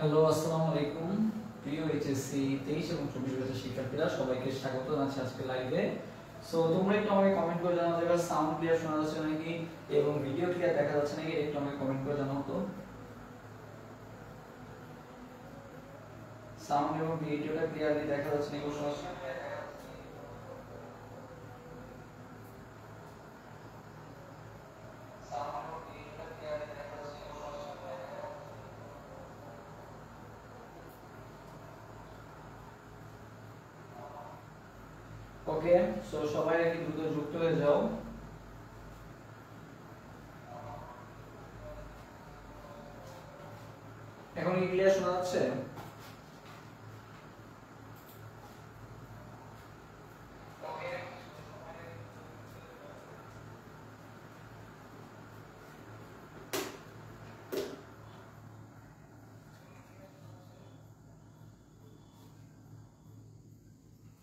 Hello, আসসালামু আলাইকুম। প্রিয় এইচএসসি 23 এবং 24 ব্যাচের শিক্ষার্থীরা, সবাইকে স্বাগত জানাচ্ছি আজকে লাইভে। সো তোমরা একটু আমাকে কমেন্ট করে জানাও যে এবার সাউন্ড ক্লিয়ার শোনা যাচ্ছে নাকি এবং ভিডিও ক্লিয়ার দেখা যাচ্ছে নাকি, একটু আমাকে কমেন্ট করে জানাও তো। সাউন্ড এবং ভিডিওটা ক্লিয়ারলি দেখা যাচ্ছে নাকি শোনা যাচ্ছে? ওকে, সো সবাই একটু দ্রুত যুক্ত হয়ে যাও। এখন কি ক্লিয়ার শোনা যাচ্ছে?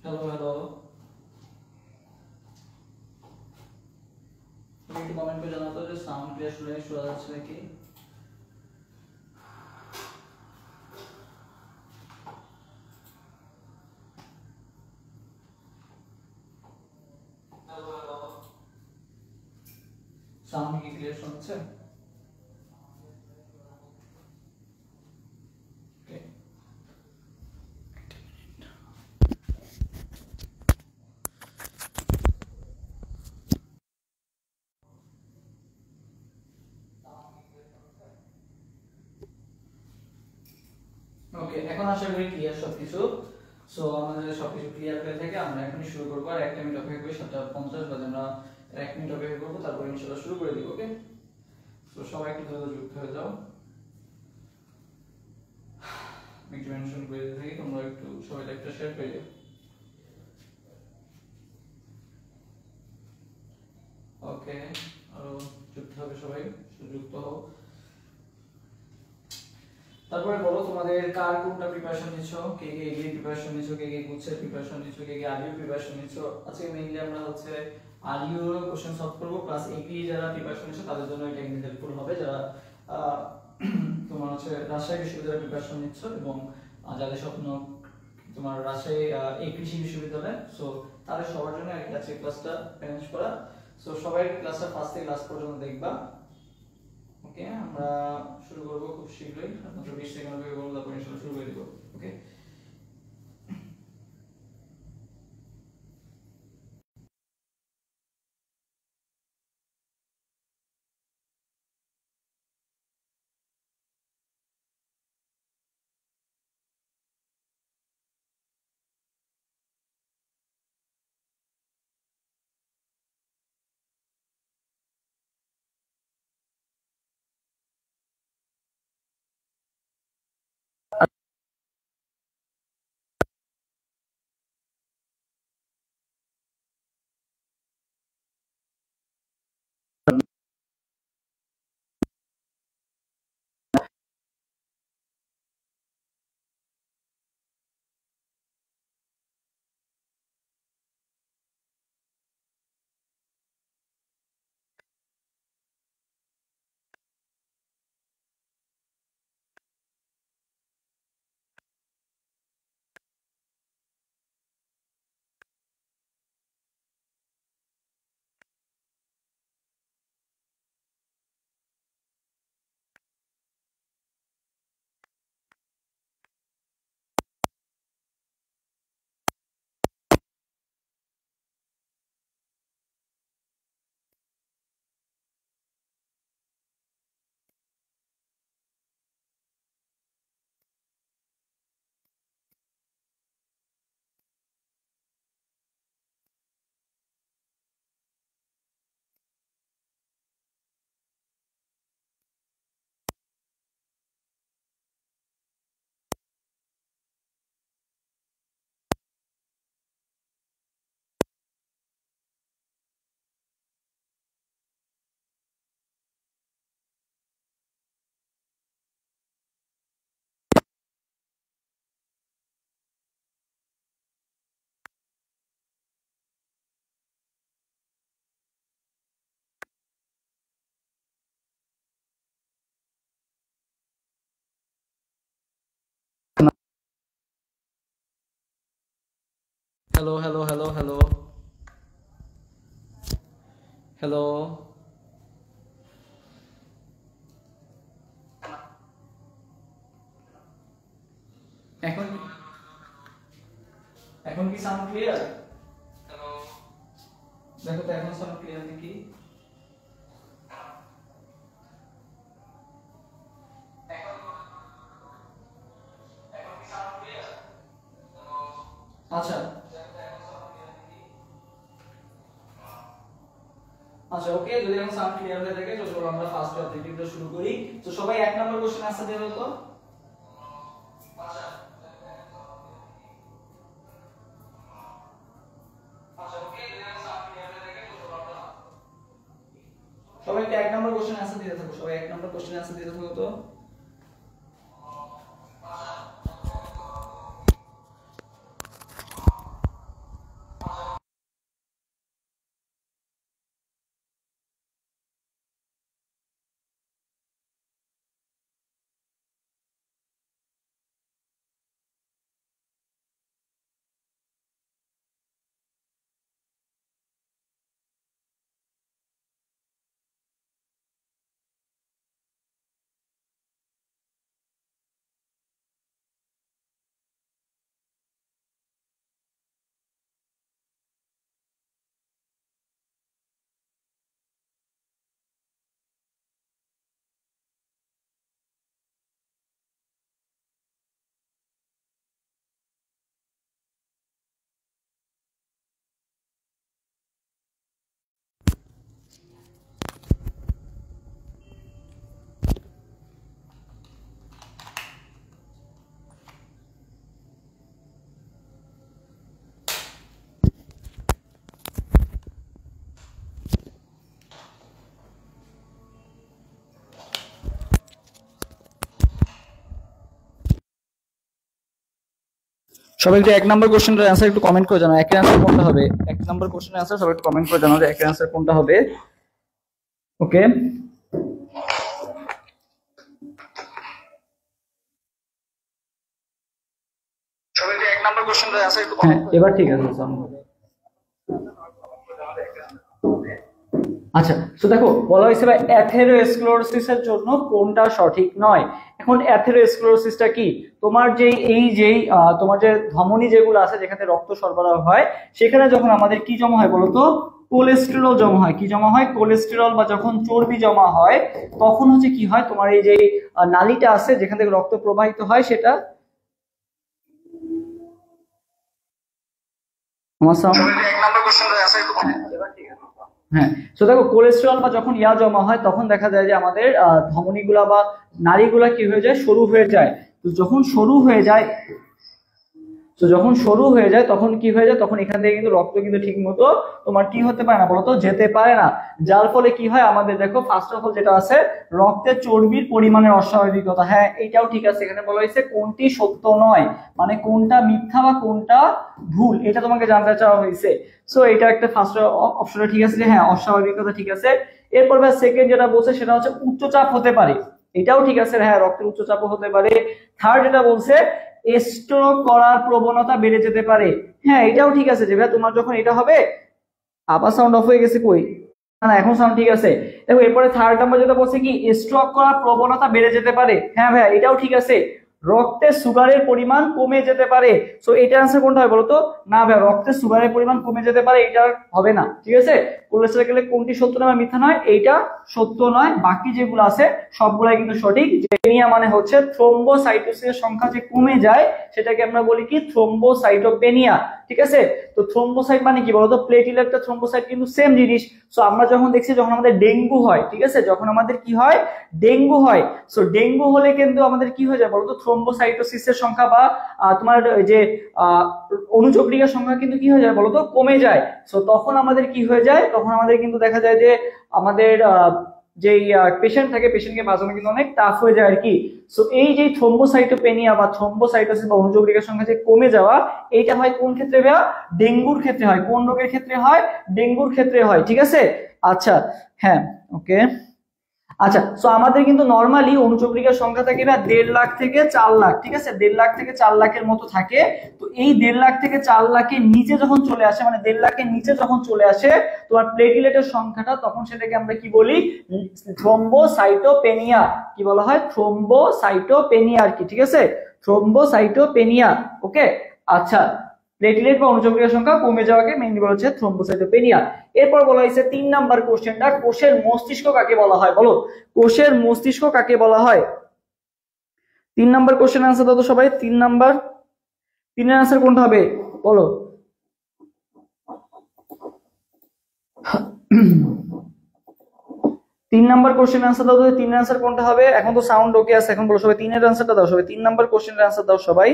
হ্যালো হ্যালো, তুমি একটু কমেন্ট করে জানাও তো যে সাউন্ড ক্লিয়ার শোনা যাচ্ছে নাকি। সাউন্ড কি ক্লিয়ার শোনাচ্ছে? ওকে, ওকে, এখন আশা করি ক্লিয়ার সবকিছু। সো আমাদের সবকিছু ক্লিয়ার হয়ে থাকে, আমরা এখনই শুরু করবো। আর একটা মিনিট অপেক্ষা করি, 7:50 বাজে, আমরা 1 মিনিট অপেক্ষা করবো, তারপর ইনশাআল্লাহ শুরু করে দিব। ওকে, তো সবাই একটু দ্রুত যুক্ত হয়ে যাও। একটু মেনশন করে দিতে থাকি, তোমরা একটু সবাই একটা শেয়ার করে দিও। ওকে, আরো যুক্ত হবে সবাই, যুক্ত হও। তারপরে বলো তোমাদের কার কোনটা প্রিপারেশন নিচ্ছ, কে কে এগ্রি প্রিপারেশন নিচ্ছ, কে কে গুচ্ছের প্রিপারেশন নিচ্ছ, কে কে আলিও প্রিপারেশন নিচ্ছ। আজকে মেইনলি আমরা হচ্ছে আলিও কোশ্চেন সলভ করব, প্লাস এগ্রি যারা প্রিপারেশন নিচ্ছ তাদের জন্য এটা কিন্তু হেল্পফুল হবে, যারা আহ, তোমার হচ্ছে রাজশাহী বিশ্ববিদ্যালয়ে প্রিপারেশন নিচ্ছ এবং যাদের স্বপ্ন তোমার রাজশাহী এই কৃষি বিশ্ববিদ্যালয়, সো তাদের সবার জন্য একটা আজকে ক্লাসটা অ্যারেঞ্জ করা। সো সবাই ক্লাসটা ফার্স্ট থেকে লাস্ট পর্যন্ত দেখবা। ওকে, আমরা শুরু করব খুব শীঘ্রই, মাত্র 20 সেকেন্ড অপেক্ষা করব, তারপর ইনশাআল্লাহ শুরু করে দিব। Okay, hello hello hello hello hello, এখন এখন কি সাউন্ড ক্লিয়ার? হ্যালো, দেখো তো এখন সাউন্ড ক্লিয়ার নাকি? আচ্ছা আচ্ছা ওকে, যদি এখন সাউন্ড ক্লিয়ার হয়ে থাকে তো চলো আমরা ফার্স্ট অবজেক্টিভটা শুরু করি। তো সবাই এক নাম্বার কোশ্চেন আনসার দিয়ে দাও তো। সবাই একটা এক নাম্বার কোশ্চেন আনসার দিতে থাকো, সবাই এক নাম্বার কোশ্চেন আনসার দিতে থাকো তো। সবাই একটু এক নাম্বার কোশ্চেনের অ্যান্সার একটু কমেন্ট করে জানাও, একের অ্যান্সার কোনটা হবে। এক নাম্বার কোশ্চেনের অ্যান্সার সবাই একটু কমেন্ট করে জানাও যে একের অ্যান্সার কোনটা হবে। ওকে, সবাই একটু এক নাম্বার কোশ্চেনের অ্যান্সার একটু কমেন্ট। হ্যাঁ, এবার ঠিক আছে। আচ্ছা, তো দেখো বলা হয়েছে ভাই অ্যাথেরোস্ক্লেরোসিসের জন্য কোনটা সঠিক নয়। এখন অ্যাথেরোস্ক্লেরোসিসটা কি? তোমার যে এই যে তোমার যে ধমনী যেগুলো আছে যেখানে রক্ত সরবরাহ হয়, সেখানে যখন আমাদের কি জমা হয় বলতো? কোলেস্টেরল জমা হয়। কি জমা হয়? কোলেস্টেরল, বা যখন চর্বি জমা হয় তখন হচ্ছে কি হয়, তোমার এই যে নালীটা আছে যেখান থেকে রক্ত প্রবাহিত হয় সেটা আমার সাউন্ড এক নাম্বার কোশ্চেনের অ্যান্সার একটু কমেন্ট। হ্যাঁ, তো দেখো কোলেস্টেরল বা যখন জমা হয় তখন দেখা যায় যে আমাদের ধমনীগুলা বা নাড়িগুলা কি হয়ে যায়? সরু হয়ে যায়। তো যখন সরু হয়ে যায় তখন কি হয়ে যায়? তখন এখান থেকে কিন্তু রক্ত কিন্তু ঠিক মতো তোমার কি হতে পারে না বলতো? যেতে পারে না। যার ফলে কি হয় আমাদের, দেখো ফার্স্ট অফ অল যেটা আছে রক্তে চর্বির পরিমাণের অস্বাভাবিকতা। হ্যাঁ, এটাও ঠিক আছে। এখানে বলা হয়েছে কোনটি সত্য নয়, মানে কোনটা মিথ্যা বা কোনটা ভুল, এটা তোমাকে জানতে চাওয়া হয়েছে। সো এটা একটা ফার্স্ট অপশনটা ঠিক আছে যে হ্যাঁ অস্বাভাবিকতা ঠিক আছে। এরপর সেকেন্ড যেটা বলছে সেটা হচ্ছে উচ্চচাপ হতে পারে, এটাও ঠিক আছে। হ্যাঁ, রক্তের উচ্চচাপও হতে পারে। থার্ড যেটা বলছে স্ট্রোক করার প্রবণতা বেড়ে যেতে পারে। হ্যাঁ, এটাও ঠিক আছে যে ভাই তোমার যখন এটা হবে। আবার সাউন্ড অফ হয়ে গেছে কই? না, এখন সাউন্ড ঠিক আছে। দেখো এরপরে থার্ড নাম্বার যেটা বলছে কি স্ট্রোক করার প্রবণতা বেড়ে যেতে পারে। হ্যাঁ ভাই, এটাও ঠিক আছে। রক্তে সুগারের পরিমাণ কমে যেতে পারে। সো এটা आंसर কোনটা হবে বলতো? না ভাই, রক্তে সুগারের পরিমাণ কমে যেতে পারে এটা হবে না। ঠিক আছে, কোলেস্টেরল গেলে কোনটি সত্য নয় মিথ্যা নয়, এইটা সত্য নয়। বাকি যেগুলো আছে সবগুলাই কিন্তু সঠিক। যেনিয়া মানে হচ্ছে থ্রোম্বোসাইটোসিসের সংখ্যা যে কমে যায় সেটাকে আমরা বলি কি? থ্রোম্বোসাইটোপেনিয়া। ঠিক আছে, তো থ্রোম্বোসাইট মানে কি বলতো? প্লেটলেটটা থ্রোম্বোসাইট কিন্তু সেম জিনিস। সো আমরা যখন দেখছি যখন আমাদের ডেঙ্গু হয়, ঠিক আছে, যখন আমাদের কি হয়? ডেঙ্গু হয়। সো ডেঙ্গু হলে কিন্তু আমাদের কি হয়ে যায় বলতো? থ্রোম্বোসাইটোসিসের সংখ্যা বা তোমার যে অনুচক্রিকার সংখ্যা কিন্তু কি হয়ে যায় বলতো? কমে যায়। সো তখন আমাদের কি হয়ে যায়? তখন আমাদের কিন্তু দেখা যায় যে আমাদের যে পেশেন্ট থাকে পেশেন্টকে বাঁচানো কিন্তু অনেক টাফ হয়ে যায় আর কি। সো এই যে থ্রোম্বোসাইটোপেনিয়া বা থ্রোম্বোসাইটোসিস বা অনুচক্রিকার সংখ্যা যে কমে যাওয়া, এইটা হয় কোন ক্ষেত্রে ভাইয়া? ডেঙ্গুর ক্ষেত্রে হয়। কোন রোগের ক্ষেত্রে হয়? ডেঙ্গুর ক্ষেত্রে হয়। ঠিক আছে, আচ্ছা, হ্যাঁ, ওকে। আচ্ছা, সো আমাদের কিন্তু নরমালি অনুচক্রিকার সংখ্যা থাকে না 1.5 লাখ থেকে 4 লাখ, ঠিক আছে, 1.5 লাখ থেকে 4 লাখের মতো থাকে। তো এই 1.5 লাখ থেকে 4 লাখের নিচে যখন চলে আসে, মানে 1.5 লাখের নিচে যখন চলে আসে তোমার প্লেটলেটের সংখ্যাটা, তখন সেটাকে আমরা কি বলি, থ্রোম্বোসাইটোপেনিয়া। কি বলা হয়? থ্রোম্বোসাইটোপেনিয়া আর কি, ঠিক আছে, থ্রোম্বোসাইটোপেনিয়া। ওকে, আচ্ছা, প্লেটলেট বা অনুচক্রিকার সংখ্যা কমে যাওয়াকে মেইনলি বলা হচ্ছে থ্রোম্বোসাইটোপেনিয়া। এরপর বলা হয়েছে 3 নাম্বার কোশ্চেনটা, কোষের মস্তিষ্ক কাকে বলা হয়? বলো, কোষের মস্তিষ্ক কাকে বলা হয়? 3 নাম্বার কোশ্চেন आंसर দাও তো সবাই। 3 নাম্বার, 3 এর आंसर কোনটা হবে বলো? 3 নাম্বার কোশ্চেন आंसर দাও তো। 3 এর आंसर কোনটা হবে? এখন তো সাউন্ড ওকে আছে, এখন বলো সবাই 3 এর आंसरটা দাও সবাই। 3 নাম্বার কোশ্চেনের आंसर দাও সবাই।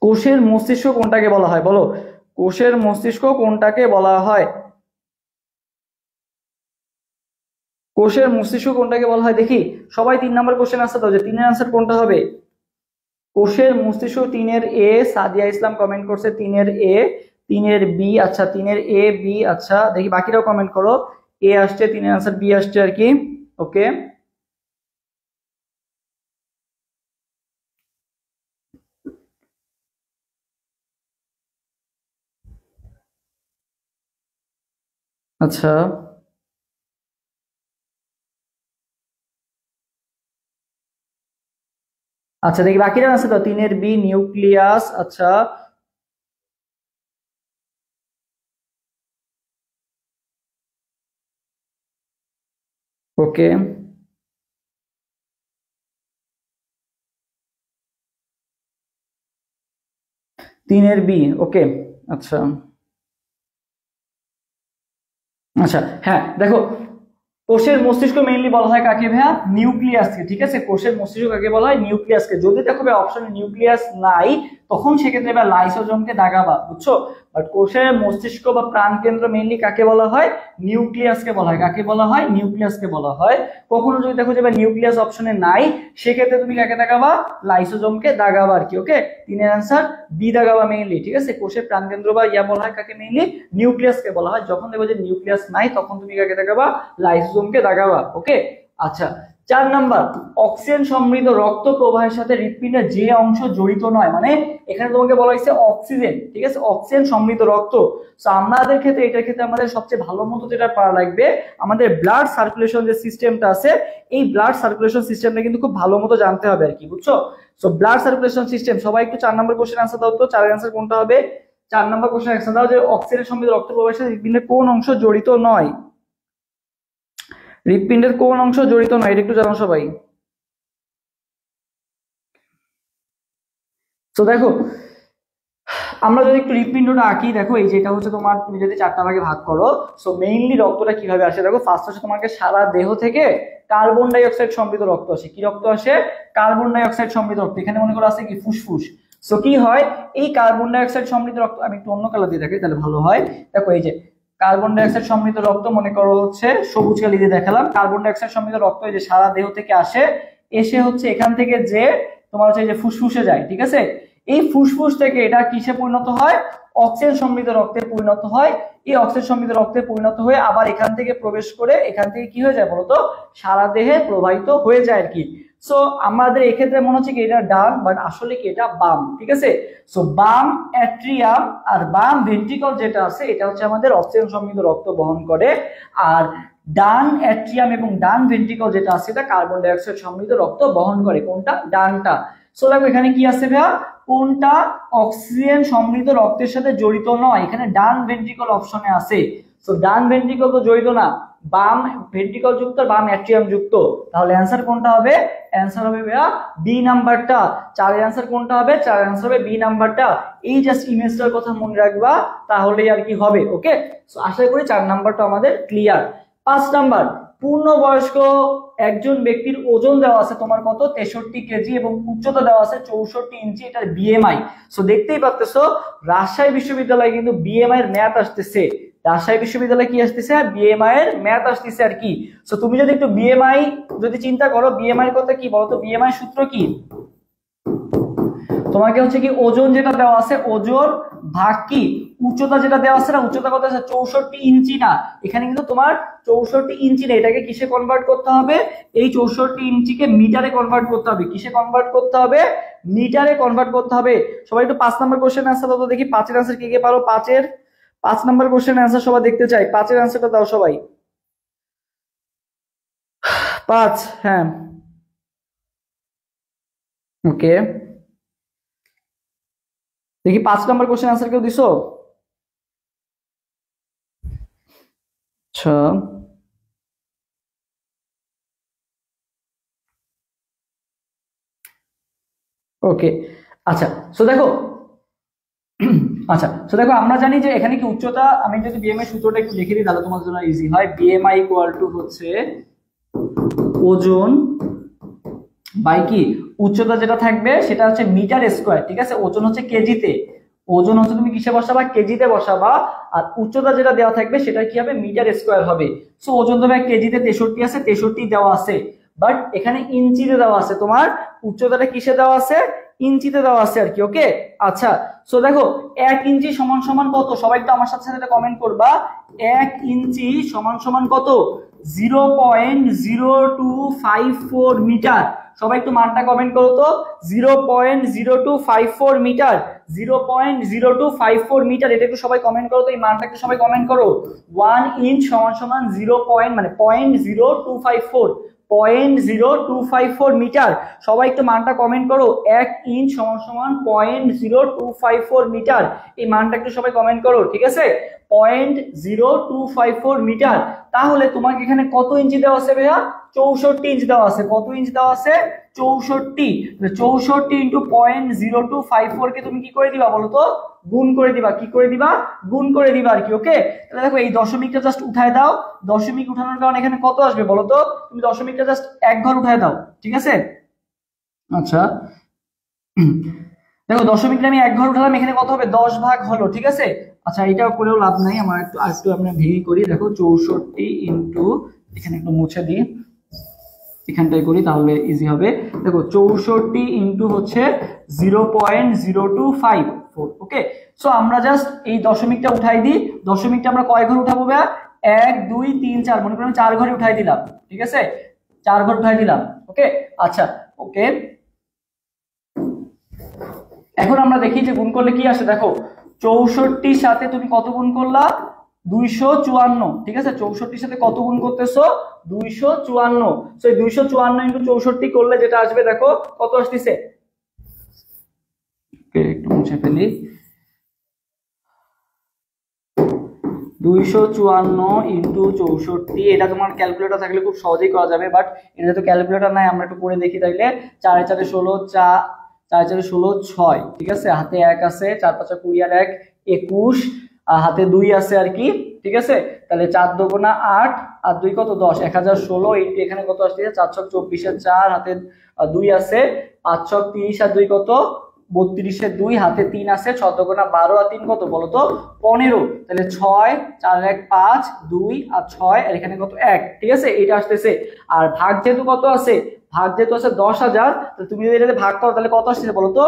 কোষের মস্তিষ্ক কোনটাকে বলা হয়? বলো, কোষের মস্তিষ্ক কোনটাকে বলা হয়? কোষের মস্তিষ্ক কোনটাকে বলা হয় দেখি সবাই। 3 নাম্বার কোশ্চেন आंसर দাও যে 3 এর आंसर কোনটা হবে? কোষের মস্তিষ্ক 3 এর এ, সাদিয়া ইসলাম কমেন্ট করছে 3 এর এ, 3 এর বি, আচ্ছা 3 এর এ বি, আচ্ছা দেখি বাকিরাও কমেন্ট করো। এ আসছে, 3 এর आंसर বি আসছে আর কি। ওকে, আচ্ছা আচ্ছা দেখি বাকিরা আছে তো। 3 এর বি নিউক্লিয়াস, আচ্ছা ওকে, 3 এর বি, ওকে, আচ্ছা আচ্ছা। হ্যাঁ দেখো, কোষের মস্তিষ্ক মেইনলি বলা হয় কাকে ভাইয়া? নিউক্লিয়াসকে, ঠিক আছে, কোষের মস্তিষ্ক কাকে বলা হয়? নিউক্লিয়াসকে। যদি দেখো ভাই অপশনে নিউক্লিয়াস নাই, তখন সেক্ষেত্রে ভাই লাইসোজোমকে দাগাবা, বুঝছো? বাট কোষের মস্তিষ্ক বা প্রাণকেন্দ্র মেইনলি কাকে বলা হয়? নিউক্লিয়াসকে বলা হয়। কাকে বলা হয়? নিউক্লিয়াসকে বলা হয়। কখনো যদি দেখো যে ভাই নিউক্লিয়াস অপশনে নাই, সেক্ষেত্রে তুমি কাকে দাগাবা? লাইসোজোমকে দাগাবা আর কি। ওকে, 3 এর आंसर বি দাগাবা মেইনলি, ঠিক আছে। কোষের প্রাণকেন্দ্র বা ইয়া বলা হয় কাকে? মেইনলি নিউক্লিয়াসকে বলা হয়। যখন দেখো যে নিউক্লিয়াস নাই, তখন তুমি কাকে দাগাবা? লাইসোজোমকে দাগাবা। ওকে, আচ্ছা 4 নাম্বার, অক্সিজেন সমৃদ্ধ রক্ত প্রবাহের সাথে হৃৎপিণ্ডের যে অংশ জড়িত নয়, মানে এখানে তোমাকে বলা হয়েছে অক্সিজেন, ঠিক আছে, অক্সিজেন সমৃদ্ধ রক্ত। সো আমাদের ক্ষেত্রে, এটার ক্ষেত্রে আমাদের সবচেয়ে ভালো মতো যেটা পারা লাগবে, আমাদের ব্লাড সার্কুলেশন যে সিস্টেমটা আছে, এই ব্লাড সার্কুলেশন সিস্টেমটা কিন্তু খুব ভালো মতো জানতে হবে আর কি, বুঝছো? সো ব্লাড সার্কুলেশন সিস্টেম, সবাই একটু 4 নাম্বার কোশ্চেন आंसर দাও তো। 4 এর आंसर কোনটা হবে? 4 নাম্বার কোশ্চেন आंसर দাও যে অক্সিজেন সমৃদ্ধ রক্ত প্রবাহের সাথে হৃৎপিণ্ডের কোন অংশ জড়িত নয়? হৃৎপিণ্ডের কোন অংশ জড়িত নয়, এটা একটু জানো সবাই। তো দেখো, আমরা যদি একটু হৃৎপিণ্ডটা আঁকি, দেখো এই যেটা হচ্ছে তোমার, তুমি যদি 4টা ভাগে ভাগ করো, সো মেইনলি রক্তটা কিভাবে আসে দেখো। ফার্স্ট হচ্ছে তোমাকে সারা দেহ থেকে কার্বন ডাই অক্সাইড সমৃদ্ধ রক্ত আসে। কি রক্ত আসে? কার্বন ডাই অক্সাইড সমৃদ্ধ রক্ত। এখানে মনে করো আছে কি? ফুসফুস। সো কি হয়, এই কার্বন ডাই অক্সাইড সমৃদ্ধ রক্ত, আমি একটু অন্য কালার দিয়ে দেখাই তাহলে ভালো হয়। দেখো এই যে কার্বন ডাই অক্সাইড সমৃদ্ধ রক্ত, মনে করো হচ্ছে সবুজ কালি দিয়ে দেখালাম। কার্বন ডাই অক্সাইড সমৃদ্ধ রক্ত এই যে সারা দেহ থেকে আসে, এসে হচ্ছে এখান থেকে যে তোমার হচ্ছে এই যে ফুসফুসে যায়, ঠিক আছে। এই ফুসফুস থেকে এটা কিসে পরিণত হয়? অক্সিজেন সমৃদ্ধ রক্তে পরিণত হয়। এই অক্সিজেন সমৃদ্ধ রক্তে পরিণত হয়ে আবার এখান থেকে প্রবেশ করে, এখান থেকে কি হয়ে যায় বলতো? সারা দেহে প্রবাহিত হয়ে যায় আর কি। সো আমাদের এক্ষেত্রে মনে হচ্ছে কি এটা ডান, বাট আসলে কি এটা বাম, ঠিক আছে। সো বাম অ্যাট্রিয়াম আর বাম ভেন্ট্রিকল যেটা আছে, এটা হচ্ছে আমাদের অক্সিজেন সমৃদ্ধ রক্ত বহন করে। আর ডান অ্যাট্রিয়াম এবং ডান ভেন্ট্রিকল যেটা আছে, এটা কার্বন ডাই অক্সাইড সমৃদ্ধ রক্ত বহন করে। কোনটা? ডানটা। সো দেখো এখানে কি আছে ভাইয়া? কোনটা অক্সিজেন সমৃদ্ধ রক্তের সাথে জড়িত নয়? এখানে ডান ভেন্ট্রিকল অপশনে আছে। সো ডান ভেন্ট্রিকল তো জড়িত না, বাম ভেন্ট্রিকল যুক্ত, বাম অ্যাট্রিয়াম যুক্ত। তাহলে অ্যান্সার কোনটা হবে? অ্যান্সার হবে ভাইয়া বি নাম্বারটা। 4 এর অ্যান্সার কোনটা হবে? 4 এর অ্যান্সার হবে বি নাম্বারটা। এই জাস্ট ইমেজটার কথা মনে রাখবা, তাহলেই আর কি হবে। ওকে, সো আশা করি 4 নাম্বারটা আমাদের ক্লিয়ার। 5 নাম্বার, পূর্ণবয়স্ক একজন ব্যক্তির ওজন দেওয়া আছে তোমার কত? 63 কেজি এবং উচ্চতা দেওয়া আছে 64 ইঞ্চি। এটার বিএমআই, সো দেখতেই পাচ্তেছো রাজশাহী বিশ্ববিদ্যালয়ে কিন্তু বিএমআই এর ম্যাথ আসতেছে। রাজশাহী বিশ্ববিদ্যালয়ে কি আসতেছে? বিএমআই এর ম্যাথ আসতেছে আর কি। সো তুমি যদি একটু বিএমআই যদি চিন্তা করো, বিএমআই এর কথা কি বলতো? বিএমআই সূত্র কি? তোমাকে হচ্ছে কি ওজন যেটা দেওয়া আছে ওজন ভাগ কি উচ্চতা যেটা দেওয়া আছে না, উচ্চতা কত আছে 64 ইঞ্চি না, এখানে কিন্তু তোমার 64 ইঞ্চি না, এটাকে কিসে কনভার্ট করতে হবে, এই 64 ইঞ্চিকে মিটারে কনভার্ট করতে হবে। কিসে কনভার্ট করতে হবে, মিটারে কনভার্ট করতে হবে। সবাই একটু 5 নাম্বার কোশ্চেন আনসার দাও তো দেখি, 5 এর আনসার কে কে পারো, 5 নাম্বার কোশ্চেন আনসার সবাই দেখতে চাই, 5 এর আনসারটা দাও সবাই। 5, হ্যাঁ ওকে, দেখি 5 নাম্বার কোশ্চেন আনসার কেউ দিছো? আচ্ছা ওকে, আচ্ছা সো দেখো আচ্ছা সো দেখো আমরা জানি যে এখানে কি উচ্চতা, আমি যদি বিএমআই সূত্রটা একটু লিখে দিই তাহলে তোমার জন্য ইজি হয়। বিএমআই ইকুয়াল টু হচ্ছে ওজন বাই কি উচ্চতা যেটা থাকবে সেটা হচ্ছে মিটার স্কয়ার, ঠিক আছে, ওজন হচ্ছে কেজিতে, ওজন হচ্ছে তুমি কিসে বসাবা, কেজিতে বসাবা, আর উচ্চতা যেটা দেওয়া থাকবে সেটা কি হবে, মিটার স্কয়ার হবে। সো ওজন তোমার কেজিতে 63 আছে, 63 দেওয়া আছে, বাট এখানে ইঞ্চিতে দেওয়া আছে, তোমার উচ্চতাটা কিসে দেওয়া আছে, ইঞ্চিতে দেওয়া আছে আর কি। ওকে আচ্ছা সো দেখো 1 ইঞ্চি সমান সমান কত, সবাই একটু আমার সাথে সাথে কমেন্ট করবা, 1 ইঞ্চি সমান সমান কত, 0.0254 মিটার। সবাই একটু মানটা কমেন্ট করো তো, 0.0254 মিটার, 0.0254 মিটার, এটা একটু সবাই কমেন্ট করো তো, এই মানটা একটু সবাই কমেন্ট করো। 1 ইঞ্চ সমান সমান 0 মানে 0.0254, 0.0254 মিটার। সবাই একটু মানটা কমেন্ট করো, 1 ইঞ্চ সমান সমান 0.0254 মিটার, এই মানটা একটু সবাই কমেন্ট করো, ঠিক আছে, 0.0254 মিটার। তাহলে তোমাকে এখানে কত ইঞ্চি দেওয়া আছে ভাইয়া, 64 ইঞ্চি দেওয়া আছে, কত ইঞ্চি দেওয়া আছে, 64, 64 ইন্টু 0.0254 কে তুমি কি করে দিবা বলো তো, গুণ করে দিবা, কি করে দিবা, গুণ করে দিবা আর কি। ওকে তাহলে দেখো এই দশমিকটা জাস্ট উঠায় দাও, দশমিক উঠানোর কারণে এখানে কত আসবে বলো তো, তুমি দশমিকটা জাস্ট এক ঘর উঠায় দাও, ঠিক আছে। আচ্ছা দেখো দশমিকটা আমি এক ঘর উঠালাম, এখানে কত হবে, 10 ভাগ হলো, ঠিক আছে। আচ্ছা এটাও করেও লাভ নাই, আমার একটু আরেকটু আমরা ভেঙে করি, দেখো 64 ইন্টু, এখানে একটু মুছে দিই, এখানটায় করি তাহলে ইজি হবে। দেখো 64 ইন্টু হচ্ছে 0.0254, ওকে সো আমরা জাস্ট এই দশমিকটা উঠাই দিই, দশমিকটা আমরা কয় ঘর উঠাবো ভাইয়া, 1 2 3 4, মনে করেন 4 ঘরে উঠাই দিলাম, ঠিক আছে, 4 ঘর উঠাই দিলাম। ওকে আচ্ছা ওকে, এখন আমরা দেখি যে গুণ করলে কি আসে, দেখো 64 সাথে তুমি কত গুণ করলা, 254, ঠিক আছে, 64 সাথে কত গুণ করতেছো, 254, সো এই 254 ইনটু 64 করলে যেটা আসবে দেখো কত আসতেছে, একটু মুছে ফেলি, 254 ইনটু 64, এটা তোমার ক্যালকুলেটর থাকলে খুব সহজেই করা যাবে, বাট এটা তো ক্যালকুলেটর নাই, আমরা একটু করে দেখি তাইলে, 4 4 16, 4 4 16 6, ঠিক আছে, হাতে 1 আছে, 4 5 20 আর 1 21, আর হাতে 2 আছে আর কি, ঠিক আছে, তাহলে 4 2 8 আর 2 কত 10, 1016 ইনটু এখানে কত আসছে, 4 6 24 এর 4, হাতে 2 আছে, 5 6 30 আর 2 কত 32 এর 2, হাতে 3 আছে, 6 2 12 আর 3 কত বলো তো 15, তাহলে 6 4 1 5 2 আর 6 আর এখানে কত 1, ঠিক আছে, এটা আসতেছে। আর ভাগ যেহেতু কত আছে, ভাগ যেহেতু আছে 10,000, তাহলে তুমি যদি এটাতে ভাগ করো তাহলে কত আসতেছে বলো তো,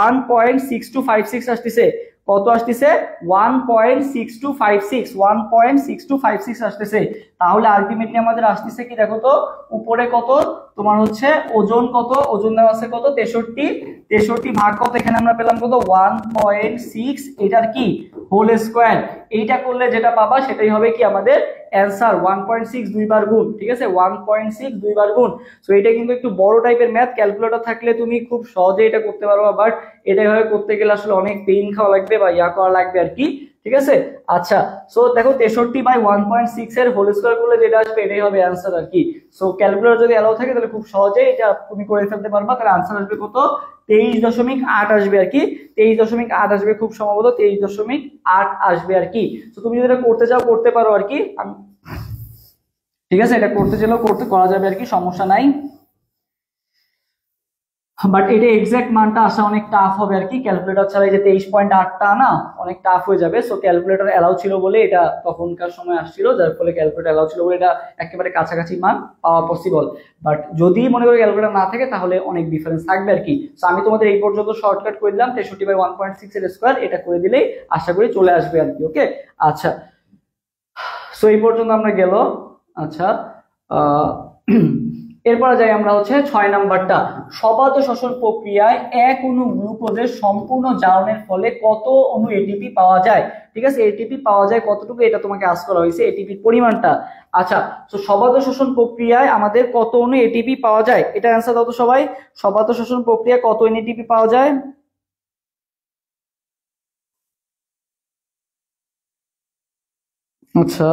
1.6256 আসতেছে, কত আসতেছে, 1.6256, 1.6256 আসতেছে। তাহলে আলটিমেটলি আমাদের আসতেছে কি দেখো তো, উপরে কত তোমার হচ্ছে ওজন, কত ওজন দেওয়া আছে কত 63, 63 ভাগ কত, এখানে আমরা পেলাম কত 1.6, এটার কি হোল স্কয়ার, এইটা করলে যেটা পাবা সেটাই হবে কি আমাদের অ্যানসার, 1.6 দুইবার গুণ, ঠিক আছে, 1.6 দুইবার গুণ। সো এটা কিন্তু একটু বড় টাইপের ম্যাথ, ক্যালকুলেটর থাকলে তুমি খুব সহজে এটা করতে পারবা, বাট এটা এভাবে করতে গেলে আসলে অনেক পেইন খাওয়া লাগবে বা ইয়া করা লাগবে আর কি, ঠিক আছে। আচ্ছা সো দেখো 63/1.6 এর হোল স্কয়ার করলে যেটা আসবে এটাই হবে অ্যানসার আর কি। সো ক্যালকুলেটর যদি অ্যালাউ থাকে তাহলে খুব সহজে এটা তুমি করে ফেলতে পারবা, তাহলে আনসার আসবে কত 23.8 আসবে আর কি, 23.8 আসবে, খুব সম্ভবত 23.8 আসবে আর কি। তো তুমি যদি এটা করতে চাও করতে পারো আর কি, ঠিক আছে, এটা করতে চাইলেও করতে করা যাবে আর কি, সমস্যা নাই। বাট এটা এক্সাক্ট মানটা আসা অনেক টাফ হবে আর কি, ক্যালকুলেটর ছাড়া এই যে 23.8টা না অনেক টাফ হয়ে যাবে। সো ক্যালকুলেটর অ্যালাউ ছিল বলে এটা তখনকার সময় আসছিল, যার ফলে ক্যালকুলেটর অ্যালাউ ছিল বলে এটা একেবারে কাছাকাছি মান পাওয়া পসিবল। বাট যদি মনে করি ক্যালকুলেটর না থাকে তাহলে অনেক ডিফারেন্স থাকবে আর কি। সো আমি তোমাদের এই পর্যন্ত শর্টকাট করে দিলাম 63/1.6 এর স্কয়ার, এটা করে দিলেই আশা করি চলে আসবে আর কি। ওকে আচ্ছা, সো এই পর্যন্ত আমরা গেল। আচ্ছা এরপরে যাই আমরা হচ্ছে 6 নাম্বারটা, সবাত শ্বসন প্রক্রিয়ায় এক অণু গ্লুকোজের সম্পূর্ণ জারণের ফলে কত অণু এটিপি পাওয়া যায়। ঠিক আছে, এটিপি পাওয়া যায় কতটুকু এটা তোমাকে আস্ক করা হয়েছে, এটিপির পরিমাণটা। আচ্ছা, তো সবাত শ্বসন প্রক্রিয়ায় আমাদের কত অণু এটিপি পাওয়া যায়, এটা অ্যান্সার দাও তো সবাই। সবাত শ্বসন প্রক্রিয়ায় কত এটিপি পাওয়া যায়? আচ্ছা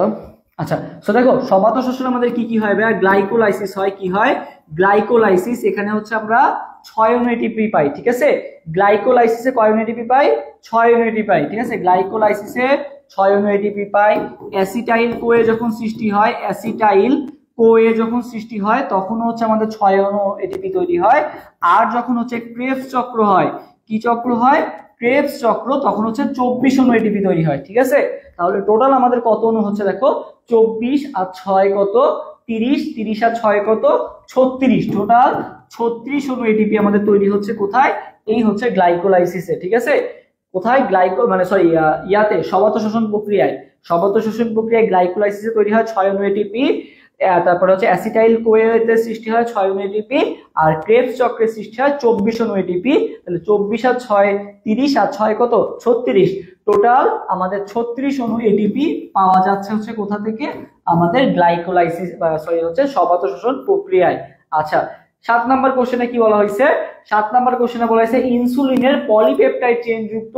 আচ্ছা, সো দেখো সবাত শ্বসন আমাদের কি কি হয় ভাই, গ্লাইকোলাইসিস হয়। কি হয়? গ্লাইকোলাইসিস। এখানে হচ্ছে আমরা 6 অণু এটিপি পাই। ঠিক আছে, গ্লাইকোলাইসিসে কয় অণু এটিপি পাই? 6 অণু এটিপি পাই। ঠিক আছে, গ্লাইকোলাইসিসে 6 অণু এটিপি পাই। অ্যাসিটাইল কোয়ে যখন সৃষ্টি হয়, অ্যাসিটাইল কোয়ে যখন সৃষ্টি হয় তখন হচ্ছে আমাদের 6 অণু এটিপি তৈরি হয়। আর যখন হচ্ছে ক্রেবস চক্র হয়, কি চক্র হয়? ক্রেবস চক্র, তখন হচ্ছে 24 অণু এটিপি তৈরি হয়। ঠিক আছে, তাহলে টোটাল আমাদের কত অণু হচ্ছে দেখো, 24 আর 6 কত? 30, 30 আর 6 কত? 36, টোটাল 36 অণু এটিপি আমাদের তৈরি হচ্ছে কোথায়? এই হচ্ছে গ্লাইকোলাইসিসে। ঠিক আছে, কোথায়? গ্লাইকো মানে সরি ইয়াতে সবাত শ্বসন প্রক্রিয়ায়। সবাত শ্বসন প্রক্রিয়ায় গ্লাইকোলাইসিসে তৈরি হয় 6 অণু এটিপি। তারপরে হচ্ছে অ্যাসিটাইল কোয়েতে সৃষ্টি হয় 6 অণু এটিপি, আর ক্রেবস চক্রে সৃষ্টি হয় 24 অণু এটিপি। তাহলে 24 আর 6 30, আর 6 কত? 36, টোটাল আমাদের 36 অণু এটিপি পাওয়া যাচ্ছে হচ্ছে কোথা থেকে? আমাদের গ্লাইকোলাইসিস সরি হচ্ছে সবাত শ্বসন প্রক্রিয়ায়। আচ্ছা, 7 নাম্বার কোশ্চেনে কি বলা হয়েছে? 7 নাম্বার কোশ্চেনে বলা হয়েছে ইনসুলিনের পলিপেপটাইড চেইন যুক্ত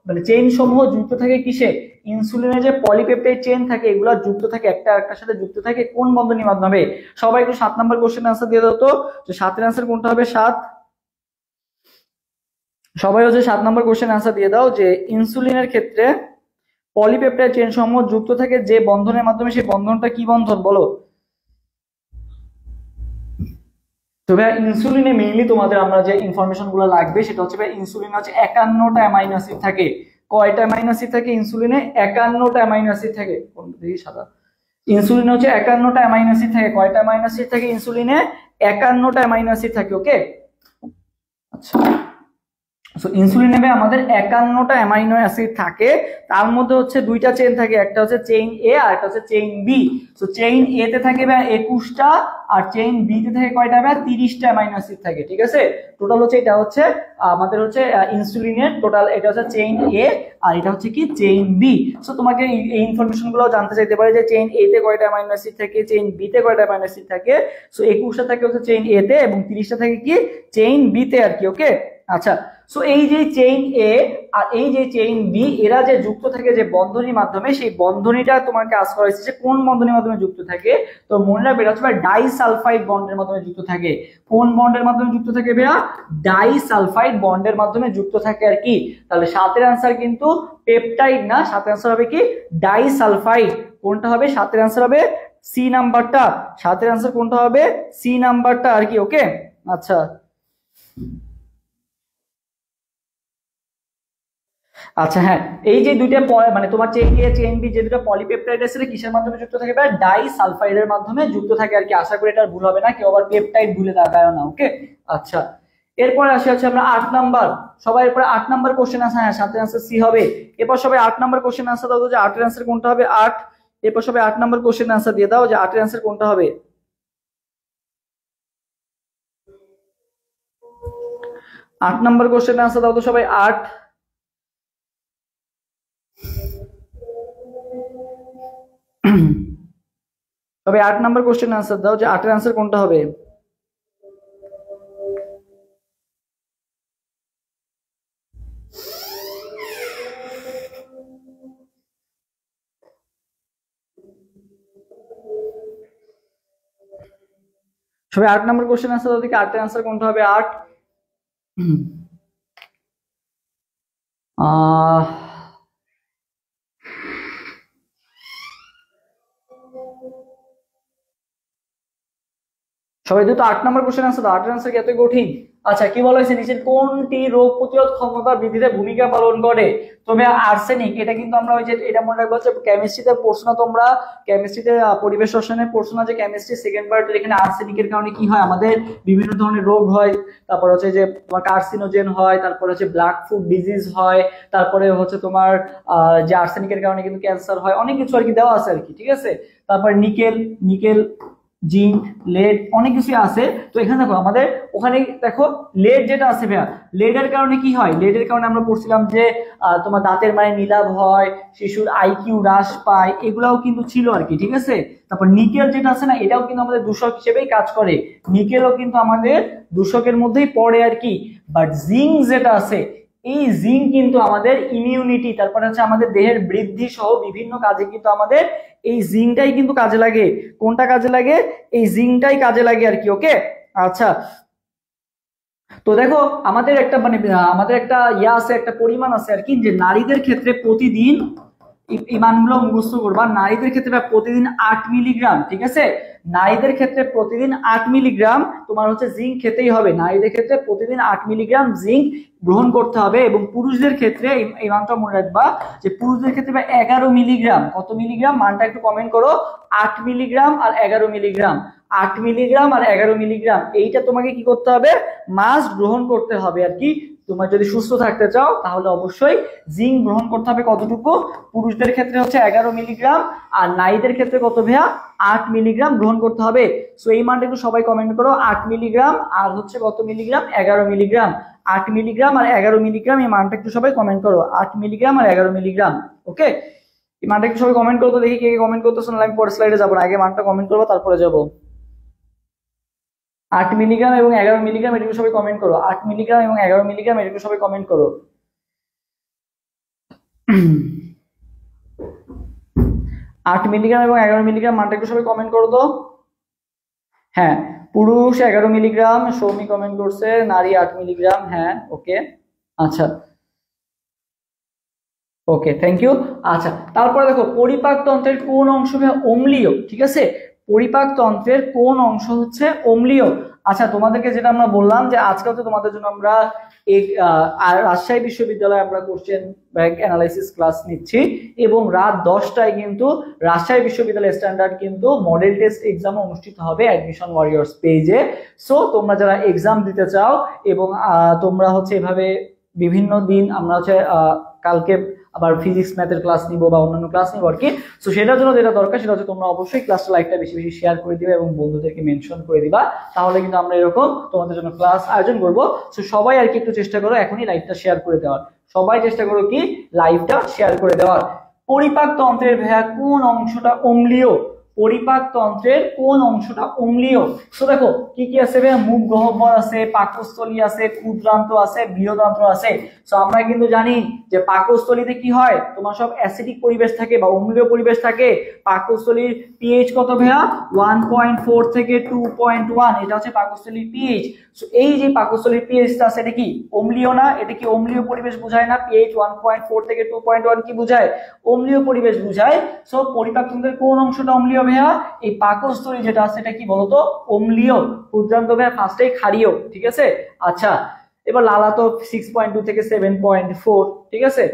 মানে চেইন সমূহ যুক্ত থাকে কিসে? ইনসুলিনের যে পলিপেপটাইড চেইন থাকে এগুলো যুক্ত থাকে একটা আরেকটার সাথে যুক্ত থাকে কোন বন্ধনীর মাধ্যমে? সবাই একটু 7 নাম্বার কোশ্চেনের आंसर দিয়ে দাও তো, যে 7 এর आंसर কোনটা হবে? 7। সবাই হচ্ছে 7 নাম্বার কোশ্চেন आंसर দিয়ে দাও যে ইনসুলিনের ক্ষেত্রে পলিপেপটাইড চেইন সমূহ যুক্ত থাকে যে বন্ধনের মাধ্যমে, সেই বন্ধনটা কি বন্ধন বলো? তো ভাই ইনসুলিনে মেইনলি তোমাদের আমরা যে ইনফরমেশন গুলো লাগবে সেটা হচ্ছে ভাই ইনসুলিনে হচ্ছে 51টা অ্যামাইনো অ্যাসিড থাকে। কয়টা অ্যামাইনো অ্যাসিড থাকে ইনসুলিনে? 51টা অ্যামাইনো অ্যাসিড থাকে। কোন দিকে সাদা? ইনসুলিনে হচ্ছে 51টা অ্যামাইনো অ্যাসিড থাকে। কয়টা অ্যামাইনো অ্যাসিড থাকে ইনসুলিনে? 51টা অ্যামাইনো অ্যাসিড থাকে। ওকে আচ্ছা, সো ইনসুলিনে আমাদের 51টা অ্যামাইনো অ্যাসিড থাকে, তার মধ্যে হচ্ছে দুইটা চেইন থাকে, একটা হচ্ছে চেইন এ আর একটা হচ্ছে চেইন বি। সো চেইন এ তে থাকে 21টা আর চেইন বি তে থাকে কয়টা? 30টা অ্যামাইনো অ্যাসিড থাকে। ঠিক আছে, টোটাল হচ্ছে এটা হচ্ছে আমাদের হচ্ছে ইনসুলিনের টোটাল, এটা হচ্ছে চেইন এ আর এটা হচ্ছে কি চেইন বি। সো তোমাকে এই ইনফরমেশন গুলো জানতে চাইতে পারে যে চেইন এ তে কয়টা অ্যামাইনো অ্যাসিড থাকে, চেইন বি তে কয়টা অ্যামাইনো অ্যাসিড থাকে। সো 21টা থাকে হচ্ছে চেইন এ তে এবং 30টা থাকে কি চেইন বি তে আর কি। ওকে আচ্ছা, সো এই যে চেইন এ আর এই যে চেইন বি এরা যে যুক্ত থাকে যে বন্ধনীর মাধ্যমে, সেই বন্ধনীটা তোমাকে আস্ক করা হয়েছে যে কোন বন্ধনীর মাধ্যমে যুক্ত থাকে। তো মনে রাখবে এটা হচ্ছে ডাইসালফাইড বন্ডের মাধ্যমে যুক্ত থাকে। কোন বন্ডের মাধ্যমে যুক্ত থাকে ভাইয়া? ডাইসালফাইড বন্ডের মাধ্যমে যুক্ত থাকে আর কি। তাহলে 7 এর आंसर কিন্তু পেপটাইড না, 7 এর आंसर হবে কি ডাইসালফাইড। কোনটা হবে? 7 এর आंसर হবে সি নাম্বারটা। 7 এর आंसर কোনটা হবে? সি নাম্বারটা আর কি। ওকে আচ্ছা আচ্ছা, হ্যাঁ এই যে দুইটা মানে তোমার চেইন এ চেইন বি যে দুটো পলিপেপটাইড আছে কিসের মাধ্যমে যুক্ত থাকে? ডাই সালফাইডের মাধ্যমে যুক্ত থাকে আর কি। আশা করি এটা ভুল হবে না, কেউ আবার পেপটাইড ভুলে দাগায় না। ওকে আচ্ছা, এরপর আসি হচ্ছে আমরা 8 নাম্বার। সবাই এরপরে 8 নাম্বার কোশ্চেন আছে। হ্যাঁ 7 এর आंसर সি হবে। এরপর সবাই 8 নাম্বার কোশ্চেন आंसर দাও যে 8 এর आंसर কোনটা হবে? 8। এরপর সবাই 8 নাম্বার কোশ্চেন आंसर দিয়ে দাও যে 8 এর आंसर কোনটা হবে? 8 নাম্বার কোশ্চেন आंसर দাও তো সবাই 8। তবে 8 নাম্বার কোশ্চেন आंसर দাও যে 8 এর आंसर কোনটা হবে? সবাই 8 নাম্বার কোশ্চেন आंसर দাও দেখি 8 এর आंसर কোনটা হবে? 8 আহ সবাই দ্রুত 8 নাম্বার কোশ্চেন आंसर দাও। 8 এর आंसर কি এত কঠিন? আচ্ছা কি বলা হয়েছে নিচের কোনটি রোগ প্রতিরোধ ক্ষমতা বৃদ্ধিতে ভূমিকা পালন করে? তবে আর্সেনিক, এটা কিন্তু আমরা ওই যে এটা মনে রাখবো হচ্ছে কেমিস্ট্রিতে পড়ছো না তোমরা, কেমিস্ট্রিতে পরিবেশ রসায়নে পড়ছো না যে কেমিস্ট্রি সেকেন্ড পার্টের এখানে আর্সেনিকের কারণে কি হয় আমাদের বিভিন্ন ধরনের রোগ হয়, তারপর হচ্ছে যে তোমার কার্সিনোজেন হয়, তারপর হচ্ছে ব্ল্যাক ফুড ডিজিজ হয়, তারপরে হচ্ছে তোমার যে আর্সেনিকের কারণে কিন্তু ক্যান্সার হয়, অনেক কিছু আর কি দেওয়া আছে আর কি, ঠিক আছে। তারপর নিকেল, জিঙ্ক, লেড, অনেক কিছু আছে। তো এখানে দেখো আমাদের ওখানে দেখো লেড যেটা আছে ভাইয়া, লেডের কারণে কি হয়, লেডের কারণে আমরা পড়ছিলাম যে তোমার দাঁতের মানে নীলাভ হয়, শিশুর আইকিউ হ্রাস পায়, এগুলাও কিন্তু ছিল আর কি, ঠিক আছে। তারপর নিকেল যেটা আছে না, এটাও কিন্তু আমাদের দূষক হিসেবেই কাজ করে, নিকেলও কিন্তু আমাদের দূষকের মধ্যেই পড়ে আর কি। বাট জিঙ্ক যেটা আছে, এই জিঙ্ক কিন্তু আমাদের ইমিউনিটি, তারপরে হচ্ছে আমাদের দেহের বৃদ্ধি সহ বিভিন্ন কাজে কিন্তু আমাদের এই জিঙ্কটাই কিন্তু কাজে লাগে। কোনটা কাজে লাগে? এই জিঙ্কটাই কাজে লাগে আর কি। ওকে, আচ্ছা তো দেখো আমাদের একটা মানে আমাদের একটা আছে, একটা পরিমাণ আছে আর কি, যে নারীদের ক্ষেত্রে প্রতিদিন এই মানগুলো মুখস্থ করবা, নারীদের ক্ষেত্রে প্রতিদিন 8 মিলিগ্রাম, ঠিক আছে, নারীদের ক্ষেত্রে প্রতিদিন 8 মিলিগ্রাম তোমার হচ্ছে জিঙ্ক খেতেই হবে, নারীদের ক্ষেত্রে প্রতিদিন 8 মিলিগ্রাম জিঙ্ক গ্রহণ করতে হবে। এবং পুরুষদের ক্ষেত্রে এই মানটা মনে রাখবা যে পুরুষদের ক্ষেত্রে 11 মিলিগ্রাম, কত মিলিগ্রাম মানটা একটু কমেন্ট করো, 8 মিলিগ্রাম আর 11 মিলিগ্রাম, 8 মিলিগ্রাম আর 11 মিলিগ্রাম, এইটা তোমাকে কি করতে হবে, মাস্ট গ্রহণ করতে হবে আর কি। তোমার যদি সুস্থ থাকতে চাও তাহলে অবশ্যই জিঙ্ক গ্রহণ করতে হবে কতটুকু, পুরুষদের ক্ষেত্রে হচ্ছে 11 মিলিগ্রাম আর নারীদের ক্ষেত্রে কত ভাইয়া, 8 মিলিগ্রাম গ্রহণ করতে হবে। সো এই মানটা একটু সবাই কমেন্ট করো, 8 মিলিগ্রাম আর হচ্ছে কত মিলিগ্রাম, 11 মিলিগ্রাম, 8 মিলিগ্রাম আর 11 মিলিগ্রাম, এই মানটা একটু সবাই কমেন্ট করো, 8 মিলিগ্রাম আর 11 মিলিগ্রাম। ওকে, এই মানটা একটু সবাই কমেন্ট করো, দেখি কে কে কমেন্ট করতেছো, না আমি পরের স্লাইডে যাবো না, আগে মানটা কমেন্ট করবো তারপরে যাবো। 8 মিলিগ্রাম এবং 11 মিলিগ্রাম এটুকু সবাই কমেন্ট করো, 8 মিলিগ্রাম এবং 11 মিলিগ্রাম এটুকু সবাই কমেন্ট করো। 8 মিলিগ্রাম এবং 11 মিলিগ্রাম মানটা একটু সবাই কমেন্ট করো তো। হ্যাঁ, পুরুষ 11 মিলিগ্রাম, সৌমি কমেন্ট করছে, নারী 8 মিলিগ্রাম, হ্যাঁ ওকে, আচ্ছা ওকে থ্যাংক ইউ। আচ্ছা তারপরে দেখো পরিপাক তন্ত্রের কোন অংশ অম্লীয়, ঠিক আছে, পরিপাক তন্ত্রের কোন অংশ হচ্ছে অম্লীয়। আচ্ছা তোমাদেরকে যেটা আমরা বললাম যে আজকে হচ্ছে তোমাদের জন্য আমরা রাজশাহী বিশ্ববিদ্যালয়ে আমরা কোশ্চেন ব্যাংক অ্যানালাইসিস ক্লাস নিচ্ছি এবং রাত 10টায় কিন্তু রাজশাহী বিশ্ববিদ্যালয় স্ট্যান্ডার্ড কিন্তু মডেল টেস্ট এক্সাম অনুষ্ঠিত হবে অ্যাডমিশন ওয়ারিয়র্স পেজে। সো তোমরা যারা এক্সাম দিতে চাও এবং তোমরা হচ্ছে এভাবে বিভিন্ন দিন আমরা হচ্ছে কালকে আবার ফিজিক্স ম্যাথের ক্লাস নিব বা অন্যান্য ক্লাস নিব আর কি। সো সেটার জন্য যেটা দরকার সেটা হচ্ছে তোমরা অবশ্যই ক্লাসটা লাইকটা বেশি বেশি শেয়ার করে দিবা এবং বন্ধুদেরকে মেনশন করে দিবা, তাহলে কিন্তু আমরা এরকম তোমাদের জন্য ক্লাস আয়োজন করব। সো সবাই আর কি একটু চেষ্টা করো এখনই লাইভটা শেয়ার করে দেওয়ার, সবাই চেষ্টা করো কি লাইভটা শেয়ার করে দেওয়ার। পরিপাক তন্ত্রের ভাইয়া কোন অংশটা অম্লীয়, পরিপাক তন্ত্রের কোন অংশটা অম্লীয়? তো দেখো কি কি আছে ভাইয়া, মুখ গহ্বর আছে, পাকস্থলী আছে, ক্ষুদ্রান্ত আছে, বৃহদান্ত্র আছে। সো আমরা কিন্তু জানি যে পাকস্থলীতে কি হয়, তোমার সব অ্যাসিডিক পরিবেশ থাকে বা অম্লীয় পরিবেশ থাকে। পাকস্থলীর পিএইচ কত ভাইয়া, 1.4 থেকে 2.1, এটা হচ্ছে পাকস্থলীর পিএইচ। সো এই যে পাকস্থলীর পিএইচটা আছে এটা কি অম্লীয় না, এটা কি অম্লীয় পরিবেশ বোঝায় না? পিএইচ 1.4 থেকে 2.1 কি বোঝায়, অম্লীয় পরিবেশ বোঝায়। সো পরিপাক তন্ত্রের কোন অংশটা অম্লীয় ভাইয়া, এই পাকস্থলী যেটা আছে এটা কি বলতো অম্লীয়, ক্ষুদ্রান্ত ভাইয়া ফার্স্টেই ক্ষারীয়, ঠিক আছে। আচ্ছা এবার লালা তো 6.2 থেকে 7.4, ঠিক আছে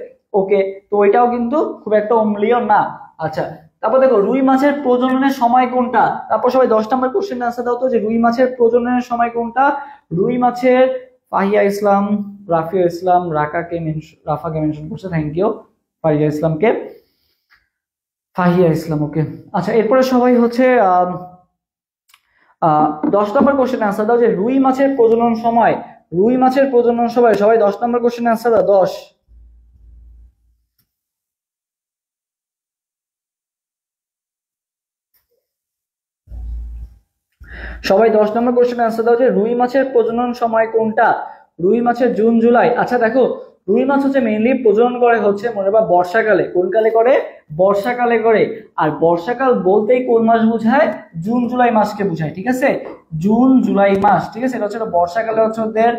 ওকে, তো এটাও কিন্তু খুব একটা অম্লীয় না। আচ্ছা তারপর দেখো রুই মাছের প্রজননের সময় কোনটা, তারপর সবাই 10 নম্বর কোশ্চেন আনসার দাও তো, যে রুই মাছের প্রজননের সময় কোনটা। রুই মাছের ফাহিয়া ইসলাম, রাফিয়া ইসলাম, রাফাকে মেনশন করছে, থ্যাংক ইউ ফাহিয়া ইসলামকে, ফাহিয়া ইসলাম ওকে। আচ্ছা এরপরে সবাই হচ্ছে 10 নম্বর কোশ্চেন আনসার দাও, যে রুই মাছের প্রজনন সময়, রুই মাছের প্রজনন সময়, সবাই 10 নম্বর কোশ্চেন আনসার দাও, 10। সবাই 10 নম্বর কোশ্চেন আনসার দাও, যে রুই মাছের প্রজনন সময় কোনটা। রুই মাছের জুন জুলাই। আচ্ছা দেখো রুই মাছ হচ্ছে মেইনলি প্রজনন করে হচ্ছে মনে রাখবা বর্ষাকালে, কোন কালে করে, বর্ষাকালে করে। আর বর্ষাকাল বলতেই কোন মাস বোঝায়, জুন জুলাই মাসকে বোঝায়, ঠিক আছে, জুন জুলাই মাস, ঠিক আছে, এটা হচ্ছে বর্ষাকালে হচ্ছে ওদের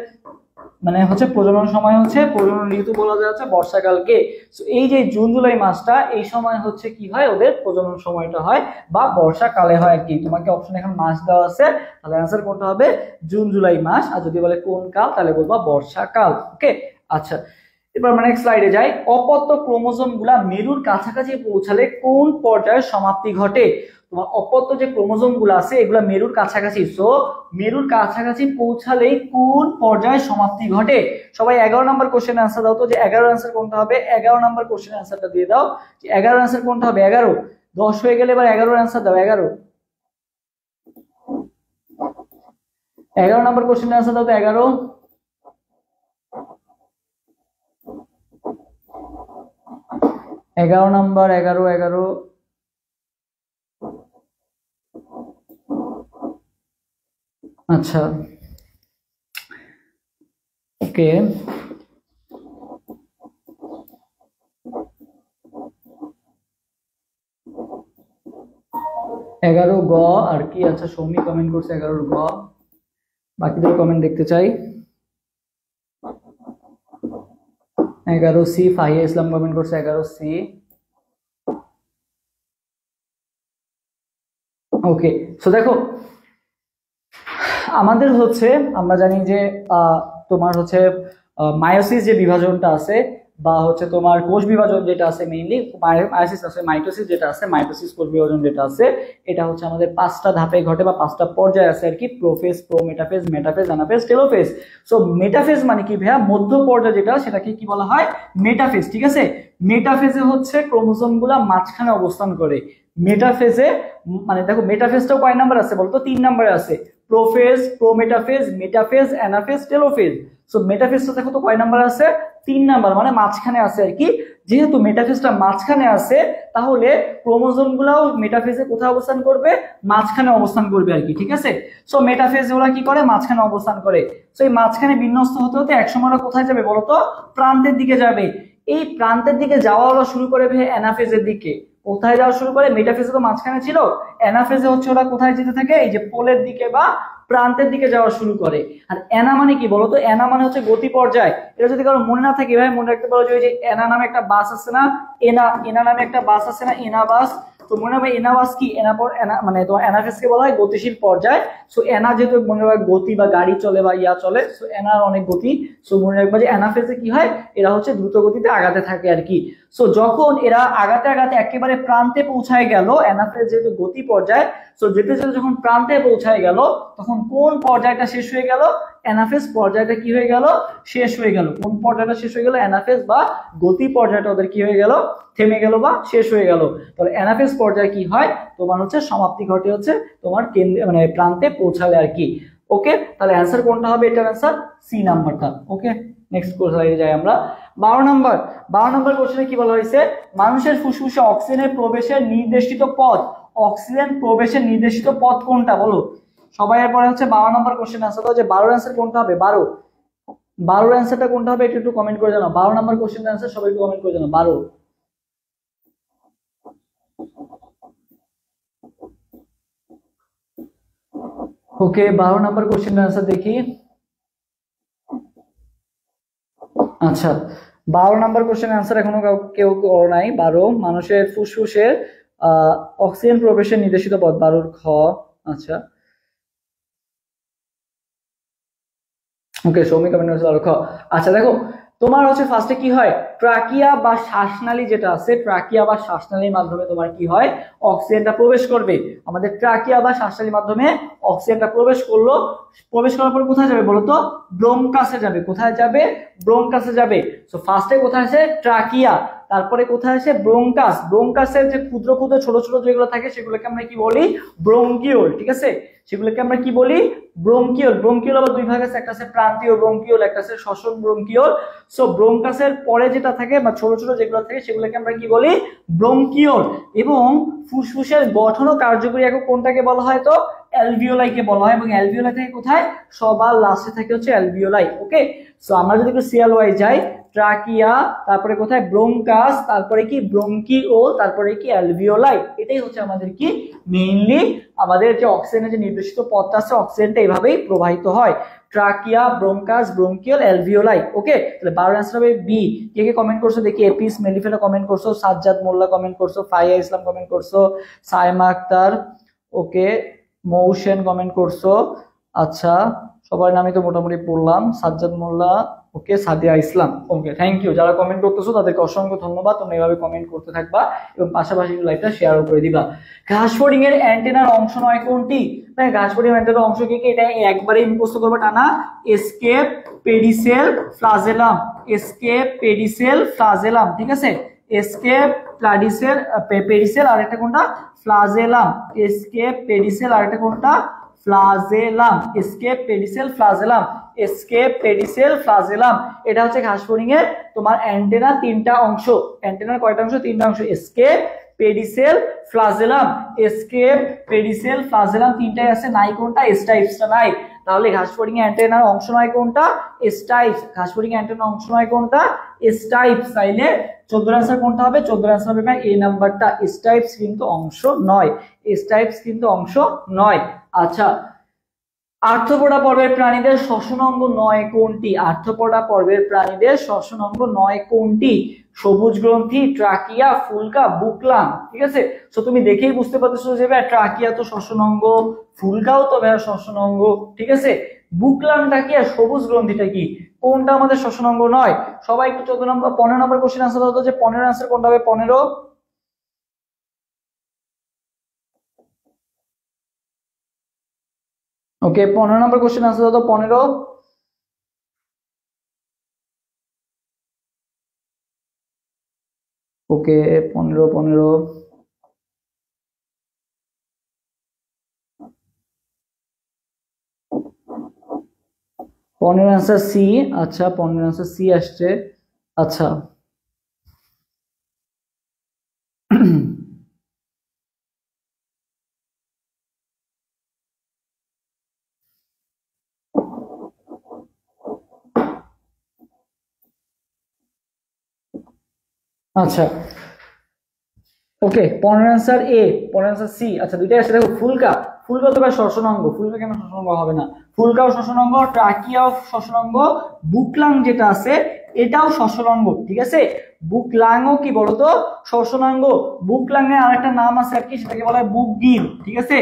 মানে হচ্ছে প্রজনন সময় হচ্ছে প্রজনন ঋতু বলা যায় হচ্ছে বর্ষাকালকে। সো এই যে জুন জুলাই মাসটা এই সময় হচ্ছে কি হয় ওদের প্রজনন সময়টা হয় বা বর্ষাকালে হয় আর কি। তোমাকে অপশন এখন মাস দেওয়া আছে, তাহলে অ্যান্সার কোনটা হবে জুন জুলাই মাস। আর যদি বলে কোন কাল তাহলে বলবা বর্ষাকাল। ওকে আচ্ছা, এবার আমরা নেক্সট স্লাইডে যাই। অপত্য ক্রোমোজোম গুলা মেরুর কাছাকাছি পৌঁছালে কোন পর্যায়ে সমাপ্তি ঘটে? তোমার অপত্য যে ক্রোমোজোম গুলো আছে এগুলা মেরুর কাছাকাছি, সো মেরুর কাছাকাছি পৌঁছালে কোন পর্যায়ে সমাপ্তি ঘটে? সবাই 11 নম্বর কোশ্চেন আনসার দাও তো, যে 11 আনসার কোনটা হবে? 11 নম্বর কোশ্চেন আনসারটা দিয়ে দাও, যে 11 আনসার কোনটা হবে? 11 10 হয়ে গেলে এবার 11 আনসার দাও। 11 নম্বর কোশ্চেন আনসার দাও তো। 11 নম্বর 11 আচ্ছা ওকে, 11 গ আর কি? আচ্ছা সৌমি কমেন্ট করছে 11 গ, বাকিদের কমেন্ট দেখতে চাই। 11 সি, ফাহিয়া ইসলাম কমেন্ট করছে 11 সি। ওকে সো দেখো আমাদের হচ্ছে আমরা জানি যে তোমার হচ্ছে মায়োসিস যে বিভাজনটা আছে বা হচ্ছে তোমার কোষ বিভাজন যেটা আছে, মেইনলি মায়োসিস আছে, মাইটোসিস যেটা আছে, মাইটোসিস কোষ বিভাজন যেটা আছে, এটা হচ্ছে আমাদের 5টা ধাপে ঘটে বা 5টা পর্যায়ে আছে আর কি। Prophase, prometaphase, metaphase, anaphase, telophase. So metaphase মানে কি ভাইয়া? মধ্য পর্যায় যেটা সেটাকে কি বলা হয়? মেটাফেজ। ঠিক আছে, মেটাফেজে হচ্ছে ক্রোমোজোম গুলা মাঝখানে অবস্থান করে। মেটাফেজে মানে দেখো মেটাফেজটাও কয় নাম্বার আছে বলতো? 3 নম্বরে আছে। Prophase, prometaphase, metaphase, anaphase, telophase. So মেটাফেজটা দেখো তো কয় নাম্বার আছে? 3 নাম্বার, মানে মাঝখানে আছে আর কি। যেহেতু মেটাফেজটা মাঝখানে আছে তাহলে ক্রোমোজোম গুলাও মেটাফেজে কোথায় অবস্থান করবে? মাঝখানে অবস্থান করবে আর কি। ঠিক আছে, সো মেটাফেজ ওরা কি করে? মাঝখানে অবস্থান করে। সো এই মাঝখানে বিন্যস্ত হতে হতে একসময় ওরা কোথায় যাবে বলতো? প্রান্তের দিকে যাবে। এই প্রান্তের দিকে যাওয়া ওরা শুরু করে অ্যানাফেজের দিকে। কোথায় যাওয়া শুরু করে? মেটাফেজে তো মাঝখানে ছিল, অ্যানাফেজে হচ্ছে ওরা কোথায় যেতে থাকে? এই যে পোলের দিকে বা প্রান্তের দিকে যাওয়া শুরু করে। আর অ্যানা মানে কি বলতো? অ্যানা মানে হচ্ছে গতি পর্যায়। এটা যদি কারো মনে না থাকে ভাই মনে রাখতে পারো যে ওই যে অ্যানা নামে একটা বাস আছে না, এনা নামে একটা বাস আছে না, এনা বাস। তো মনে হবে এনা বাস কি? এনা পর এনা মানে তোমার অ্যানাফেজকে বলা হয় গতিশীল পর্যায়। সো অ্যানা যেহেতু মনে রাখবে গতি বা গাড়ি চলে বা ইয়া চলে, সো অ্যানার অনেক গতি। সো মনে রাখবে যে অ্যানাফেজে কি হয়? এরা হচ্ছে দ্রুত গতিতে আগাতে থাকে আর কি। সো যখন এরা আগাতে আগাতে একেবারে প্রান্তে পৌঁছায় গেল, অ্যানাফেজ যেহেতু গতি পর্যায়, সো যেতে যেতে যখন প্রান্তে পৌঁছায় গেল তখন কোন পর্যায়টা শেষ হয়ে গেল? অ্যানাফেজ পর্যায়টা কি হয়ে গেল? শেষ হয়ে গেল। কোন পর্যায়টা শেষ হয়ে গেল? অ্যানাফেজ বা গতি পর্যায়টা ওদের কি হয়ে গেল? থেমে গেল বা শেষ হয়ে গেল। তাহলে অ্যানাফেজ পর্যায়ে কি হয়? তোমার হচ্ছে সমাপ্তি ঘটে হচ্ছে তোমার কেন্দ্রে মানে প্রান্তে পৌঁছালে আর কি। ওকে, তাহলে অ্যান্সার কোনটা হবে? এটার অ্যান্সার সি নাম্বারটা। ওকে নেক্সট কোশ্চেনে যাই আমরা। 12 নম্বর কোশ্চেনে কি বলা হয়েছে? মানুষের ফুসফুসে অক্সিজেনের প্রবেশের নির্দেশিত পথ, অক্সিজেন প্রবেশের নির্দেশিত পথ কোনটা বলো? সবাই এরপরে হচ্ছে 12 নম্বর কোশ্চেন আনসার দাও, যে 12 অ্যান্সার কোনটা হবে? 12 অ্যান্সারটা কোনটা হবে একটু একটু কমেন্ট করে জানাও। 12 নম্বর কোশ্চেন আনসার সবাই একটু কমেন্ট করে জানাও। 12। ওকে 12 নম্বর কোশ্চেন আনসার দেখি। আচ্ছা 12 নম্বর কোশ্চেন আনসার এখনো কেউ করো নাই। 12 মানুষের ফুসফুসের অক্সিজেন প্রবেশের নির্দেশিত পথ, 12 খ। আচ্ছা ওকে সৌমিক কমেন্ট করেছে 12 খ। আচ্ছা দেখো তোমার হচ্ছে ফার্স্টে কি হয়? ট্রাকিয়া বা শ্বাসনালী যেটা আছে, ট্রাকিয়া বা শ্বাসনালীর মাধ্যমে তোমার কি হয়? অক্সিজেনটা প্রবেশ করবে। আমাদের ট্রাকিয়া বা শ্বাসনালীর মাধ্যমে অক্সিজেনটা প্রবেশ করলো। প্রবেশ করার পর কোথায় যাবে বলতো? ব্রোঙ্কাসে যাবে। কোথায় যাবে? ব্রোঙ্কাসে যাবে। সো ফার্স্টে কোথায় আছে? ট্রাকিয়া। তারপরে কোথায় আছে? ব্রোঙ্কাস। ব্রোঙ্কাসের যে ক্ষুদ্র ক্ষুদ্র ছোট ছোট যেগুলো থাকে সেগুলোকে আমরা কি বলি? ব্রোঙ্কিওল। ঠিক আছে, সেগুলোকে আমরা কি বলি? ব্রোঙ্কিওল। ব্রোঙ্কিওল আবার দুই ভাগ আছে, একটা আছে প্রান্তীয় ব্রোঙ্কিওল, একটা আছে শ্বসন ব্রোঙ্কিওল। সো ব্রোঙ্কাসের পরে যেটা থাকে বা ছোট ছোট যেগুলো থাকে সেগুলোকে আমরা কি বলি? ব্রোঙ্কিওল। এবং ফুসফুসের গঠন ও কার্যকরী একক কোনটাকে বলা হয়? তো অ্যালভিওলাইকে বলা হয়। এবং অ্যালভিওলাই থেকে কোথায়? সবার লাস্টে থাকে হচ্ছে অ্যালভিওলাই। ওকে, সো আমরা যদি একটু সিএল ওয়াই যাই, ট্রাকিয়া, তারপরে কোথায় ব্রোঙ্কাস, তারপরে কি ব্রোঙ্কিওল, তারপরে কি অ্যালভিওলাই। এটাই হচ্ছে আমাদের কি মেইনলি আমাদের যে অক্সিজেনের যে নির্দেশিত পথটা আছে অক্সিজেনটা এইভাবেই প্রবাহিত হয়, ট্রাকিয়া, ব্রোঙ্কাস, ব্রোঙ্কিওল, অ্যালভিওলাই। ওকে, তাহলে 12 আনসার হবে বি। কে কে কমেন্ট করছো দেখি? এপিস মেলিফেরা কমেন্ট করছো, সাজ্জাদ মোল্লা কমেন্ট করছো, ফাইয়া ইসলাম কমেন্ট করছো, সাইমা আক্তার, ওকে, মৌসেন কমেন্ট করছো। আচ্ছা, সবার নামই তো মোটামুটি পড়লাম, সাজ্জাদ মোল্লা, ওকে, সাদিয়া ইসলাম, ওকে, থ্যাংক ইউ। যারা কমেন্ট করতেছো তাদেরকে অসংখ্য ধন্যবাদ, তোমরা এইভাবে কমেন্ট করতে থাকবা এবং পাশাপাশি লাইভটা শেয়ারও করে দিবা। ঘাসফড়িং এর অ্যান্টেনার অংশ নয় কোনটি? হ্যাঁ, ঘাসফড়িং এর অ্যান্টেনার অংশ কি কি? এটা একবারেই মুখস্থ করবে টানা, escape, pedicel, flagellum, scape, pedicel, ফ্লাজেলাম, ঠিক আছে? এসকেপ, প্লাডিসেল, পেডিসেল, আর একটা কোনটা? ফ্লাজেলাম। এসকেপ, পেডিসেল, আর একটা কোনটা? Flagellum. Scape, pedicel, flagellum, scape, pedicel, flagellum. এটা হচ্ছে ঘাসফড়িং এর তোমার অ্যান্টেনা তিনটা অংশ। অ্যান্টেনার কয়টা অংশ? তিনটা অংশ, escape, pedicel, flagellum. Scape, pedicel, ফ্লাজেলাম তিনটাই আছে, নাই কোনটা? স্টাইপসটা নাই। তাহলে ঘাসফড়িং এর অ্যান্টেনার অংশ নয় কোনটা? স্টাইপস। ঘাসফড়িং এর অ্যান্টেনার অংশ নয় কোনটা? স্টাইপস। তাইলে 14 আনসার কোনটা হবে? 14 আনসার হবে এ নাম্বারটা, স্টাইপস কিন্তু অংশ নয়, স্টাইপস কিন্তু অংশ নয়। আচ্ছা, আর্থ্রোপোডা পর্বের প্রাণীদের শ্বসন অঙ্গ নয় কোনটি? আর্থ্রোপোডা পর্বের প্রাণীদের শ্বসন অঙ্গ নয় কোনটি? সবুজ গ্রন্থি, ট্রাকিয়া, ফুলকা, বুকলাং, ঠিক আছে? তো তুমি দেখেই বুঝতে পারতেছো যে ভাই ট্রাকিয়া তো শ্বসন অঙ্গ, ফুলকাও তো ভাই শ্বসন অঙ্গ, ঠিক আছে? বুকলাংটা কি আর সবুজ গ্রন্থিটা কি? কোনটা আমাদের শ্বসন অঙ্গ নয়? সবাই একটু 14 নম্বর 15 নম্বর কোশ্চেন আনসার দাও তো, যে 15 আনসার কোনটা হবে? 15, ওকে, 15 নম্বর কোশ্চেন আনসার দাও তো, 15। ওকে, 15, 15, 15 আনসার সি। আচ্ছা, 15 আনসার সি আসছে। আচ্ছা, আচ্ছা, ওকে, 15 আনসার এ, 15 আনসার সি। আচ্ছা, দুইটাই আছে। দেখো, ফুলকা, ফুলকা তো ভাই শ্বসন অঙ্গ, ফুলকা কেন শ্বসন অঙ্গ হবে না? ফুলকাও শ্বসন অঙ্গ, ট্রাকিয়াও শ্বসন অঙ্গ, বুকলাং যেটা আছে এটাও শ্বসন অঙ্গ, ঠিক আছে? বুকলাংও কি বলতো? শ্বসন অঙ্গ। বুকলাং এর আরেকটা নাম আছে আর কি, সেটাকে বলা হয় বুক গিল, ঠিক আছে?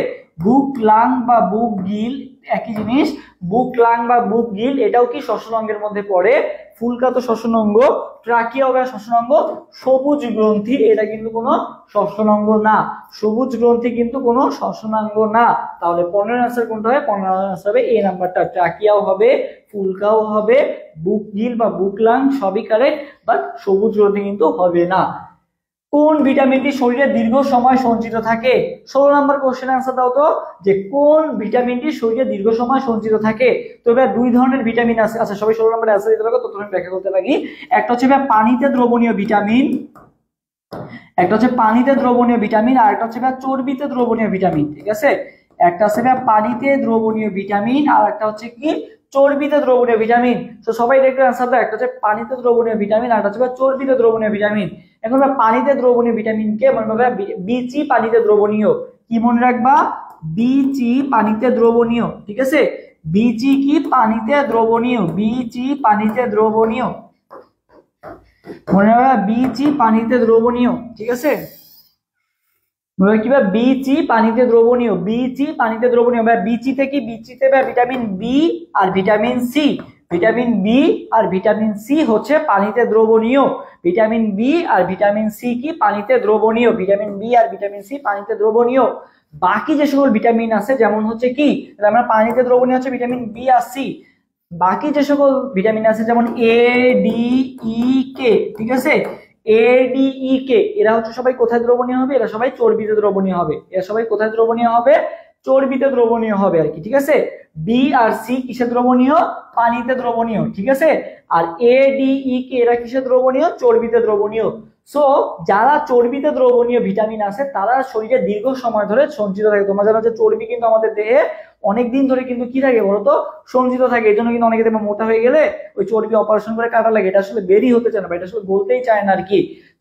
বুকলাং বা বুক গিল একই জিনিস। বুকলাং বা বুক গিল এটাও কি শ্বসন অঙ্গের মধ্যে পড়ে। ফুলকা তো শ্বসন অঙ্গ, ট্রাকিয়াও শ্বসন অঙ্গ। সবুজ গ্রন্থি এটা কিন্তু কোনো শ্বসন অঙ্গ না, সবুজ গ্রন্থি কিন্তু কোনো শ্বসনাঙ্গ না। তাহলে 15 আনসার কোনটা হবে? 15 আনসার হবে এ নাম্বারটা, ট্রাকিয়াও হবে, ফুলকাও হবে, বুক গিল বা বুকলাং সবই কারেক্ট, বাট সবুজ গ্রন্থি কিন্তু হবে না। কোন ভিটামিনটি শরীরে দীর্ঘ সময় সঞ্চিত থাকে? 16 নম্বর কোশ্চেন আনসার দাও তো, যে কোন ভিটামিনটি শরীরে দীর্ঘ সময় সঞ্চিত থাকে? তো এবার দুই ধরনের ভিটামিন আছে। আচ্ছা, সবাই 16 নম্বরে আনসার দিতে পারো, তো তুমি ব্যাখ্যা করতে লাগি। একটা হচ্ছে পানিতে দ্রবণীয় ভিটামিন, একটা হচ্ছে পানিতে দ্রবণীয় ভিটামিন, আর একটা হচ্ছে চর্বিতে দ্রবণীয় ভিটামিন, ঠিক আছে? একটা হচ্ছে পানিতে দ্রবণীয় ভিটামিন, আর একটা হচ্ছে কি চর্বিতে দ্রবণীয় ভিটামিন। তো সবাই দেখবে আনসার দাও, একটা হচ্ছে পানিতে দ্রবণীয় ভিটামিন, আর একটা হচ্ছে চর্বিতে দ্রবণীয় ভিটামিন। এখন পানিতে দ্রবণীয় ভিটামিনকে মনে রাখবা বিচি পানিতে দ্রবণীয়, কি মনে রাখবা? বিচি পানিতে দ্রবণীয়, ঠিক আছে? বিচি কি পানিতে দ্রবণীয়, বিচি পানিতে দ্রবণীয়, মনে রাখবা বিচি পানিতে দ্রবণীয়, ঠিক আছে? কিবা বিচি পানিতে দ্রবণীয়, বিচি পানিতে দ্রবণীয়। বিচিতে কি? বিচিতে ভিটামিন বি আর ভিটামিন সি, ভিটামিন বি আর ভিটামিন সি হচ্ছে পানিতে দ্রবণীয়। ভিটামিন বি আর ভিটামিন সি কি পানিতে দ্রবণীয়, ভিটামিন বি আর ভিটামিন সি পানিতে দ্রবণীয়। বাকি যে সকল ভিটামিন আছে যেমন হচ্ছে কি আমরা পানিতে দ্রবণীয় হচ্ছে ভিটামিন বি আর সি, বাকি যে সকল ভিটামিন আছে যেমন এ, ডি, ই, কে, ঠিক আছে? এ, ডি, ই, কে এরা হচ্ছে সবাই কোথায় দ্রবণীয় হবে? এরা সবাই চর্বিতে দ্রবণীয় হবে। এরা সবাই কোথায় দ্রবণীয় হবে? চর্বিতে দ্রবণীয় হবে আর কি, ঠিক আছে? বি আর সি কিসে দ্রবণীয়? পানিতে দ্রবণীয়, ঠিক আছে? আর এ, ডি, ই, কে এরা কিসে দ্রবণীয়? চর্বিতে দ্রবণীয়। সো যারা চর্বিতে দ্রবণীয় ভিটামিন আছে তারা শরীরে দীর্ঘ সময় ধরে সঞ্চিত থাকে। তোমরা জানো যে চর্বি কিন্তু আমাদের দেহে অনেকদিন ধরে কিন্তু কি থাকে বলতো, সঞ্চিত থাকে। এই জন্য কিন্তু অনেকে দেখবে মোটা হয়ে গেলে ওই চর্বি অপারেশন করে কাটা লাগে, এটা আসলে বেরই হতে চায় না বা এটা আসলে বলতেই চায় না আর কি।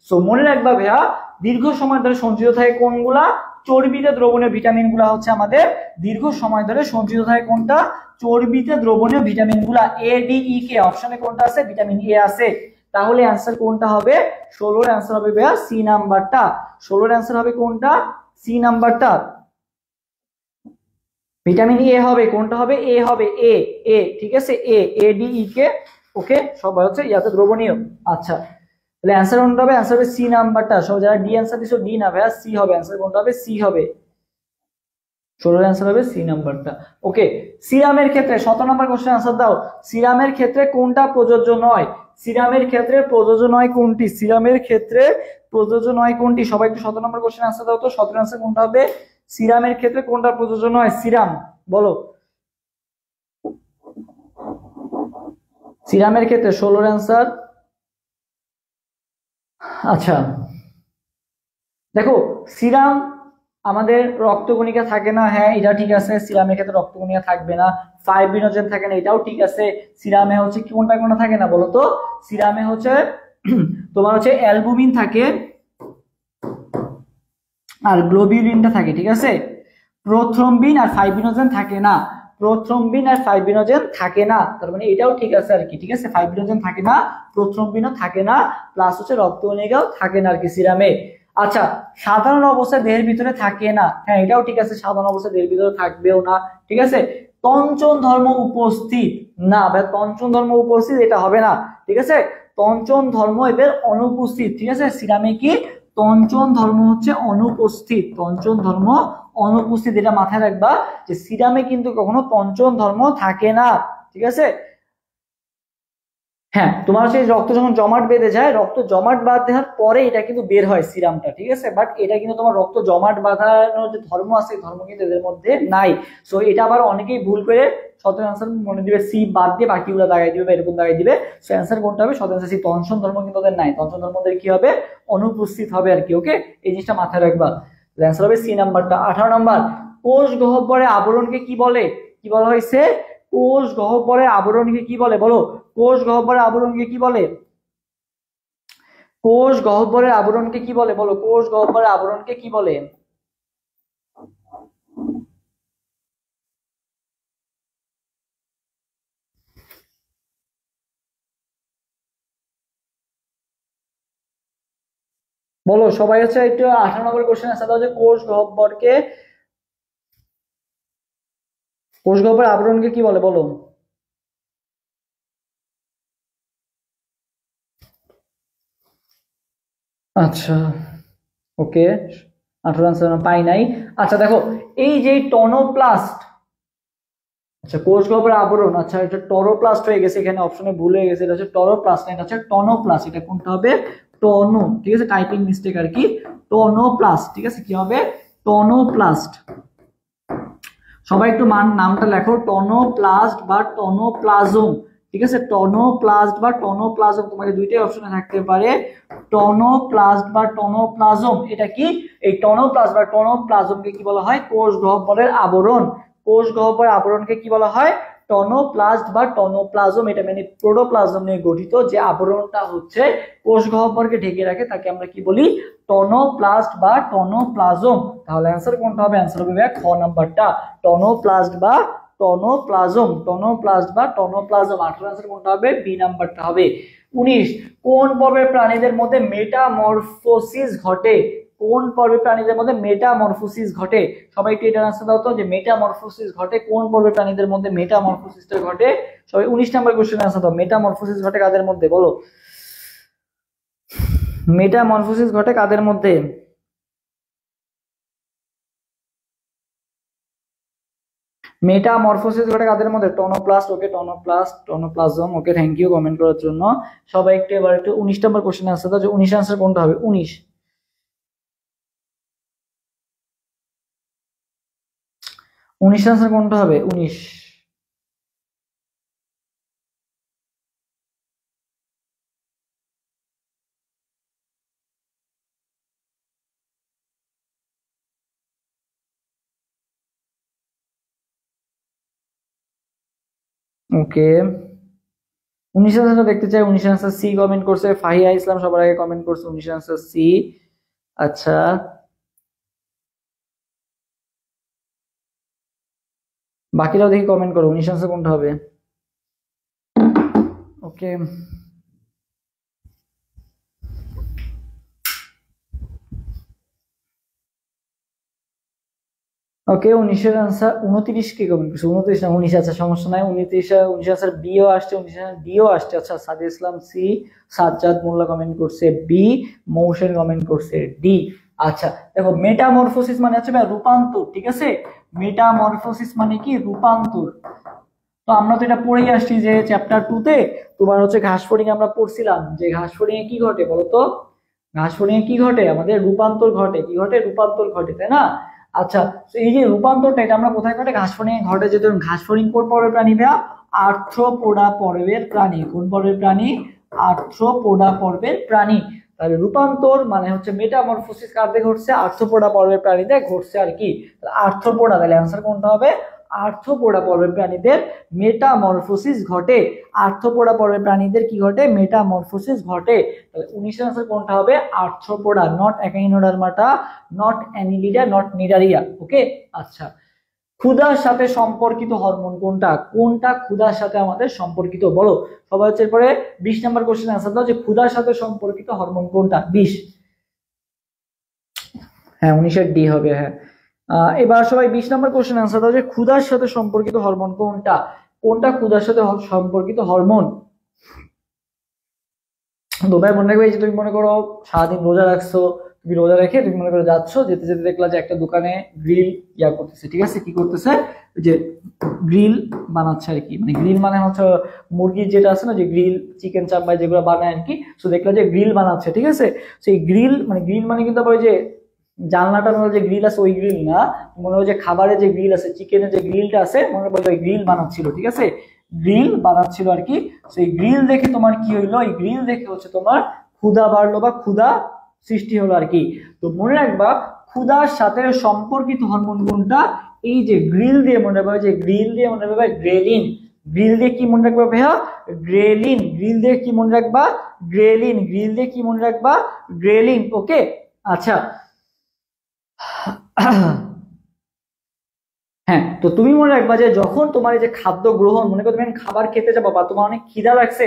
সো মনে রাখবা ভাইয়া, দীর্ঘ সময় ধরে সঞ্চিত থাকে কোনগুলা, চর্বিতে দ্রবণীয় ভিটামিন গুলা হচ্ছে আমাদের দীর্ঘ সময় ধরে সঞ্চিত থাকে কোনটা, চর্বিতে দ্রবণীয় ভিটামিন গুলা। এ ডি ই কে অপশনে কোনটা আছে, ভিটামিন এ আছে। তাহলে অ্যান্সার কোনটা হবে, 16 এর অ্যান্সার হবে ভাইয়া সি নাম্বারটা। 16 এর অ্যান্সার হবে কোনটা, সি নাম্বারটা। ভিটামিন এ হবে, কোনটা হবে, এ হবে, এ এ ঠিক আছে, এ এ ডি ই কে। ওকে, সবাই হচ্ছে ইয়াতে দ্রবণীয়। আচ্ছা, তাহলে অ্যান্সার কোনটা হবে, অ্যান্সার হবে সি নাম্বারটা। সব যারা ডি অ্যান্সার দিছো ডি না ভাইয়া, সি হবে অ্যান্সার। কোনটা হবে, সি হবে। 16 অ্যান্সার হবে সি নাম্বারটা। ওকে, সিরামের ক্ষেত্রে 17 নম্বর কোশ্চেন আনসার দাও। সিরামের ক্ষেত্রে কোনটা প্রযোজ্য নয়, সিরামের ক্ষেত্রে প্রযোজ্য নয় কোনটি, সিরামের ক্ষেত্রে প্রযোজ্য নয় কোনটি, সবাই একটু 17 নম্বর কোশ্চেন আনসার দাও তো। 17 অ্যান্সার কোনটা হবে, সিরামের ক্ষেত্রে কোনটা প্রযোজ্য নয়, সিরাম বলো। সিরামের ক্ষেত্রে 16 অ্যান্সার। আচ্ছা দেখো, সিরাম আমাদের রক্তকণিকা থাকে না, হ্যাঁ এটা ঠিক আছে, সিরামের ক্ষেত্রে রক্তকণিকা থাকবে না। ফাইব্রিনোজেন থাকে না, এটাও ঠিক আছে। সিরামে হচ্ছে কোনটা কোনটা থাকে না বলো তো, সিরামে হচ্ছে তোমার হচ্ছে অ্যালবুমিন থাকে আর গ্লোবিউলিনটা থাকে, ঠিক আছে। প্রোথ্রম্বিন আর ফাইব্রিনোজেন থাকে না, প্রোথ্রম্বিন আর ফাইব্রিনোজেন থাকে না, তার মানে এটাও ঠিক আছে আর কি, ঠিক আছে। ফাইব্রিনোজেন থাকে না, প্রোথ্রম্বিনও থাকে না, প্লাস হচ্ছে রক্তকণিকাও থাকে না আর কি সিরামে। আচ্ছা, সাধারণ অবস্থায় দেহের ভিতরে থাকে না, হ্যাঁ এটাও ঠিক আছে, সাধারণ অবস্থায় দেহের ভিতরে থাকবেও না, ঠিক আছে। তঞ্চন ধর্ম উপস্থিত না ভাই, তঞ্চন ধর্ম উপস্থিত এটা হবে না, ঠিক আছে। তঞ্চন ধর্ম এদের অনুপস্থিত, ঠিক আছে। সিরামে কি তঞ্চন ধর্ম হচ্ছে অনুপস্থিত, তঞ্চন ধর্ম অনুপস্থিত, এটা মাথায় রাখবা যে সিরামে কিন্তু কখনো তঞ্চন ধর্ম থাকে না, ঠিক আছে। হ্যাঁ, তোমার হচ্ছে রক্ত যখন জমাট বেঁধে যায়, রক্ত জমাট বাঁধার পরে এটা কিন্তু বের হয় সিরামটা, ঠিক আছে। বাট এটা কিন্তু তোমার রক্ত জমাট বাঁধানোর যে ধর্ম আছে, ধর্ম কিন্তু এদের মধ্যে নাই। সো এটা আবার অনেকেই ভুল করে সতেরো অ্যান্সার মনে দিবে সি বাদ দিয়ে বাকিগুলো দাগাই দিবে বা এরকম দাগাই দিবে। সো অ্যান্সার কোনটা হবে, সতেরো অ্যান্সার সি। তঞ্চন ধর্ম কিন্তু ওদের নাই, তঞ্চন ধর্ম ওদের কি হবে, অনুপস্থিত হবে আর কি। ওকে, এই জিনিসটা মাথায় রাখবা। অ্যান্সার হবে সি নাম্বারটা। 18 নম্বর, কোষ গহ্বরের আবরণকে কি বলে, কি বলা হয়েছে, কোষ গহ্বরের আবরণকে কি বলে বলো, কোষ গহ্বরের আবরণকে কি বলে, কোষ গহ্বরের আবরণকে কি বলে বলো, কোষ গহ্বরের আবরণকে কি বলে। বলো সবাই হচ্ছে একটু 18 নম্বর কোশ্চেন আছে দাও যে কোষ গহ্বরকে, কোষ গহ্বরের আবরণকে কি বলে বলো। আচ্ছা ওকে, 18 আনসার পাই নাই। আচ্ছা দেখো, এই যে টনোপ্লাস্ট, আচ্ছা কোষ গহ্বরের আবরণ, আচ্ছা এটা টরোপ্লাস্ট হয়ে গেছে, এখানে অপশনে ভুল হয়ে গেছে, এটা হচ্ছে টরোপ্লাস্ট না, এটা হচ্ছে টনোপ্লাস্ট। এটা কোনটা হবে, টনো, ঠিক আছে, টাইপিং মিস্টেক আর কি। টনোপ্লাস্ট, ঠিক আছে, কি হবে, টনোপ্লাস্ট। সবাই একটু নামটা লেখো, টনোপ্লাস্ট বা টনোপ্লাজম, ঠিক আছে। টনোপ্লাস্ট বা টনোপ্লাজম, তোমাকে দুইটাই অপশনে থাকতে পারে, টনোপ্লাস্ট বা টনোপ্লাজম। এটা কি, এই টনোপ্লাস্ট বা টনোপ্লাজমকে কি বলা হয়, কোষ গহ্বরের আবরণ। কোষ গহ্বরের আবরণকে কি বলা হয়, টনোপ্লাস্ট বা টনোপ্লাজম। এটা মানে প্রোটোপ্লাজম নিয়ে গঠিত যে আবরণটা হচ্ছে কোষ গহ্বরকে ঢেকে রাখে, তাকে আমরা কি বলি, টনোপ্লাস্ট বা টনোপ্লাজম। তাহলে অ্যান্সার কোনটা হবে, অ্যান্সার হবে খ নাম্বারটা, টনোপ্লাস্ট বা টনোপ্লাজম, টনোপ্লাস্ট বা টনোপ্লাজম। 18 অ্যান্সার কোনটা হবে, বি নাম্বারটা হবে। 19, কোন পর্বের প্রাণীদের মধ্যে মেটামরফোসিস ঘটে, কোন পর্বের প্রাণীদের মধ্যে মেটামরফোসিস ঘটে, সবাই একটু এটা আনসার দাও তো, যে মেটামরফোসিস ঘটে কোন পর্বের প্রাণীদের মধ্যে, মেটামরফোসিসটা ঘটে। সবাই 19 নম্বর কোশ্চেন আনসার দাও, মেটামরফোসিস ঘটে কাদের মধ্যে বলো, মেটামরফোসিস ঘটে কাদের মধ্যে। মেটামরফোসিস ঘটে কাদের মধ্যে, টনোপ্লাস্ট, ওকে টনোপ্লাস্ট, টনোপ্লাজম, ওকে থ্যাংক ইউ কমেন্ট করার জন্য। সবাই একটু এবার একটু 19 নম্বর কোশ্চেন আনসার দাও, যে 19 আনসার কোনটা হবে, 19, 19 আনসার কোনটা হবে, 19। ওকে, 19 আনসারটা দেখতে চাই। 19 আনসার সি কমেন্ট করছে, ফাহিয়া ইসলাম সবার আগে কমেন্ট করছে 19 আনসার সি। আচ্ছা, বাকিরাও দেখি কমেন্ট করো 19 আনসার কোনটা হবে। ওকে, ওকে 19 এর আনসার 29 কে কমেন্ট করছে, 29 না 19। আচ্ছা সমস্যা নাই, 19 আনসার বি ও আসছে, 19 আনসার ডি ও আসছে। আচ্ছা সাদি ইসলাম সি, সাজ্জাদ মোল্লা কমেন্ট করছে বি, মৌসেন কমেন্ট করছে ডি। আচ্ছা দেখো, মেটামরফোসিস মানে হচ্ছে ভাই রূপান্তর, ঠিক আছে? মেটামরফোসিস মানে কি? রূপান্তর। তো আমরা তো এটা পড়েই আসছি যে চ্যাপ্টার 2 তে তোমার হচ্ছে ঘাস ফড়িং আমরা পড়ছিলাম যে ঘাস ফড়িং এ কি ঘটে বলতো? ঘাস ফড়িং এ কি ঘটে? আমাদের রূপান্তর ঘটে। কি ঘটে? রূপান্তর ঘটে, তাই না? আচ্ছা, তো এই যে রূপান্তরটা এটা আমরা কোথায় ঘটে? ঘাস ফড়িং এ ঘটে। যে ধরুন ঘাস ফড়িং কোন পর্বের প্রাণী ভাইয়া? আর্থ্রোপোডা পর্বের প্রাণী। কোন পর্বের প্রাণী? আর্থ্রোপোডা পর্বের প্রাণী। তাহলে রূপান্তর মানে হচ্ছে মেটামরফোসিস কারতে ঘটছে? আর্থ্রোপোডা পর্বের প্রাণীতে ঘটছে আর কি। আর্থ্রোপোডা, তাহলে অ্যান্সার কোনটা হবে? আর্থ্রোপোডা পর্বের প্রাণীদের মেটামরফোসিস ঘটে। আর্থ্রোপোডা পর্বের প্রাণীদের কি ঘটে? মেটামরফোসিস ঘটে। তাহলে 19 আনসার কোনটা হবে? Arthropoda, not Echinodermata, not Annelida, not Cnidaria. Okay, আচ্ছা ক্ষুধার সাথে সম্পর্কিত হরমোন কোনটা? কোনটা ক্ষুধার সাথে আমাদের সম্পর্কিত বলো? সবাই হচ্ছে এরপরে 20 নম্বর কোশ্চেন আনসার দাও যে ক্ষুধার সাথে সম্পর্কিত হরমোন কোনটা? 20। হ্যাঁ 19 এর ডি হবে, হ্যাঁ। এবার সবাই 20 নম্বর কোশ্চেন আনসার দাও যে ক্ষুধার সাথে সম্পর্কিত হরমোন কোনটা? কোনটা ক্ষুধার সাথে সম্পর্কিত হরমোন? তো ভাই মনে রাখবে, যে তুমি মনে করো সারাদিন রোজা রাখছো, তুমি রোজা রেখে তুমি মনে করো যাচ্ছ, যেতে যেতে দেখলা যে একটা দোকানে গ্রিল করতেছে, ঠিক আছে? কি করতেছে? যে গ্রিল বানাচ্ছে আর কি। মানে গ্রিল মানে হচ্ছে মুরগির যেটা আছে না, যে গ্রিল চিকেন চাপ বা যেগুলো বানায় আর কি। তো দেখলা যে গ্রিল বানাচ্ছে, ঠিক আছে? সেই গ্রিল মানে কিন্তু আবার ওই যে জানলাটা যে গ্রিল আছে ওই গ্রিল না, মনে হয় যে খাবারের যে গ্রিল আছে, চিকেনের যে গ্রিলটা আছে, মনে হয় ওই গ্রিল বানাচ্ছিল, ঠিক আছে? গ্রিল বানাচ্ছিল আর কি। সেই গ্রিল দেখে তোমার কি হইলো? এই গ্রিল দেখে হচ্ছে তোমার ক্ষুধা বাড়লো বা ক্ষুধা সৃষ্টি হলো আর কি। তো মনে রাখবা ক্ষুধার সাথে সম্পর্কিত হরমোন কোনটা? এই যে গ্রিল দিয়ে মনে রাখবা, যে গ্রিল দিয়ে মনে রাখবা গ্রেলিন। গ্রিল দিয়ে কি মনে রাখবা ভাইয়া? গ্রেলিন। গ্রিল দিয়ে কি মনে রাখবা? গ্রেলিন। গ্রিল দিয়ে কি মনে রাখবা? গ্রেলিন। ওকে, আচ্ছা হ্যাঁ, তো তুমি মনে রাখবা যে যখন তোমার এই যে খাদ্য গ্রহণ, মনে করো তুমি খাবার খেতে যাবো বা তোমার অনেক খিদা লাগছে,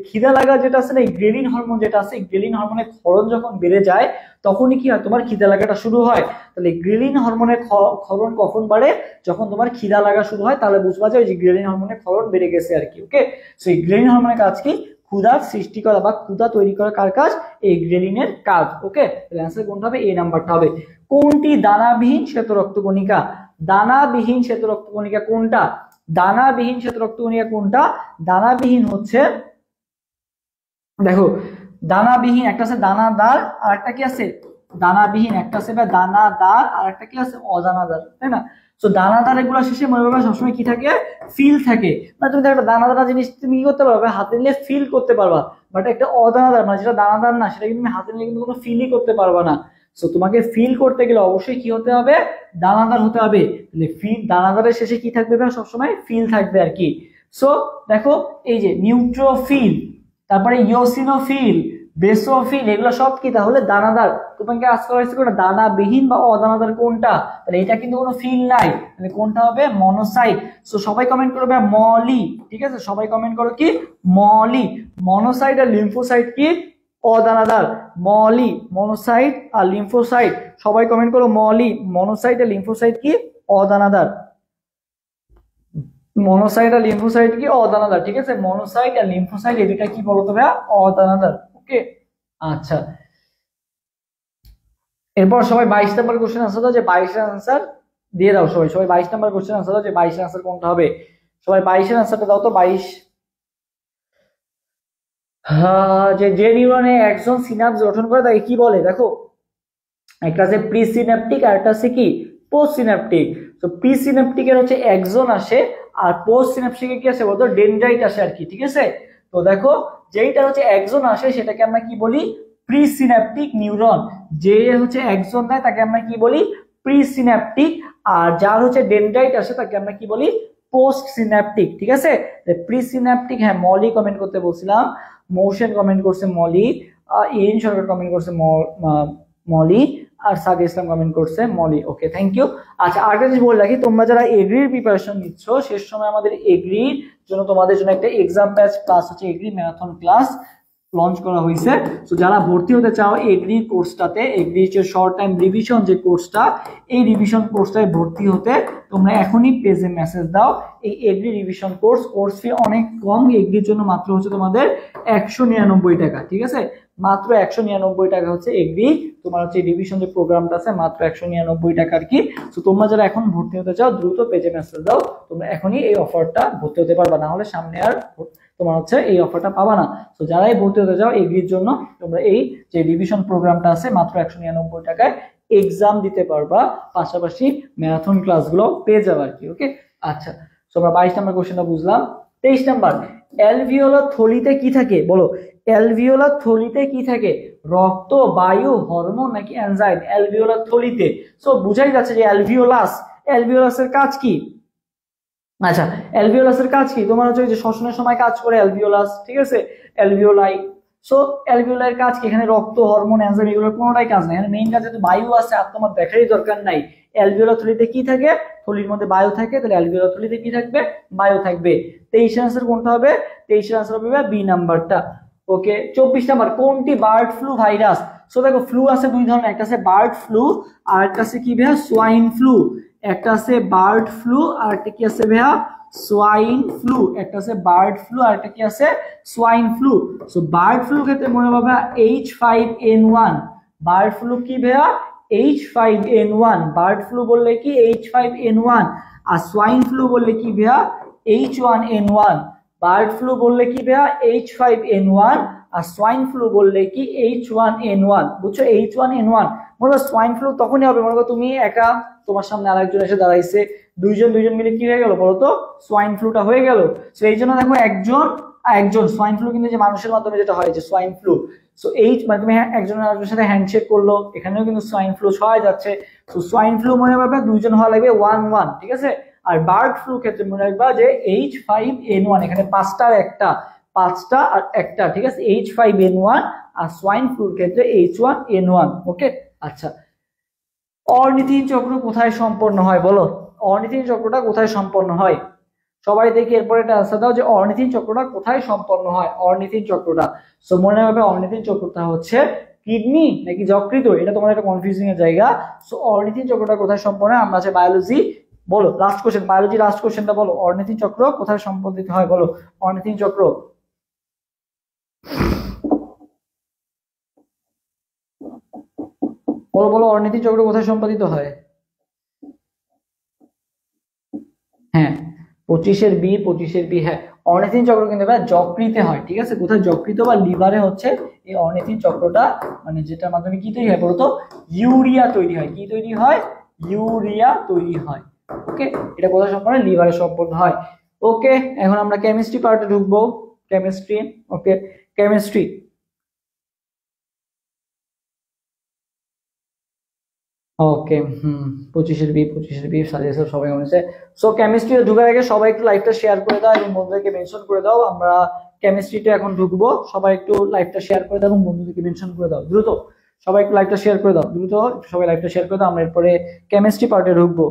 খিদা লাগা যেটা আছে না, এই গ্রেলিন হরমোন যেটা আছে, গ্রেলিন হরমোনের ক্ষরণ যখন বেড়ে যায় তখনই কি হয়? তোমার খিদা লাগাটা শুরু হয়। তাহলে গ্রেলিন হরমোনের ক্ষরণ কখন বাড়ে? যখন তোমার খিদা লাগা শুরু হয়, তাহলে বুঝবা যে ওই যে গ্রেলিন হরমোনের ক্ষরণ বেড়ে গেছে আর কি। ওকে, সো এই গ্রেলিন হরমোনের কাজ কি? ক্ষুধার সৃষ্টি করা বা ক্ষুধা তৈরি করা কার কাজ? এই গ্রেলিনের কাজ। ওকে, তাহলে অ্যান্সার কোনটা হবে? এই নাম্বারটা হবে। কোনটি দানাবিহীন শ্বেত রক্তকণিকা? দানাবিহীন শ্বেত রক্তকণিকা কোনটা? দানাবিহীন শ্বেত রক্তকণিকা কোনটা? দানাবিহীন হচ্ছে, দেখো দানাবিহীন একটা আছে দানাদার, আর একটা কি আছে? দানাবিহীন। একটা আছে দানাদার, আর একটা কি আছে? অদানাদার, তাই না? তো দানাদার এগুলো শেষে মনে রাখবে সবসময় কি থাকে? ফিল থাকে। মানে তুমি একটা দানাদার জিনিস তুমি কি করতে পারবে? হাতে নিলে ফিল করতে পারবা। বাট একটা অদানাদার মানে যেটা দানাদার না, সেটা কিন্তু তুমি হাতে নিলে কিন্তু কোনো ফিলই করতে পারবা না। সো তোমাকে ফিল করতে গেলে অবশ্যই কি হতে হবে? দানাদার হতে হবে। তাহলে ফিল, দানাদারের শেষে কি থাকবে? সবসময় ফিল থাকবে আর কি। সো দেখো এই যে নিউট্রোফিল, তারপরে ইওসিনোফিল, বেসোফিল, এগুলো সব কি তাহলে? দানাদার। তোমাকে আজকে হয়েছে কোনটা? দানাবিহীন বা অদানাদার কোনটা? তাহলে এটা কিন্তু কোনো ফিল নাই, তাহলে কোনটা হবে? মনোসাইট। সো সবাই কমেন্ট করবে মলি, ঠিক আছে? সবাই কমেন্ট করো কি? মলি। মনোসাইট আর লিম্ফোসাইট কি? অদানাদার। মলি, মনোসাইট আর লিম্ফোসাইট, সবাই কমেন্ট করো মলি। মনোসাইট আর লিম্ফোসাইট কি? অদানাদার। মনোসাইট আর লিম্ফোসাইট কি? অদানাদার, ঠিক আছে? মনোসাইট আর লিম্ফোসাইট এই দুটা কি বলতো ভাইয়া? অদানাদার। ওকে, আচ্ছা এরপর সবাই 22 নম্বর কোশ্চেন আনসার দাও যে 22 এর আনসার দিয়ে দাও। সবাই 22 নম্বর কোশ্চেন আনসার দাও যে 22 এর আনসার কোনটা হবে? সবাই 22 এর আনসারটা দাও তো। 22 যে নিউরনে একজন সিনাপস গঠন করে তাকে কি বলে? দেখো একটা আছে প্রি সিনাপটিক আর একটা আছে কি? Post synaptic. তো প্রি সিনাপটিকের হচ্ছে একজন আসে, আর পোস্ট সিনাপটিকে কি আসে বলতো? ডেনড্রাইট আসে আর কি, ঠিক আছে? তো দেখো যেইটা হচ্ছে একজন আসে সেটাকে আমরা কি বলি? Pre synaptic neuron. যে হচ্ছে একজন নেয় তাকে আমরা কি বলি? Pre synaptic. আর যার হচ্ছে ডেনড্রাইট আসে তাকে আমরা কি বলি? পোস্ট সিন্যাপটিক, ঠিক আছে। প্রি সিন্যাপটিক, হ্যাঁ মলি কমেন্ট করতে বলছিলাম, মোশন কমেন্ট করছে মলি, ইন সরকার কমেন্ট করছে মলি, আর সাদি ইসলাম কমেন্ট করছে মলি। ওকে, থ্যাংক ইউ। আচ্ছা, আরেকটা জিনিস বলে রাখি, তোমরা যারা এগ্রির প্রিপারেশন নিচ্ছ, শেষ সময় আমাদের এগ্রির জন্য তোমাদের জন্য একটা এক্সাম ব্যাচ ক্লাস হচ্ছে, এগ্রি ম্যারাথন ক্লাস লঞ্চ করা হয়েছে। তো যারা ভর্তি হতে চাও এগ্রি কোর্সটাতে, এগ্রি যে শর্ট টাইম রিভিশন যে কোর্সটা, এই রিভিশন কোর্সটায় ভর্তি হতে তোমরা এখনই পেজে মেসেজ দাও। এই এগ্রি রিভিশন কোর্স ফি অনেক কম, এগ্রির জন্য মাত্র হচ্ছে তোমাদের 199 টাকা, ঠিক আছে। মাত্র 199 টাকা হচ্ছে এগ্রি, তোমার হচ্ছে রিভিশন যে প্রোগ্রামটা আছে মাত্র 199 টাকা আর কি। তো তোমরা যারা এখন ভর্তি হতে চাও দ্রুত পেজে মেসেজ দাও, তোমরা এখনই এই অফারটা ভর্তি হতে পারবা, না হলে সামনে আর তোমার হচ্ছে এই অফারটা পাবা না। তো যারাই ভর্তি হতে চাও এগ্রির জন্য, তোমরা এই যে রিভিশন প্রোগ্রামটা আছে মাত্র 199 টাকায় এক্সাম দিতে পারবা, পাশাপাশি ম্যারাথন ক্লাসগুলো পেয়ে যাবে আর কি। ওকে, আচ্ছা, তো আমরা 22 নম্বর কোশ্চেনটা বুঝলাম। 23 নাম্বার, অ্যালভিওলার থলিতে কি থাকে বলো? অ্যালভিওলার থলিতে কি থাকে? রক্ত, বায়ু, হরমোন নাকি এনজাইম? অ্যালভিওলার থলিতে, সো বুঝাই যাচ্ছে যে অ্যালভিওলাসের কাজ কি। আচ্ছা, অ্যালভিওলাসের কাজ কি? তোমার হচ্ছে যে শ্বসনের সময় কাজ করে অ্যালভিওলাস, ঠিক আছে, অ্যালভিওলাই। সো অ্যালভিওলাইয়ের কাজ কি? এখানে রক্ত, হরমোন, এনজাইম এগুলোর কোনোটাই কাজ নাই, এখানে মেইন কাজ যেহেতু বায়ু আছে আর তোমার দেখারই দরকার নাই। অ্যালভিওলার থলিতে কি থাকে? থলির মধ্যে বায়ু থাকে, তাহলে অ্যালভিওলার থলিতে কি থাকবে? বায়ু থাকবে। 23 আনসার কোনটা হবে? 23 আনসার হবে বি নাম্বারটা। ওকে, 24 নাম্বার, কোনটি বার্ড ফ্লু ভাইরাস? সো দেখো, ফ্লু আছে দুই ধরনের, একটা আছে বার্ড ফ্লু আর একটা আছে কি ভাইয়া? Swine flu. একটা আছে বার্ড ফ্লু আর একটা কি আছে ভাইয়া? Swine flu. একটা আছে বার্ড ফ্লু আর একটা কি আছে? Swine flu. So bird flu ক্ষেত্রে মনে হবে H5N1। বার্ড ফ্লু কি ভাইয়া? H5N1। বার্ড ফ্লু বললে কি? H5N1। আর সোয়াইন ফ্লু বললে কি ভাইয়া? H1N1। বার্ড ফ্লু বললে কি ভাইয়া? H5N1। আর সোয়াইন ফ্লু বললে কি? H1N1। বুঝছো? H1N1। মনে করো সোয়াইন ফ্লু তখনই হবে, মনে করো তুমি একা, তোমার সামনে আরেকজন এসে দাঁড়াইছে, দুইজন মিলে কি হয়ে গেল বলতো? সোয়াইন ফ্লুটা হয়ে গেল। সো এই জন্য দেখো একজন সোয়াইন ফ্লু কিন্তু যে মানুষের মাধ্যমে যেটা হয় যে সোয়াইন ফ্লু, সো এই মানে তুমি একজনের আরেকজনের সাথে হ্যান্ডশেক করলো, এখানেও কিন্তু সোয়াইন ফ্লু ছড়ায় যাচ্ছে। সো সোয়াইন ফ্লু মনে রাখবে দুইজন হওয়া লাগবে 1-1, ঠিক আছে। আর বার্ড ফ্লু ক্ষেত্রে মনে রাখবা যে H5N1, এখানে পাঁচটা আর একটা, ঠিক আছে, H5N1। আর সোয়াইন ফ্লুর ক্ষেত্রে H1N1। ওকে, আচ্ছা, অর্নিথিন চক্র কোথায় সম্পন্ন হয় বলো? অর্নিথিন চক্রটা কোথায় সম্পন্ন হয়? সবাই দেখি এরপরে একটা আনসার দাও যে অর্নিথিন চক্রটা কোথায় সম্পন্ন হয়। অর্নিথিন চক্রটা, সো মনে হবে অর্নিথিন চক্রটা হচ্ছে কিডনি নাকি যকৃত, এটা তোমার একটা কনফিউজিং এর জায়গা। সো অর্নিথিন চক্রটা কোথায় সম্পন্ন হয়? আমরা আছে বায়োলজি, বলো লাস্ট কোশ্চেন, বায়োলজি লাস্ট কোশ্চেনটা বলো, অর্নিথিন চক্র কোথায় সম্পাদিত হয় বলো? অর্নিথিন চক্র, বলো অর্নিথিন চক্র কোথায় সম্পাদিত হয়? হ্যাঁ, 25-এর বি, হ্যাঁ, অর্নিথিন চক্র কিন্তু যকৃতে হয়, ঠিক আছে। কোথায়? যকৃত বা লিভারে হচ্ছে এই অর্নিথিন চক্রটা, মানে যেটার মাধ্যমে কি তৈরি হয় বলতো? ইউরিয়া তৈরি হয়। কি তৈরি হয়? ইউরিয়া তৈরি হয়। ওকে, এটা কোথায় সম্পন্ন হয়? লিভারে সম্পন্ন হয়। ওকে, এখন আমরা কেমিস্ট্রি পার্টে ঢুকবো। কেমিস্ট্রি, ওকে, কেমিস্ট্রি, ওকে, 25-এর বি সাজেশন সবাই মনে। সো কেমিস্ট্রি ঢুকার আগে সবাই একটু লাইভটা শেয়ার করে দাও এবং বন্ধুদেরকে মেনশন করে দাও। আমরা কেমিস্ট্রিতে এখন ঢুকবো, সবাই একটু লাইভটা শেয়ার করে দাও এবং বন্ধুদেরকে মেনশন করে দাও দ্রুত। সবাই একটু লাইভটা শেয়ার করে দাও দ্রুত, সবাই লাইভটা শেয়ার করে দাও, আমরা এরপরে কেমিস্ট্রি পার্টে ঢুকবো।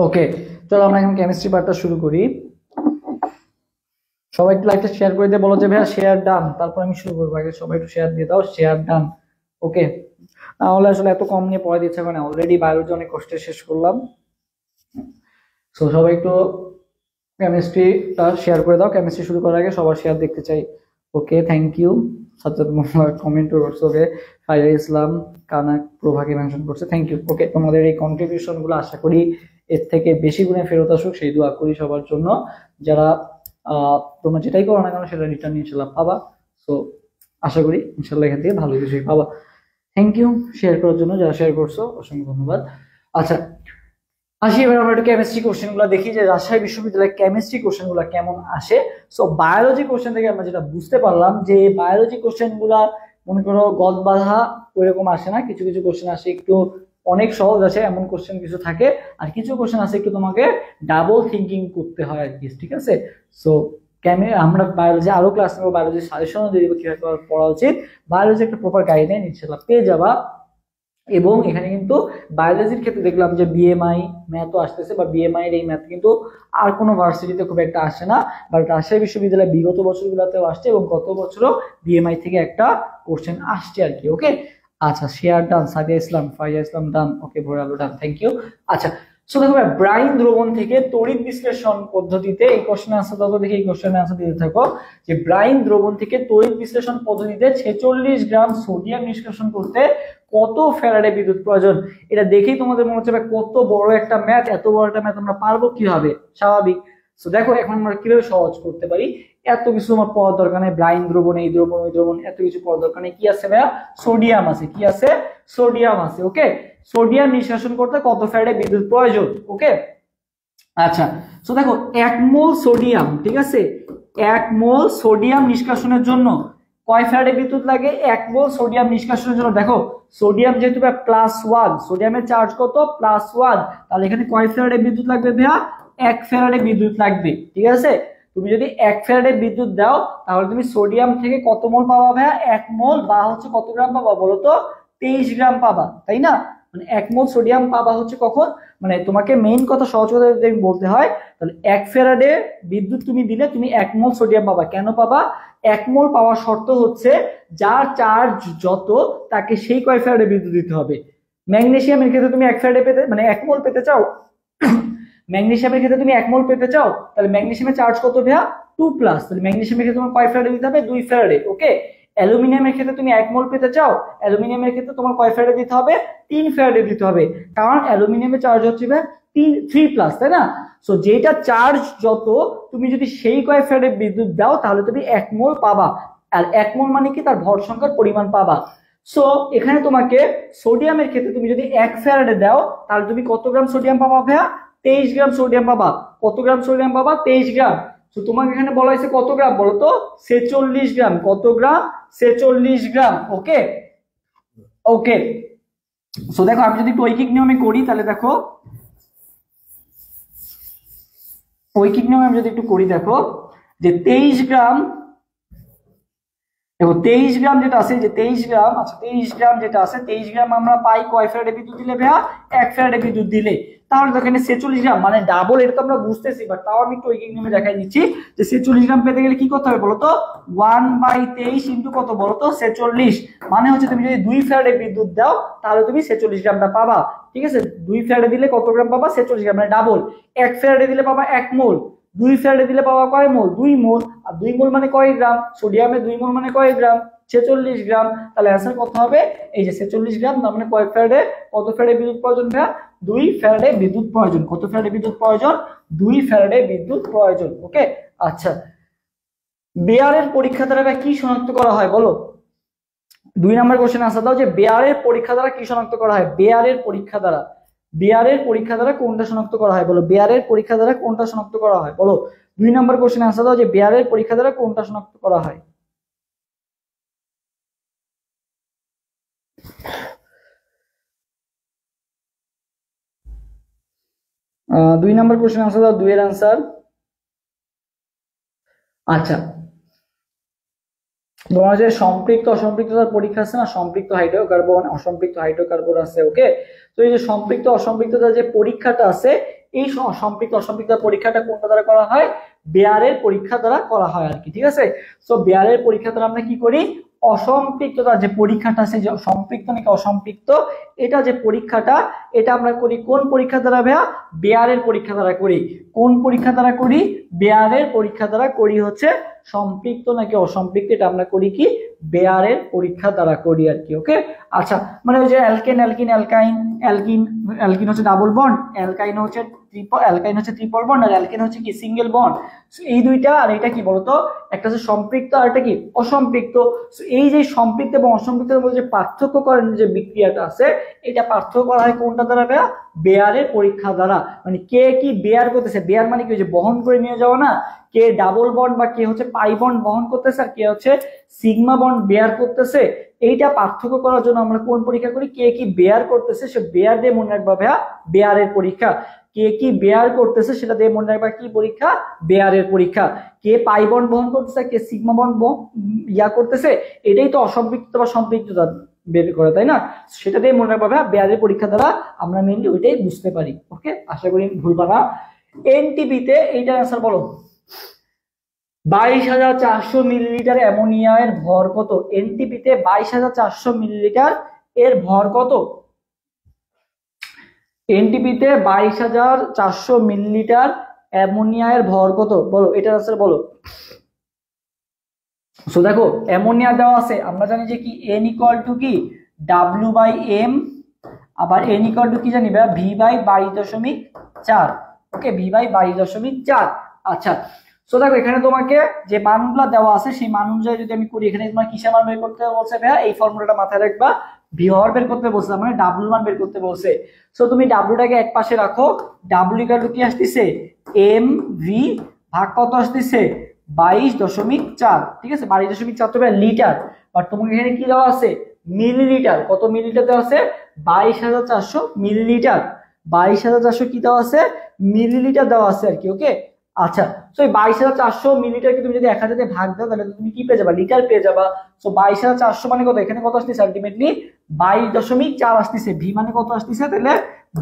ওকে, চলো আমরা এখন কেমিস্ট্রি পার্টটা শুরু করি। সবাই একটু লাইভটা শেয়ার করে দিয়ে বলো যে ভাইয়া শেয়ার ডান, তারপর আমি শুরু করবো। আগে সবাই একটু শেয়ার দিয়ে দাও, শেয়ার ডান। ওকে, তাহলে আসলে এত কম নিয়ে পড়া দিচ্ছে না, অলরেডি বায়োলজি অনেক কষ্টে শেষ করলাম। সো সবাই একটু কেমিস্ট্রিটা শেয়ার করে দাও। কেমিস্ট্রি শুরু করার আগে সবার শেয়ার দেখতে চাই। Okay, thank you. Sajjad Mohammad comment করছে, ওকে, ফাইজা ইসলাম, কানাক, প্রভাকে মেনশন করছে, থ্যাংক ইউ। ওকে, তোমাদের এই কন্ট্রিবিউশন গুলো আশা করি এর থেকে বেশি গুণে ফেরত আসুক, সেই দোয়া করি সবার জন্য। যারা তোমরা যেটাই করো না কেন সেটা রিটার্ন ইনশাল্লাহ পাবা। সো আশা করি ইনশাল্লাহ এখান থেকে ভালো কিছুই পাবা। থ্যাংক ইউ শেয়ার করার জন্য, যারা শেয়ার করছো অসংখ্য ধন্যবাদ। আচ্ছা আসি এবার আমরা একটু কেমিস্ট্রি কোশ্চেন গুলো দেখি যে রাজশাহী বিশ্ববিদ্যালয়ের কেমিস্ট্রি কোশ্চেন গুলা কেমন আসে। সো বায়োলজি কোশ্চেন থেকে আমরা যেটা বুঝতে পারলাম যে বায়োলজি কোশ্চেন গুলা মনে করো গদ বাঁধা ওইরকম আসে না, কিছু কিছু কোশ্চেন আসে একটু অনেক সহজ আসে, এমন কোশ্চেন কিছু থাকে, আর কিছু কোশ্চেন আছে একটু তোমাকে ডাবল থিঙ্কিং করতে হয় আর কি, ঠিক আছে। সো আমরা বায়োলজি আরো ক্লাস নেবো, বায়োলজি সাজেশনও দিয়ে দেবো কিভাবে পড়া উচিত, বায়োলজি একটা প্রপার গাইডলাইন ইনশাআল্লাহ পেয়ে যাবা। এবং এখানে কিন্তু বায়োলজির ক্ষেত্রে দেখলাম যে বিএমআই ম্যাথও আসতেছে, বা বিএমআই এর এই ম্যাথ কিন্তু আর কোনো ভার্সিটিতে খুব একটা আসে না, বাট রাজশাহী বিশ্ববিদ্যালয়ে বিগত বছরগুলোতেও আসছে এবং গত বছরও বিএমআই থেকে একটা কোশ্চেন আসছে আর কি। ওকে আচ্ছা শেয়ার ডান, সাদিয়া ইসলাম, ফাইজা ইসলাম ডান, ওকে ভোর আলো ডান, থ্যাংক ইউ। আচ্ছা সো দেখো ব্রাইন দ্রবণ থেকে তড়িৎ বিশ্লেষণ পদ্ধতিতে এই কোশ্চেনের আনসার দাও, দেখি এই কোশ্চেনের আনসার দিতে থাকো যে ব্রাইন দ্রবণ থেকে তড়িৎ বিশ্লেষণ পদ্ধতিতে 46 গ্রাম সোডিয়াম নিষ্কাশন করতে কত ফ্যারাডে বিদ্যুৎ প্রয়োজন। এটা দেখেই তোমাদের মনে হচ্ছে কত বড় একটা ম্যাথ, এত বড় একটা ম্যাথ আমরা পারবো কিভাবে, স্বাভাবিক। সো দেখো এখন আমরা কিভাবে সহজ করতে পারি, এত কিছু আমার পড়ার দরকার নেই, ব্রাইন দ্রবণ এই দ্রবণ ওই দ্রবণ এত কিছু পড়ার দরকার নেই, কি আছে ভাইয়া, সোডিয়াম আছে, কি আছে, সোডিয়াম আছে। ওকে সোডিয়াম নিষ্কাশন করতে কত ফ্যারাডে বিদ্যুৎ প্রয়োজন। ওকে আচ্ছা সো দেখো 1 মোল সোডিয়াম, ঠিক আছে 1 মোল সোডিয়াম নিষ্কাশনের জন্য কয় ফ্যারাডে বিদ্যুৎ লাগে, 1 মোল সোডিয়াম নিষ্কাশনের জন্য। দেখো সোডিয়াম যেহেতু +1, সোডিয়ামের চার্জ কত +1, তাহলে এখানে কয় ফ্যারাডে বিদ্যুৎ লাগবে ভাইয়া, 1 ফ্যারাডে বিদ্যুৎ লাগবে, ঠিক আছে। তুমি যদি 1 ফ্যারাডে বিদ্যুৎ দাও তাহলে তুমি সোডিয়াম থেকে কত মোল পাবা ভাইয়া, 1 মোল, বা হচ্ছে কত গ্রাম পাবা বলো তো, 23 গ্রাম পাবা, তাই না। মানে 1 মোল সোডিয়াম পাবা হচ্ছে কখন, মানে তোমাকে মেইন কথা সহজ কথা যদি বলতে হয় তাহলে 1 ফ্যারাডে বিদ্যুৎ তুমি দিলে তুমি 1 মোল সোডিয়াম পাবা। কেন পাবা, 1 মোল পাওয়ার শর্ত হচ্ছে যার চার্জ যত তাকে সেই কয় ফ্যারাডে বিদ্যুৎ দিতে হবে। ম্যাগনেসিয়ামের ক্ষেত্রে তুমি 1 ফ্যারাডে পেতে মানে 1 মোল পেতে চাও, ম্যাগনেসিয়ামের ক্ষেত্রে তুমি 1 মোল পেতে চাও, তাহলে ম্যাগনেসিয়ামের চার্জ কত ভাইয়া 2+, তাহলে ম্যাগনেসিয়ামের ক্ষেত্রে তোমার কয় ফ্যারাডে দিতে হবে, 2 ফ্যারাডে। ওকে অ্যালুমিনিয়ামের ক্ষেত্রে তুমি 1 মোল পেতে চাও, অ্যালুমিনিয়ামের ক্ষেত্রে তোমার কয় ফ্যারাডে দিতে হবে, 3 ফ্যারাডে দিতে হবে, কারণ অ্যালুমিনিয়ামের চার্জ হচ্ছে 3+, তাই না। সো যেটা চার্জ যত তুমি যদি সেই কয় ফ্যারাডে বিদ্যুৎ দাও তাহলে তুমি 1 মোল পাবা, আর 1 মোল মানে কি তার ভর সংখ্যার পরিমাণ পাবা। সো এখানে তোমাকে সোডিয়ামের ক্ষেত্রে তুমি যদি 1 ফ্যারাডে দাও তাহলে তুমি কত গ্রাম সোডিয়াম পাবা ভাইয়া, 23 গ্রাম সোডিয়াম পাবা। কত গ্রাম সোডিয়াম পাবা, 23 গ্রাম। তো তোমাকে এখানে বলা হয়েছে কত গ্রাম বলো তো, 46 গ্রাম। কত গ্রাম, 46 গ্রাম। ওকে ওকে সো দেখো আমি যদি ঐকিক নিয়মে করি তাহলে দেখো ঐকিক নিয়মে আমি যদি একটু করি দেখো যে 23 গ্রাম, দেখো 23 গ্রাম যেটা আছে, যে 23 গ্রাম, আচ্ছা 23 গ্রাম যেটা আছে 23 গ্রাম আমরা পাই কয় ফ্যারাডে বিদ্যুৎ দিলে ভাইয়া, 1 ফ্যারাডে বিদ্যুৎ দিলে। তাহলে তো এখানে 46 গ্রাম মানে ডাবল, এটা তো আমরা বুঝতেছি, বাট তাও আমি একটু ঐকিক নিয়মে দেখাই দিচ্ছি যে 46 গ্রাম পেতে গেলে কি করতে হবে বলতো, 1/23 ইন্টু কত বলতো 46, মানে হচ্ছে তুমি যদি 2 ফ্যারাডে বিদ্যুৎ দাও তাহলে তুমি 46 গ্রামটা পাবা, ঠিক আছে। 2 ফ্যারাডে দিলে কত গ্রাম পাবা, 46 গ্রাম, মানে ডাবল। 1 ফ্যারাডে দিলে পাবা 1 মোল, 2 ফ্যারাডে দিলে পাবা কয় মোল, 2 মোল, আর 2 মোল মানে কয় গ্রাম, সোডিয়ামে 2 মোল মানে কয় গ্রাম, 46 গ্রাম। তাহলে অ্যান্সার কত হবে, এই যে 46 গ্রাম, তার মানে কয় ফ্যারাডে, কত ফ্যারাডে বিদ্যুৎ প্রয়োজন ভাইয়া, 2 ফ্যারাডে বিদ্যুৎ প্রয়োজন। কত ফ্যারাডে বিদ্যুৎ প্রয়োজন, 2 ফ্যারাডে বিদ্যুৎ প্রয়োজন। ওকে আচ্ছা বেয়ারের পরীক্ষা দ্বারা কি শনাক্ত করা হয় বলো, 2 নম্বর কোশ্চেন আনসার দাও যে বেয়ারের পরীক্ষা দ্বারা কি শনাক্ত করা হয়, বেয়ারের পরীক্ষা দ্বারা, বেয়ারের পরীক্ষা দ্বারা কোনটা শনাক্ত করা হয় বলো, বেয়ারের পরীক্ষা দ্বারা কোনটা শনাক্ত করা হয় বলো। 2 নম্বর কোশ্চেন আনসার দাও যে বেয়ারের পরীক্ষা দ্বারা কোনটা শনাক্ত করা হয়। 2 নম্বর কোশ্চেন আনসার দাও, 2 এর আনসার। আচ্ছা তোমার যে সম্পৃক্ত অসম্পৃক্ততার পরীক্ষা আছে না, সম্পৃক্ত হাইড্রোকার্বন অসম্পৃক্ত হাইড্রোকার্বন আছে। ওকে তো এই যে সম্পৃক্ত অসম্পৃক্ততার যে পরীক্ষাটা আছে, এই সম্পৃক্ত অসম্পৃক্ততার পরীক্ষাটা কোনটা দ্বারা করা হয়, বেয়ারের পরীক্ষা দ্বারা করা হয় আর কি, ঠিক আছে। সো বেয়ারের পরীক্ষা দ্বারা আমরা কি করি, অসম্পৃক্ততার যে পরীক্ষাটা আছে, যে সম্পৃক্ত নাকি অসম্পৃক্ত এটা যে পরীক্ষাটা, এটা আমরা করি কোন পরীক্ষা দ্বারা ভাইয়া, বেয়ারের পরীক্ষা দ্বারা করি। কোন পরীক্ষা দ্বারা করি, বেয়ারের পরীক্ষা দ্বারা করি হচ্ছে সম্পৃক্ত নাকি অসম্পৃক্ত, এটা আমরা করি কি বেয়ারের পরীক্ষা দ্বারা করি আর কি। ওকে, আচ্ছা, মানে ওই যে অ্যালকেন অ্যালকিন অ্যালকাইন, অ্যালকিন অ্যালকিন হচ্ছে ডাবল বন্ড, অ্যালকাইন হচ্ছে ট্রিপল বন্ড, আর অ্যালকেন হচ্ছে কি সিঙ্গেল বন্ড। এই দুইটা, আর এটা কি বলতো, একটা হচ্ছে সম্পৃক্ত আর একটা কি অসম্পৃক্ত। এই যে সম্পৃক্ত এবং অসম্পৃক্তের মধ্যে যে পার্থক্য করেন যে বিক্রিয়াটা আছে, এটা পার্থক্য করা হয় কোনটা দ্বারা ভাইয়া, বেয়ারের পরীক্ষা দ্বারা। মানে কে কি বেয়ার করতেছে, বেয়ার মানে কি যে বহন করে নিয়ে যাওয়া না, কে ডাবল বন্ড বা কে হচ্ছে পাই বন্ড বহন করতেছে আর কে হচ্ছে সিগমা বন্ড বেয়ার করতেছে, এইটা পার্থক্য করার জন্য আমরা কোন পরীক্ষা করি, কে কি বেয়ার করতেছে সে বেয়ার দিয়ে মনে রাখবা ভাইয়া বেয়ারের পরীক্ষা। কে কি বেয়ার করতেছে সেটা দিয়ে মনে রাখবা কি পরীক্ষা, বেয়ারের পরীক্ষা। কে পাই বন্ড বহন করতেছে, কে সিগমা বন্ড করতেছে, এটাই তো অসম্পৃক্ত বা সম্পৃক্ততা বের করে, তাই না? সেটা দিয়ে মনে রাখবা ভাইয়া বেয়ারের পরীক্ষা দ্বারা আমরা মেইনলি ওইটাই বুঝতে পারি। ওকে, আশা করি ভুলবা না। এনটিপিতে এইটার আনসার বলো। 22,400 মিলিলিটার অ্যামোনিয়ার ভর কত? এনটিপিতে 22,400 মিলিলিটার এর ভর কত? এনটিপিতে 22,400 মিলিলিটার অ্যামোনিয়ার ভর কত বলো, এটার আনসার বলো। সো দেখো অ্যামোনিয়া দেওয়া আছে, আমরা জানি যে কি এন ইকুয়াল টু কি W/M, আবার এন ইকুয়াল টু কি জানি ভাই V/22.4। ওকে, V/22.4। আচ্ছা, সো দেখো এখানে তোমাকে যে মানগুলো দেওয়া আছে সেই মান অনুযায়ী যদি আমি করি, এখানে তোমার কিসের মান বের করতে বলছে ভাইয়া, এই ফর্মুলাটা মাথায় রাখবা, ভি হর বের করতে বলছে, মানে ডাব্লিউ মান বের করতে বলছে। সো তুমি ডাব্লিউটাকে এক পাশে রাখো, ডাব্লিউ ইকুয়াল টু কি আসতেছে mv ভাগ কত আসতেছে 22.4, ঠিক আছে, 22.4 তো লিটার, বাট তোমাকে এখানে কি দেওয়া আছে মিলিলিটার, কত মিলিলিটার দেওয়া আছে 22,400 মিলিলিটার, 22,400 কি দেওয়া আছে মিলিলিটার দেওয়া আছে আর কি। ওকে, আচ্ছা, সো এই 22,400 মিলিলিটারকে তুমি যদি 1000 দিয়ে ভাগ দাও তাহলে তুমি কি পেয়ে যাবা, লিটার পেয়ে যাবা। সো 22,400 মানে কত, এখানে কত আসতেছে আলটিমেটলি 22.4 আসতেছে, ভি মানে কত আসতেছে তাহলে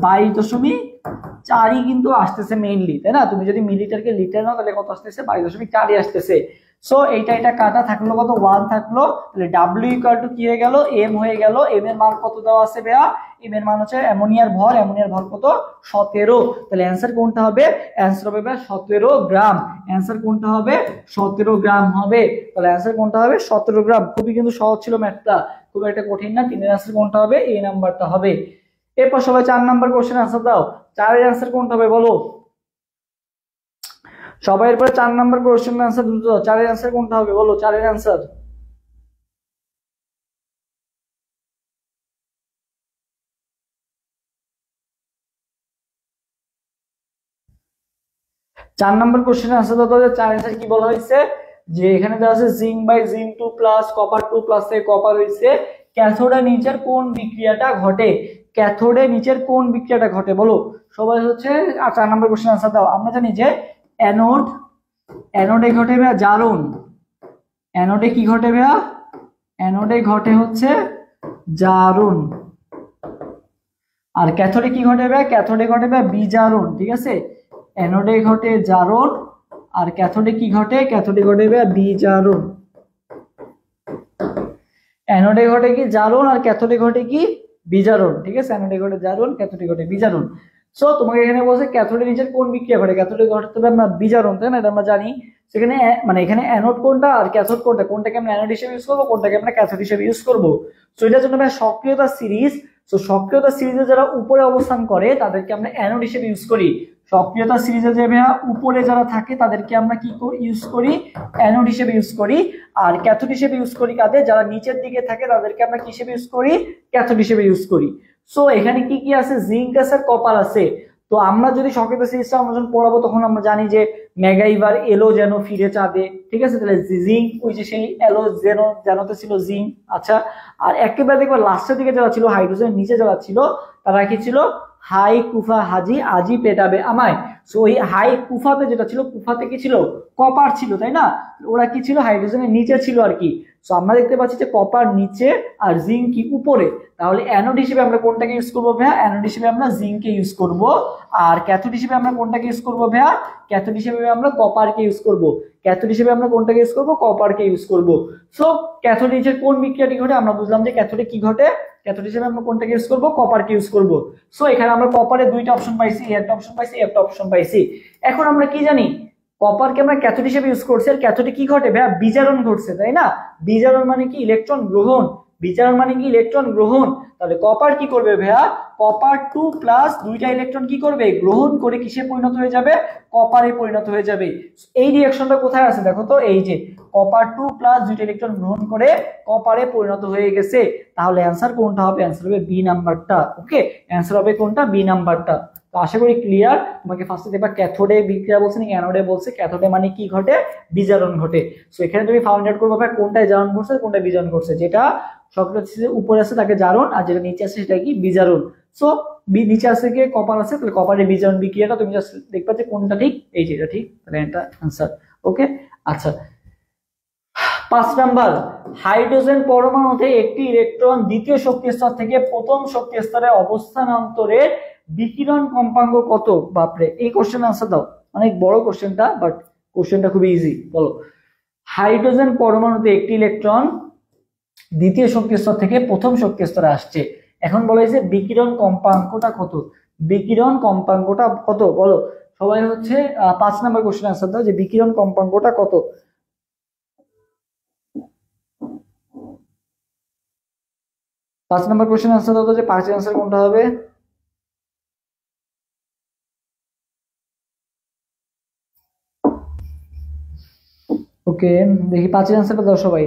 22.4ই কিন্তু আসতেছে মেইনলি, তাই না? তুমি যদি মিলিলিটারকে লিটার নাও তাহলে কত আসতেছে 22.4ই আসতেছে। সো এটা কাটা থাকলো কত 1 থাকলো, তাহলে ডাব্লিউ ইকুয়াল টু কি হয়ে গেল এম হয়ে গেল। এম এর মান কত দেওয়া আছে ভাইয়া, এম এর মান হচ্ছে অ্যামোনিয়ার ভর কত 17। তাহলে অ্যানসার কোনটা হবে, অ্যানসার হবে 17 গ্রাম। অ্যানসার কোনটা হবে 17 গ্রাম হবে। তাহলে অ্যানসার কোনটা হবে 17 গ্রাম। খুবই কিন্তু সহজ ছিল ম্যাথটা, খুব একটা কঠিন না। তিনের অ্যানসার কোনটা হবে, এই নাম্বারটা হবে। এরপর সবাই 4 নাম্বার কোশ্চেন আনসার দাও। 4 এর অ্যানসার কোনটা হবে বলো সবাই, এরপরে 4 নাম্বার কোশ্চেন আনসার দ্রুত দাও। 4 এর অ্যানসার কোনটা হবে বলো, 4 এর অ্যানসার। চার নাম্বার কোশ্চেনের আনসার দাও। 4 অ্যানসার কি বলা হয়েছে, যে এখানে দেওয়া আছে zinc by zinc 2 plus copper 2 plus এ কপার হইছে ক্যাথোডে নিচের কোন বিক্রিয়াটা ঘটে, ক্যাথোডে নিচের কোন বিক্রিয়াটা ঘটে বলো সবাই হচ্ছে। 4 নাম্বার কোশ্চেন আনসার দাও। আমরা জানি যে অ্যানোডে ঘটে ভাইয়া জারণ, অ্যানোডে কি ঘটে ভাইয়া, অ্যানোডে ঘটে হচ্ছে জারণ, আর ক্যাথোডে কি ঘটে ভাইয়া, ক্যাথোডে ঘটে ভাইয়া বিজারণ, ঠিক আছে। অ্যানোডে ঘটে জারণ আর ক্যাথোডে কি ঘটে, ক্যাথোডে ঘটে ভাইয়া বিজারণ। অ্যানোডে ঘটে কি জারণ আর ক্যাথোডে ঘটে কি বিজারণ, ঠিক আছে। অ্যানোডে ঘটে জারণ, ক্যাথোডে ঘটে বিজারণ। সো তোমাকে এখানে বলছে ক্যাথোডে নিচের কোন বিক্রিয়া ঘটে, ক্যাথোডে ঘটতে হবে আমরা বিজারণ, তাই না, এটা আমরা জানি। সেখানে মানে এখানে অ্যানোড কোনটা আর ক্যাথোড কোনটা, কোনটাকে আমরা অ্যানোড হিসেবে ইউজ করবো, কোনটাকে আমরা ক্যাথোড হিসেবে ইউজ করবো। সো এটার জন্য ভাই সক্রিয়তা সিরিজ, সো সক্রিয়তা সিরিজে যারা উপরে অবস্থান করে তাদেরকে আমরা অ্যানোড হিসেবে ইউজ করি। সক্রিয়তা সিরিজে যে ভাইয়া উপরে যারা থাকে তাদেরকে আমরা কি ইউজ করি, অ্যানোড হিসেবে ইউজ করি। আর ক্যাথোড হিসেবে ইউজ করি কাদের, যারা নিচের দিকে থাকে তাদেরকে আমরা কি হিসেবে ইউজ করি, ক্যাথোড হিসেবে ইউজ করি। সো এখানে কি কি আছে, জিঙ্ক আছে আর কপার আছে। তো আমরা যদি সক্রিয়তা সিরিজটা আমরা যখন পড়াবো তখন আমরা জানি যে ম্যাগাইভার এলো যেন ফিরে চাঁদে, ঠিক আছে। তাহলে জিঙ্ক ওই যে সেই এলো যেন যেনতে ছিল জিঙ্ক। আচ্ছা, আর একেবারে দেখবা লাস্টের দিকে যারা ছিল হাইড্রোজেনের নিচে যারা ছিল তারা কি ছিল, হাই কুফা হাজি আজি পেটাবে আমায়। সো ওই হাই কুফাতে যেটা ছিল, কুফাতে কি ছিল কপার ছিল, তাই না, ওরা কি ছিল হাইড্রোজেনের নিচে ছিল আর কি। সো আমরা দেখতে পাচ্ছি যে কপার নিচে আর জিঙ্ক কি উপরে। তাহলে অ্যানোড হিসেবে আমরা কোনটাকে ইউজ করবো ভাইয়া, অ্যানোড হিসেবে আমরা জিঙ্ককে ইউজ করব। আর ক্যাথোড হিসেবে আমরা কোনটাকে ইউজ করবো ভাইয়া, ক্যাথোড হিসেবে আমরা কপারকে ইউজ করব। ক্যাথোড হিসেবে আমরা কোনটাকে ইউজ করব, কপারকে ইউজ করব। সো ক্যাথোড নিচের কোন বিক্রিয়াটি ঘটে, আমরা বুঝলাম যে ক্যাথোডে কি ঘটে, ক্যাথোড হিসেবে আমরা কোনটাকে ইউজ করব, কপারকে ইউজ করব। সো এখানে আমরা কপারে দুইটা অপশন পাইছি, একটা অপশন পাইছি, একটা অপশন পাইছি। এখন আমরা কি জানি, কপারকে আমরা ক্যাথোড হিসেবে ইউজ করছি, আর ক্যাথোডে কি ঘটে ভাইয়া, বিজারণ ঘটছে, তাই না? বিজারণ মানে কি, ইলেকট্রন গ্রহণ। বিজারণ মানে কি, ইলেকট্রন গ্রহণ। তাহলে কপার কি করবে ভাইয়া, কপার 2 প্লাস দুইটা ইলেকট্রন কি করবে, গ্রহণ করে কিসে পরিণত হয়ে যাবে, কপারে পরিণত হয়ে যাবে। এই রিঅ্যাকশনটা কোথায় আছে দেখো তো, এই যে কপার 2 প্লাস দুইটা ইলেকট্রন গ্রহণ করে কপারে পরিণত হয়ে গেছে। তাহলে অ্যান্সার কোনটা হবে, অ্যান্সার হবে বি নাম্বারটা। ওকে, অ্যান্সার হবে কোনটা, বি নাম্বারটা। তো আশা করি ক্লিয়ার। তোমাকে ফার্স্টে দেখবা ক্যাথোডে বিক্রিয়া বলছে না অ্যানোডে বলছে। ক্যাথোডে মানে কি ঘটে, বিজারণ ঘটে। সো এখানে তুমি ফাইন্ড আউট করবে কোনটায় জারণ ঘটছে কোনটা বিজারণ ঘটছে। যেটা সক্রিয় উপরে আছে তাকে জারণ, আর যেটা নিচে আছে সেটা কি, বিজারণ। সো নিচে আছে কি, কপার আছে, তাহলে কপারের বিজারণ বিক্রিয়াটা তুমি জাস্ট দেখবা যে কোনটা ঠিক, এই যেটা ঠিক, তাহলে এটা आंसर। ওকে, আচ্ছা 5 নাম্বার, হাইড্রোজেন পরমাণুতে একটি ইলেকট্রন দ্বিতীয় শক্তি স্তর থেকে প্রথম শক্তি স্তরে অবস্থানান্তরের বিকিরণ কম্পাঙ্ক কত? বাপরে, এই কোশ্চেন आंसर দাও। অনেক বড় কোশ্চেনটা, বাট কোশ্চেনটা খুবই ইজি। বলো, হাইড্রোজেন পরমাণুতে একটি ইলেকট্রন দ্বিতীয় শক্তি স্তর থেকে প্রথম শক্তি স্তরে আসছে, এখন বলা হয়েছে বিকিরণ কম্পাঙ্কটা কত? বিকিরণ কম্পাঙ্কটা কত বলো সবাই। হচ্ছে 5 নাম্বার কোশ্চেন आंसर দাও যে বিকিরণ কম্পাঙ্কটা কত। 5 নাম্বার কোশ্চেন आंसर দাও তো যে 5 এর आंसर কোনটা হবে। ওকে, দেখি 5 এর आंसरটা দাও সবাই।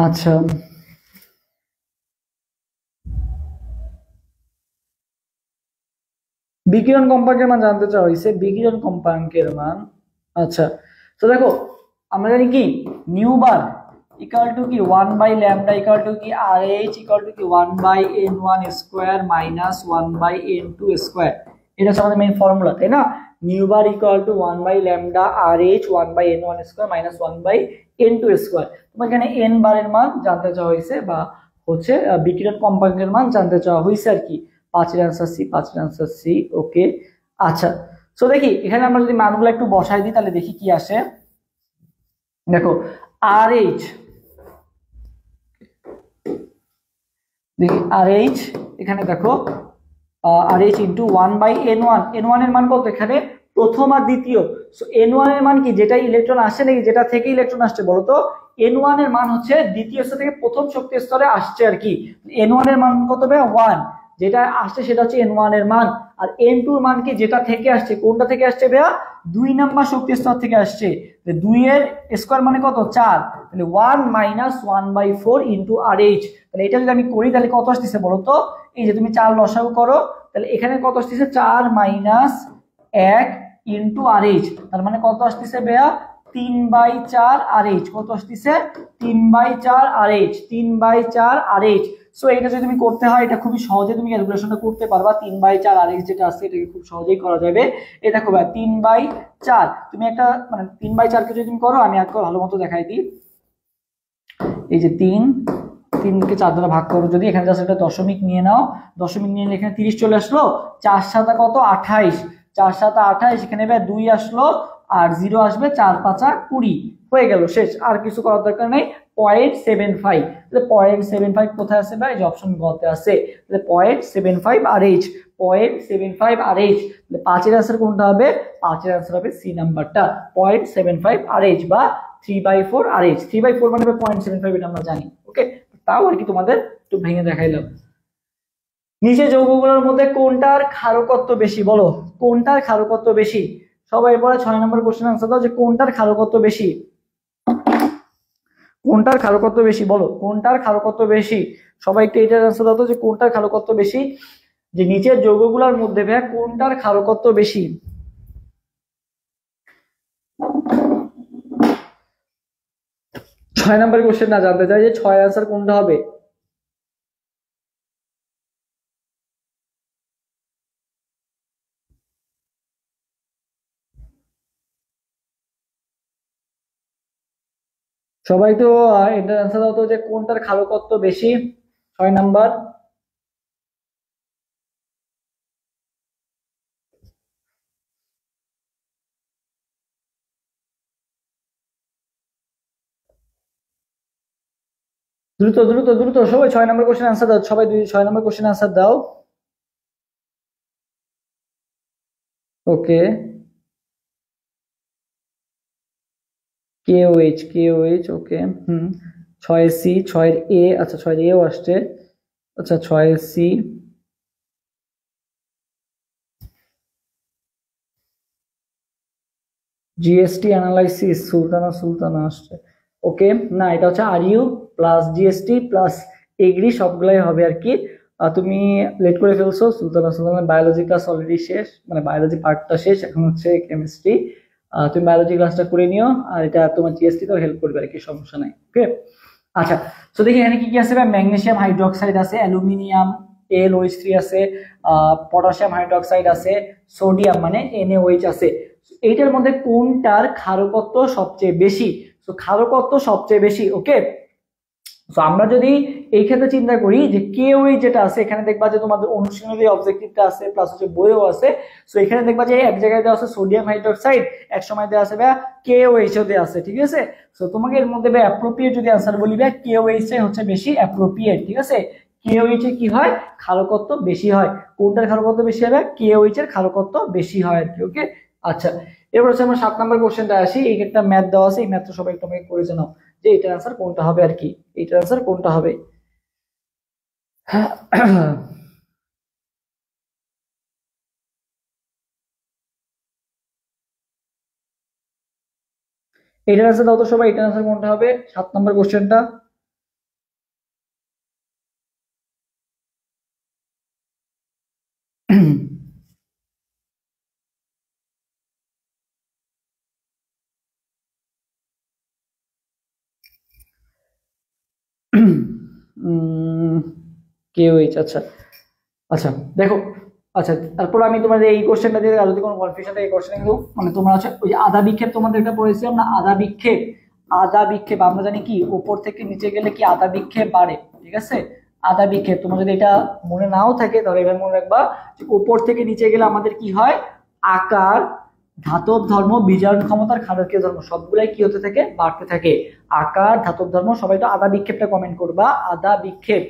আচ্ছা, বিকিরণ কম্পাঙ্কের মান জানতে চাওয়া হয়েছে, বিকিরণ কম্পাঙ্কের মান। আচ্ছা, তো দেখো আমরা জানি কি নিউ বার ইকুয়াল টু কি 1 বাই ল্যামডা ইকুয়াল টু কি RH ইকুয়াল টু কি 1 by n1 square minus 1 by n2 square. এটা হচ্ছে আমাদের মেইন ফর্মুলা, তাই না? Nu bar equal to 1 by lambda RH 1 by n1 square minus 1 by n2 square. তোমার এখানে n বারের মান জানতে চাওয়া হয়েছে, বা হচ্ছে বিকিরণ কম্পাঙ্কের মান জানতে চাওয়া হয়েছে আর কি। 5 এর आंसर সি, 5 এর आंसर সি। ওকে, আচ্ছা সো দেখি এখানে আমরা যদি মানগুলো একটু বসাই দিই তাহলে দেখি কি আসে। দেখো RH, দেখি RH এখানে দেখো RH into 1 by n1, n1 এর মান কত এখানে, প্রথম আর দ্বিতীয়। সো n1 এর মান কি, যেটা ইলেকট্রন আসছে নাকি যেটা থেকে ইলেকট্রন আসছে বলো তো। n1 এর মান হচ্ছে দ্বিতীয় স্তর থেকে প্রথম শক্তি স্তরে আসছে আর কি। n1 এর মান কত হবে, 1, যেটা আসছে সেটা হচ্ছে n1 এর মান। আর n2 এর মান কি, যেটা থেকে আসছে, কোনটা থেকে আসছে ভাইয়া, 2 নাম্বার শক্তি স্তর থেকে আসছে। 2 এর স্কয়ার মানে কত, 4, তাহলে 1 মাইনাস 1 বাই 4 ইন্টু RH। তাহলে এটা যদি আমি করি তাহলে কত আসতেছে বলো তো, এই যে তুমি 4 লসাগু করো, তাহলে এখানে কত আসতেছে, 4 মাইনাস 1 ইন্টু RH, তার মানে কত আসতেছে ভাইয়া, 3 বাই 4 RH। কত আসতেছে, 3 by 4 RH, 3 by 4 RH। So এটা যদি তুমি করতে হয়, এটা খুবই সহজে তুমি ক্যালকুলেশনটা করতে পারবা। 3 বাই 4 RH যেটা আছে এটাকে খুব সহজেই করা যাবে। এই দেখো ভাই 3 বাই 4, তুমি একটা মানে 3 বাই 4 কে যদি তুমি করো, আমি একবার ভালো মতো দেখাই দিই। এই যে 3 কে 4 দ্বারা ভাগ করো যদি, এখানে জাস্ট একটা দশমিক নিয়ে নাও, দশমিক নিয়ে এখানে 30 চলে আসলো। 4 7 কত, 28, 4 7 28, এখানে ভাই 2 আসলো আর 0 আসবে, 4 5 20 হয়ে গেল, শেষ। আর কিছু করার দরকার নেই। 0.75, তাহলে 0.75 কোথায় আছে ভাই, যে অপশন গ তে আছে। তাহলে 0.75 RH, 0.75 RH। তাহলে 5 এর आंसर কোনটা হবে, 5 এর आंसर হবে সি নাম্বারটা, 0.75 RH বা 3/4 RH। 3/4 মানে 0.75, এটা আমরা জানি। ওকে, তাও আর কি তোমাদের একটু ভেঙে দেখাইলাম। নিচে যৌগগুলোর মধ্যে কোনটার ক্ষারকত্ব বেশি, বলো কোনটার ক্ষারকত্ব বেশি। সবাই এরপরে 6 নম্বর কোশ্চেন आंसर দাও যে কোনটার ক্ষারকত্ব বেশি, কোনটার ক্ষারকত্ব বেশি, বলো কোনটার ক্ষারকত্ব বেশি। সবাই একটু এটার आंसर দাও তো যে কোনটার ক্ষারকত্ব বেশি, যে নিচের যৌগগুলোর মধ্যে ভাই কোনটার ক্ষারকত্ব বেশি। 6 নম্বর কোশ্চেন না জানতে চাই যে 6 आंसर কোনটা হবে। সবাই তো এটার आंसर দাও তো যে কোনটার ক্ষারকত্ব বেশি, 6 নাম্বার। দ্রুত দ্রুত দ্রুত সবাই 6 নম্বর কোশ্চেন আনসার দাও, সবাই 6 নম্বর কোশ্চেন আনসার দাও। Okay, KOH KOH okay. 6 C 6 A, আচ্ছা 6 এও আসছে, আচ্ছা 6 C. GST analysis Sultana Sultana আসছে। ওকে, না এটা হচ্ছে আর U plus GST plus agree সবগুলাই হবে আর কি। তুমি লেট করে ফেলছো Sultana Sultana. Biology class already শেষ, মানে বায়োলজি পার্টটা শেষ, এখন হচ্ছে কেমিস্ট্রি। তুমি বায়োলজি ক্লাসটা করে নিও, আর এটা তোমার জিএসটি তো হেল্প করবে আর কি, সমস্যা নাই। ওকে আচ্ছা, তো দেখি এখানে কি কি আছে। ম্যাগনেসিয়াম হাইড্রোক্সাইড আছে, অ্যালুমিনিয়াম AlOH3 আছে, পটাশিয়াম হাইড্রোক্সাইড আছে, সোডিয়াম মানে NaOH আছে। এইটার মধ্যে কোনটার ক্ষারকত্ব সবচেয়ে বেশি? তো ক্ষারকত্ব সবচেয়ে বেশি। ওকে, তো আমরা যদি এই ক্ষেত্রে চিন্তা করি যে KOH যেটা আছে, এখানে দেখবা যে তোমাদের অনুশীলনী অবজেক্টিভটা আছে প্লাস হচ্ছে বইও আছে। তো এখানে দেখবা যে এক জায়গায় দেওয়া আছে সোডিয়াম হাইড্রোক্সাইড, এক সময় দেওয়া আছে বা KOH ও দেওয়া আছে, ঠিক আছে। তো তোমাকে এর মধ্যে বা অ্যাপ্রোপ্রিয়েট যদি আনসার বলি বা KOH টাই হচ্ছে বেশি অ্যাপ্রোপ্রিয়েট, ঠিক আছে। KOH এ কি হয়, ক্ষারকত্ব বেশি হয়। কোনটার ক্ষারকত্ব বেশি হবে? KOH এর ক্ষারকত্ব বেশি হয় আর কি। ওকে আচ্ছা, এরপর হচ্ছে আমরা 7 নম্বর কোশ্চেনটা আসি। এই একটা ম্যাথ দেওয়া আছে, এই ম্যাথটা সবাই তোমাকে করে জানাও যে এটার আনসার কোনটা হবে আর কি, এটার আনসার কোনটা হবে। এটার আনসার দাও তো সবাই, এটার আনসার কোনটা হবে 7 নম্বর কোশ্চেনটা। KOH আচ্ছা আচ্ছা দেখো। আচ্ছা, তারপর আমি তোমাদের এই কোশ্চেনটা দিয়ে যদি কোনো কনফিউশন থাকে এই কোশ্চেন কিন্তু মানে তোমরা হচ্ছে ওই আধা বিক্ষেপ তোমাদের একটা পড়েছিলাম না, আধা বিক্ষেপ। আধা বিক্ষেপ আমরা জানি কি উপর থেকে নিচে গেলে কি আধা বিক্ষেপ বাড়ে, ঠিক আছে। আধা বিক্ষেপ তোমার যদি এটা মনে নাও থাকে তাহলে এবার মনে রাখবা যে উপর থেকে নিচে গেলে আমাদের কি হয়, আকার, ধাতব ধর্ম, বিজারণ ক্ষমতার ক্ষারকীয় ধর্ম সবগুলাই কি হতে থাকে, বাড়তে থাকে। আকার, ধাতব ধর্ম, সবাই তো আধা বিক্ষেপটা কমেন্ট করবা। আধা বিক্ষেপ,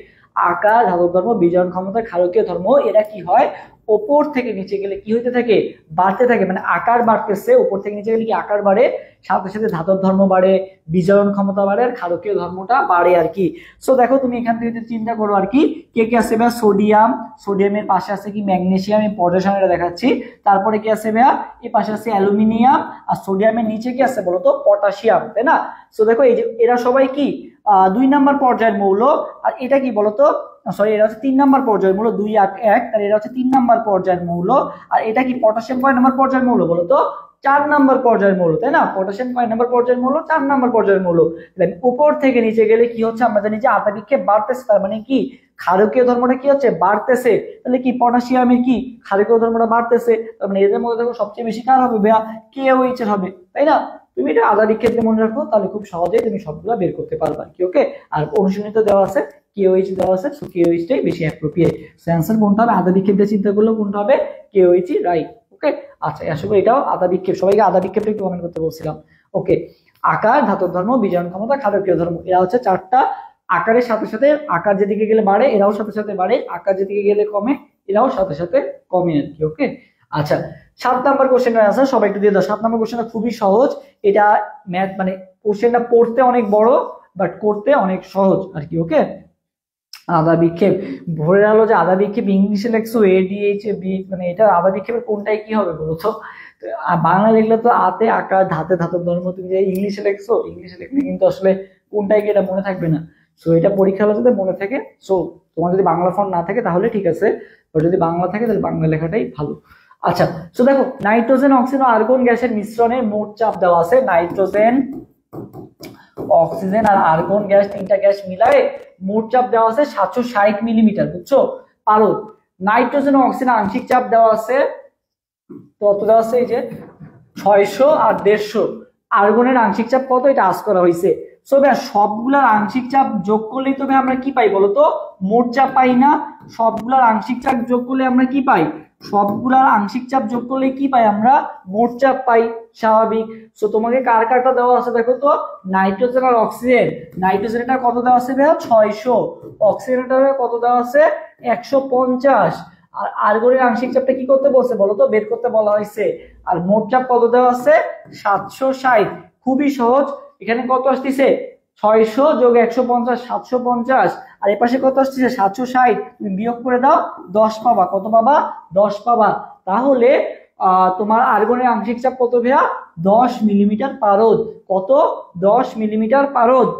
আকার, ধাতব ধর্ম, বিজারণ ক্ষমতা, ক্ষারকীয় ধর্ম, এরা কি হয় ওপর থেকে নিচে গেলে কি হইতে থাকে, বাড়তে থাকে। মানে আকার বাড়তেছে, উপর থেকে নিচে গেলে কি আকার বাড়ে, সাথে সাথে ধাতব ধর্ম বাড়ে, বিজারণ ক্ষমতা বাড়ে, আর ক্ষারকীয় ধর্মটা বাড়ে আর কি। সো দেখো তুমি এখান থেকে যদি চিন্তা করো আর কি, কে কে আছে ভাইয়া, সোডিয়াম, সোডিয়ামের পাশে আছে কি ম্যাগনেসিয়াম, এই পটাশিয়াম এটা দেখাচ্ছি। তারপরে কি আছে ভাইয়া, এই পাশে আছে অ্যালুমিনিয়াম, আর সোডিয়ামের নিচে কি আছে বলতো, পটাশিয়াম, তাই না। সো দেখো এই যে এরা সবাই কি 2 নম্বর পর্যায়ের মৌল। আর এটা কি বলতো, সরি এটা হচ্ছে 3 নম্বর পর্যায়ের মৌল, 2 8 1, তাহলে এটা হচ্ছে 3 নম্বর পর্যায়ের মৌল। আর এটা কি পটাশিয়াম কয় নম্বর পর্যায়ের মৌল বলতো, 4 নম্বর পর্যায়ের মৌল, তাই না। পটাশিয়াম কয় নম্বর পর্যায়ের মৌল, 4 নম্বর পর্যায়ের মৌল। উপর থেকে নিচে গেলে কি হচ্ছে, আমরা জানি যে আধা বিক্ষেপ বাড়তেছে, তার মানে কি ক্ষারকীয় ধর্মটা কি হচ্ছে, বাড়তেছে। তাহলে কি পটাশিয়ামের কি ক্ষারকীয় ধর্মটা বাড়তেছে, তার মানে এদের মধ্যে দেখো সবচেয়ে বেশি কার হবে ভাইয়া, KOH এর হবে, তাই না। তুমি এটা আধা বিক্ষেপে মনে রাখো, তাহলে খুব সহজেই তুমি সবগুলো বের করতে পারবা কি। ওকে, আর অনুশীলনীতে দেওয়া আছে KOH দেওয়া আছে, সো KOH টাই বেশি অ্যাপ্রোপ্রিয়েট। সো অ্যানসার কোনটা হবে, আধা বিক্ষেপ দিয়ে চিন্তা করলে কোনটা হবে, KOH রাইট। ওকে আচ্ছা, আশা করি এটাও আধা বিক্ষেপ, সবাইকে আধা বিক্ষেপটা একটু কমেন্ট করতে বলছিলাম। ওকে, আকার, ধাতব ধর্ম, বিজারণ ক্ষমতা, ক্ষারকীয় ধর্ম, এরা হচ্ছে 4টা। আকারের সাথে সাথে আকার যেদিকে গেলে বাড়ে এরাও সাথে সাথে বাড়ে, আকার যেদিকে গেলে কমে এরাও সাথে সাথে কমে আর কি। ওকে আচ্ছা, 7 নাম্বার কোশ্চেনের আনসার সবাই একটু দিয়ে দাও। 7 নাম্বার কোশ্চেনটা খুবই সহজ, এটা ম্যাথ মানে কোশ্চেনটা পড়তে অনেক বড় বাট করতে অনেক সহজ আর কি। ওকে, আধা বিক্ষেপ, ভোরের আলো যে আধা বিক্ষেপ ইংলিশে লেখছো ADH বি, মানে এটা আধা বিক্ষেপের কোনটাই কি হবে বলতো। বাংলা লিখলে তো আতে আকার, ধাতে ধাতব ধর্ম, তুমি যে ইংলিশে লেখছো, ইংলিশে লিখলে কিন্তু আসলে কোনটাই কি এটা মনে থাকবে না। সো এটা পরীক্ষা হলে যাতে মনে থাকে। সো তোমার যদি বাংলা ফন্ট না থাকে তাহলে ঠিক আছে, আর যদি বাংলা থাকে তাহলে বাংলা লেখাটাই ভালো। আচ্ছা, তো দেখো নাইট্রোজেন, অক্সিজেন ও আর্গন গ্যাসের মিশ্রণে মোট চাপ দেওয়া আছে। নাইট্রোজেন, অক্সিজেন আর আর্গন গ্যাস, 3টা গ্যাস মিলায়ে মোট চাপ দেওয়া আছে 760 মিলিমিটার, বুঝছো পারো। নাইট্রোজেন ও অক্সিজেন আংশিক চাপ দেওয়া আছে কত, দেওয়া আছে এই যে 600 আর 150। আর্গনের আংশিক চাপ কত এটা আস করা হয়েছে। সো ভাই সবগুলার আংশিক চাপ যোগ করলেই তবে আমরা কি পাই বলতো, মোট চাপ পাই না। সবগুলার আংশিক চাপ যোগ করলে আমরা কি পাই, সবগুলার আংশিক চাপ যোগ করলে কি পাই আমরা? মোট চাপ পাই, স্বাভাবিক। সো তোমাকে কার কারটা দেওয়া আছে দেখো তো, নাইট্রোজেন আর অক্সিজেন। নাইট্রোজেনটা কত দেওয়া আছে ভাইয়া? 600। অক্সিজেনটা কত দেওয়া আছে? 150। আর আর্গনের আংশিক চাপটা কি করতে বলছে বলো তো? বের করতে বলা হয়েছে। আর মোট চাপ কত দেওয়া আছে? 760। খুবই সহজ। এখানে কত আসতেছে? 600 যোগ 150, 750। আর এপাশে কত আসতেছে? 760। তুমি বিয়োগ করে দাও, 10 পাবা। কত পাবা? 10 পাবা। তাহলে তোমার আর্গনের আংশিক চাপ কত ভাইয়া? 10 মিলিমিটার পার রোদ। কত? 10 মিলিমিটার পার রোদ।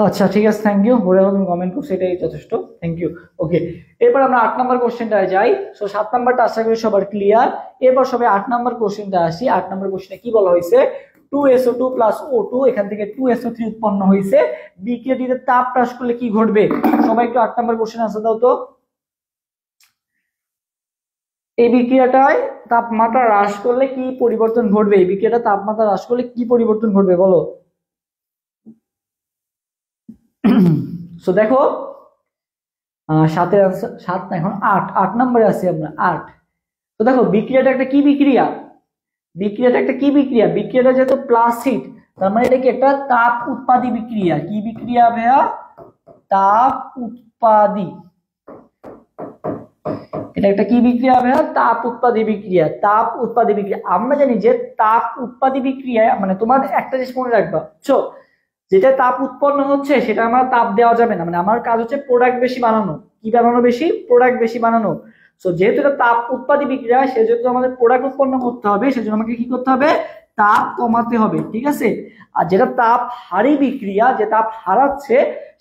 আচ্ছা ঠিক আছে, থ্যাংক ইউ। বলে তুমি কমেন্ট করছো, এটাই যথেষ্ট। Thank you. ওকে, এরপর আমরা 8 নাম্বার কোশ্চেনটায় যাই। সো 7 নাম্বারটা আশা করি সবার ক্লিয়ার। এরপর সবাই 8 নাম্বার কোশ্চেনটা আসি। 8 নাম্বার কোশ্চেনে কি বলা হয়েছে? 2SO2 প্লাস O2, এখান থেকে 2SO3 উৎপন্ন হয়েছে। বিক্রিয়াটিতে তাপ হ্রাস করলে কি ঘটবে? সবাই একটু 8 নাম্বার কোশ্চেন আনসার দাও তো। এই বিক্রিয়াটায় তাপমাত্রা হ্রাস করলে কি পরিবর্তন ঘটবে? এই বিক্রিয়াটা তাপমাত্রা হ্রাস করলে কি পরিবর্তন ঘটবে বলো? সো দেখো, 7 আনসার, 7 না, এখন 8 নম্বরে আছি আমরা। 8। তো দেখো, বিক্রিয়াটা একটা কি বিক্রিয়া? বিক্রিয়াটা একটা কি বিক্রিয়া? বিক্রিয়াটা যেহেতু প্লাস হিট, তার মানে এটা কি একটা তাপ উৎপাদী বিক্রিয়া। কি বিক্রিয়া ভাইয়া? তাপ উৎপাদী। এটা একটা কি বিক্রিয়া ভাইয়া? তাপ উৎপাদী বিক্রিয়া। তাপ উৎপাদী বিক্রিয়া। আমরা জানি যে তাপ উৎপাদী বিক্রিয়া মানে তোমার একটা জিনিস মনে রাখবা, বুঝছো? যেটা তাপ উৎপন্ন হচ্ছে সেটা আমার তাপ দেওয়া যাবে না। মানে আমার কাজ হচ্ছে প্রোডাক্ট বেশি বানানো। কি বানানো বেশি? প্রোডাক্ট বেশি বানানো। সো যেহেতু এটা তাপ উৎপাদী বিক্রিয়া, সেজন্য আমাদের প্রোডাক্ট উৎপন্ন করতে হবে, সেজন্য আমাকে কি করতে হবে? তাপ কমাতে হবে, ঠিক আছে? আর যেটা তাপ হারি বিক্রিয়া, যে তাপ হারাচ্ছে,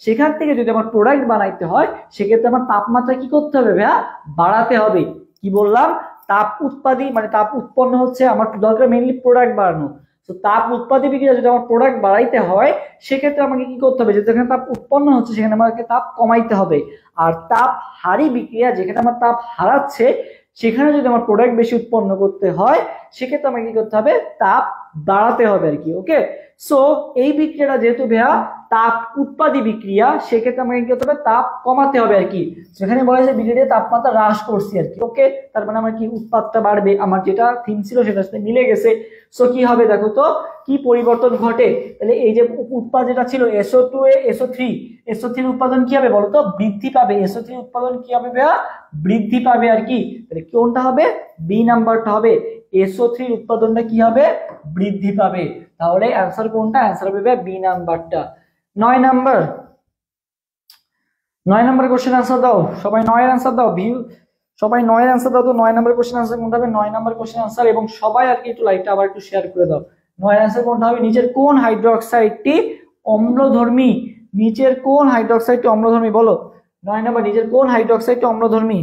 সেখান থেকে যদি আমার প্রোডাক্ট বানাইতে হয়, সেক্ষেত্রে আমার তাপমাত্রা কি করতে হবে ভাইয়া? বাড়াতে হবে। কি বললাম? তাপ উৎপাদী মানে তাপ উৎপন্ন হচ্ছে, আমার দরকার মেইনলি প্রোডাক্ট বাড়ানো। তো তাপ উৎপাদী বিক্রিয়া যদি আমার প্রোডাক্ট বাড়াইতে হয়, সেক্ষেত্রে আমাকে কি করতে হবে? যেখানে তাপ উৎপন্ন হচ্ছে সেখানে আমাকে তাপ কমাইতে হবে। আর তাপ হারি বিক্রিয়া, যেখানে আমার তাপ হারাচ্ছে, সেখানে যদি আমার প্রোডাক্ট বেশি উৎপন্ন করতে হয়, সেক্ষেত্রে আমাকে কি করতে হবে? তাপ বাড়াতে হবে আর কি। ওকে, সো এই বিক্রিয়াটা যেহেতু ভাইয়া তাপ উৎপাদী বিক্রিয়া, সেক্ষেত্রে আমাকে কি করতে হবে? তাপ কমাতে হবে আর কি। সেখানে বলা যায় বিক্রিয়ার তাপমাত্রা হ্রাস করছি আর কি। ওকে, তার মানে আমার কি উৎপাদটা বাড়বে। আমার যেটা থিম ছিল সেটার সাথে মিলে গেছে। সো কি হবে দেখো তো, কি পরিবর্তন ঘটে? তাহলে এই যে উৎপাদ যেটা ছিল SO2 এ SO3 উৎপাদন কি হবে বলতো? বৃদ্ধি পাবে। SO3 উৎপাদন কি হবে ভাইয়া? বৃদ্ধি পাবে আর কি। তাহলে কোনটা হবে? বি নাম্বারটা হবে। SO3 উৎপাদনটা কি হবে? বৃদ্ধি পাবে। তাহলে অ্যান্সার কোনটা? অ্যান্সার হবে বি নাম্বারটা। 9 নাম্বার, 9 নাম্বার কোশ্চেন আনসার দাও সবাই। 9 এর আনসার দাও। সবাই 9 এর আনসার দাও তো। 9 নাম্বার কোশ্চেন আনসার কোনটা হবে? 9 নাম্বার কোশ্চেন আনসার। এবং সবাই আর কি একটু লাইভটা আবার একটু শেয়ার করে দাও। 9 এর আনসার কোনটা হবে? নিচের কোন হাইড্রোক্সাইডটি অম্লধর্মী? নিচের কোন হাইড্রোক্সাইডটি অম্লধর্মী বলো? 9 নাম্বার, নিচের কোন হাইড্রোক্সাইডটি অম্লধর্মী?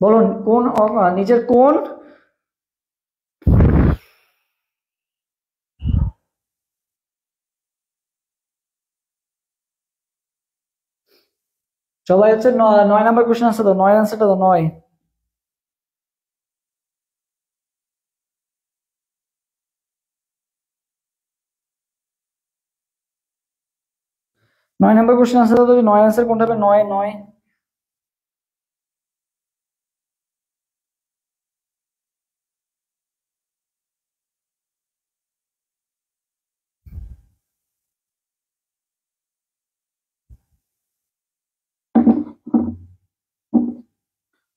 বলো কোন, নিচের কোন? সবাই হচ্ছে 9 নাম্বার কোশ্চেন আনসার দাও। 9 আনসারটা দাও। 9 নাম্বার কোশ্চেন আনসার দাও। 9 আনসার কোনটা হবে? 9 9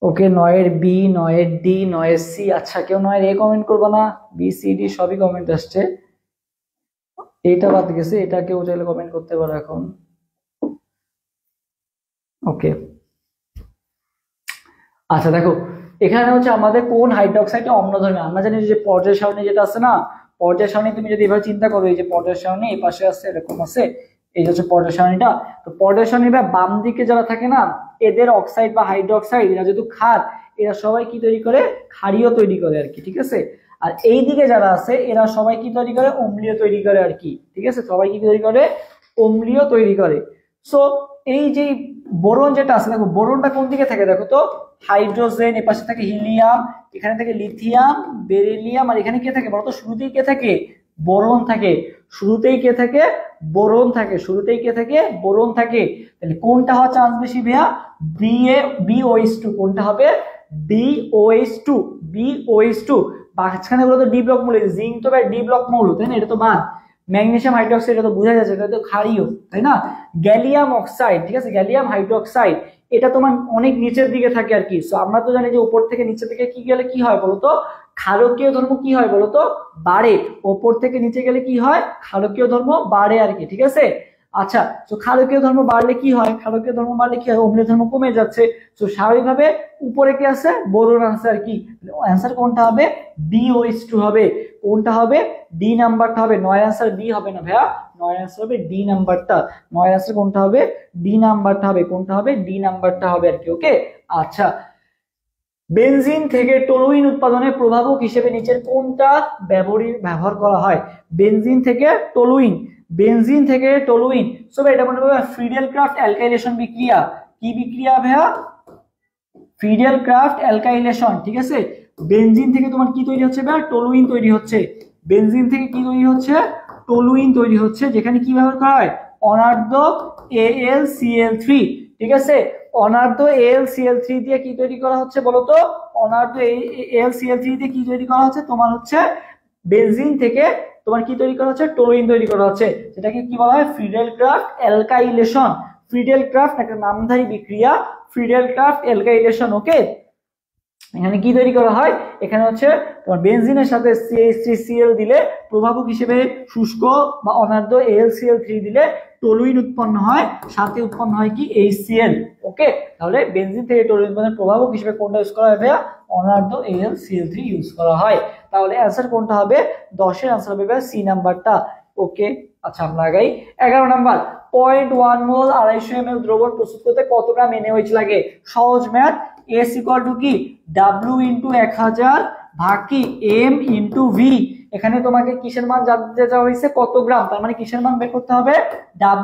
ওকে, 9 এর বি, 9 এর ডি, 9 এর সি। আচ্ছা, কেউ 9 এর এ কমেন্ট করবে না? বি সি ডি সবই কমেন্ট আসছে, এটা বাদ গেছে। এটা কেউ চাইলে কমেন্ট করতে পারো এখন। ওকে, আচ্ছা দেখো, এখানে হচ্ছে আমাদের কোন হাইড্রোক্সাইডটা অম্লধর্মী। আমরা জানি যে পর্যায় সারণী যেটা আছে না, পর্যায় সারণী তুমি যদি এভাবে চিন্তা করো, এই যে পর্যায় সারণী এই পাশে আছে, এরকম আছে, এই হচ্ছে পর্যায় সারণীটা। তো পর্যায় সারণী বা বাম দিকে যারা থাকে না, এদের অক্সাইড বা হাইড্রোক্সাইড, এরা যেহেতু ক্ষার, এরা সবাই কি তৈরি করে? ক্ষারীয় তৈরি করে আর কি, ঠিক আছে? আর এই দিকে যারা আছে, এরা সবাই কি তৈরি করে? অম্লীয় তৈরি করে আর কি, ঠিক আছে? সবাই কি তৈরি করে? অম্লীয় তৈরি করে। সো এই যে বোরন যেটা আছে, দেখো বোরনটা কোন দিকে থাকে দেখো তো? হাইড্রোজেন, এর পাশে থাকে হিলিয়াম, এখানে থাকে লিথিয়াম, বেরিলিয়াম, আর এখানে কে থাকে বলতো? শুরুতেই কে থাকে? বোরন থাকে। শুরুতেই কে থাকে, বোরন থাকে, শুরুতেই কে থাকে, বোরন থাকে। তাহলে কোনটা হওয়ার চান্স বেশি ভাইয়া, BOH2, কোনটা হবে, BOH2, BOH2। মাঝখানে গুলো তো ডি ব্লক মৌল, জিঙ্ক তো ভাই ডি ব্লক মৌল, তাই না, এটা তো বাদ। ম্যাগনেসিয়াম হাইড্রোক্সাইড, এটা তো বোঝা যাচ্ছে, এটা তো ক্ষারীয়, তাই না। গ্যালিয়াম অক্সাইড, ঠিক আছে, গ্যালিয়াম হাইড্রোক্সাইড, এটা তোমার অনেক নিচের দিকে থাকে আর কি। সো আমরা তো জানি যে উপর থেকে নিচের দিকে কি গেলে কি হয় বলতো, ক্ষারকীয় ধর্ম কি হয় বলতো, বাড়ে। উপর থেকে নিচে গেলে কি হয়, ক্ষারকীয় ধর্ম বাড়ে আর কি, ঠিক আছে। আচ্ছা, তো ক্ষারকীয় ধর্ম বাড়লে কি হয়, ক্ষারকীয় ধর্ম বাড়লে কি হয়, অম্লীয় ধর্ম কমে যাচ্ছে। তো স্বাভাবিকভাবে উপরে কি আছে, বোরন আনসার কি, অ্যান্সার কোনটা হবে, BOH2 হবে। কোনটা হবে, ডি নাম্বারটা হবে, 9 আনসার বি হবে না ভাইয়া, 9 আনসার হবে ডি নাম্বারটা। 9 আনসার কোনটা হবে, ডি নাম্বারটা হবে, কোনটা হবে, ডি নাম্বারটা হবে আর কি, ওকে। আচ্ছা, বেনজিন থেকে টলুইন উৎপাদনে প্রভাবক হিসেবে নিচের কোনটা ব্যবহার করা হয়, বেনজিন থেকে টলুইন, বেনজিন থেকে টলুইন। সো এটা মনে হবে ফ্রিডেল ক্রাফট অ্যালকাইলেশন বিক্রিয়া, কি বিক্রিয়া ভাইয়া, ফ্রিডেল ক্রাফট অ্যালকাইলেশন, ঠিক আছে। বেনজিন থেকে তোমার কি তৈরি হচ্ছে ভাইয়া, টলুইন তৈরি হচ্ছে। বেনজিন থেকে কি তৈরি হচ্ছে, টলুইন তৈরি হচ্ছে, যেখানে কি ব্যবহার করা হয়, অনার্দ্র AlCl3, ঠিক আছে। অনার্দ্র AlCl3 দিয়ে কি তৈরি করা হচ্ছে বলতো, অনার্দ্র AlCl3 দিয়ে কি তৈরি করা হচ্ছে, তোমার হচ্ছে বেনজিন থেকে তোমার কি তৈরি করা হচ্ছে, টলুইন তৈরি করা হচ্ছে, যেটাকে কি বলা হয়, Friedel craft alkylation. Friedel craft একটা নামধারী বিক্রিয়া, ফ্রিডেল ক্রাফট অ্যালকাইলেশন, ওকে। এখানে কি তৈরি করা হয়, এখানে হচ্ছে তোমার বেনজিনের সাথে CH3Cl দিলে প্রভাবক হিসেবে শুষ্ক বা অনার্দ্র AlCl3 দিলে টলুইন উৎপন্ন হয়, সাথে উৎপন্ন হয় কি HCl, ওকে। তাহলে বেনজিন থেকে টলুইন উৎপন্নের প্রভাবক হিসেবে কোনটা ইউজ করা হবে, অনার্দ্র AlCl3 ইউজ করা হয়। তাহলে অ্যান্সার কোনটা হবে, 10 এর অ্যান্সার হবে সি নাম্বারটা, ওকে। আচ্ছা, আমরা আগাই। 11 নাম্বার, 0.1 মোল 250 ml দ্রবণ প্রস্তুত করতে কত গ্রাম NaOH লাগে, সহজ ম্যাথ, S ইকুয়াল টু কি W ইন্টু 1000 ভাগ কি M ইন্টু V। এখানে তোমাকে কিসের মান জানতে চাওয়া হয়েছে, কত গ্রাম, তার মানে কিসের মান বের করতে হবে,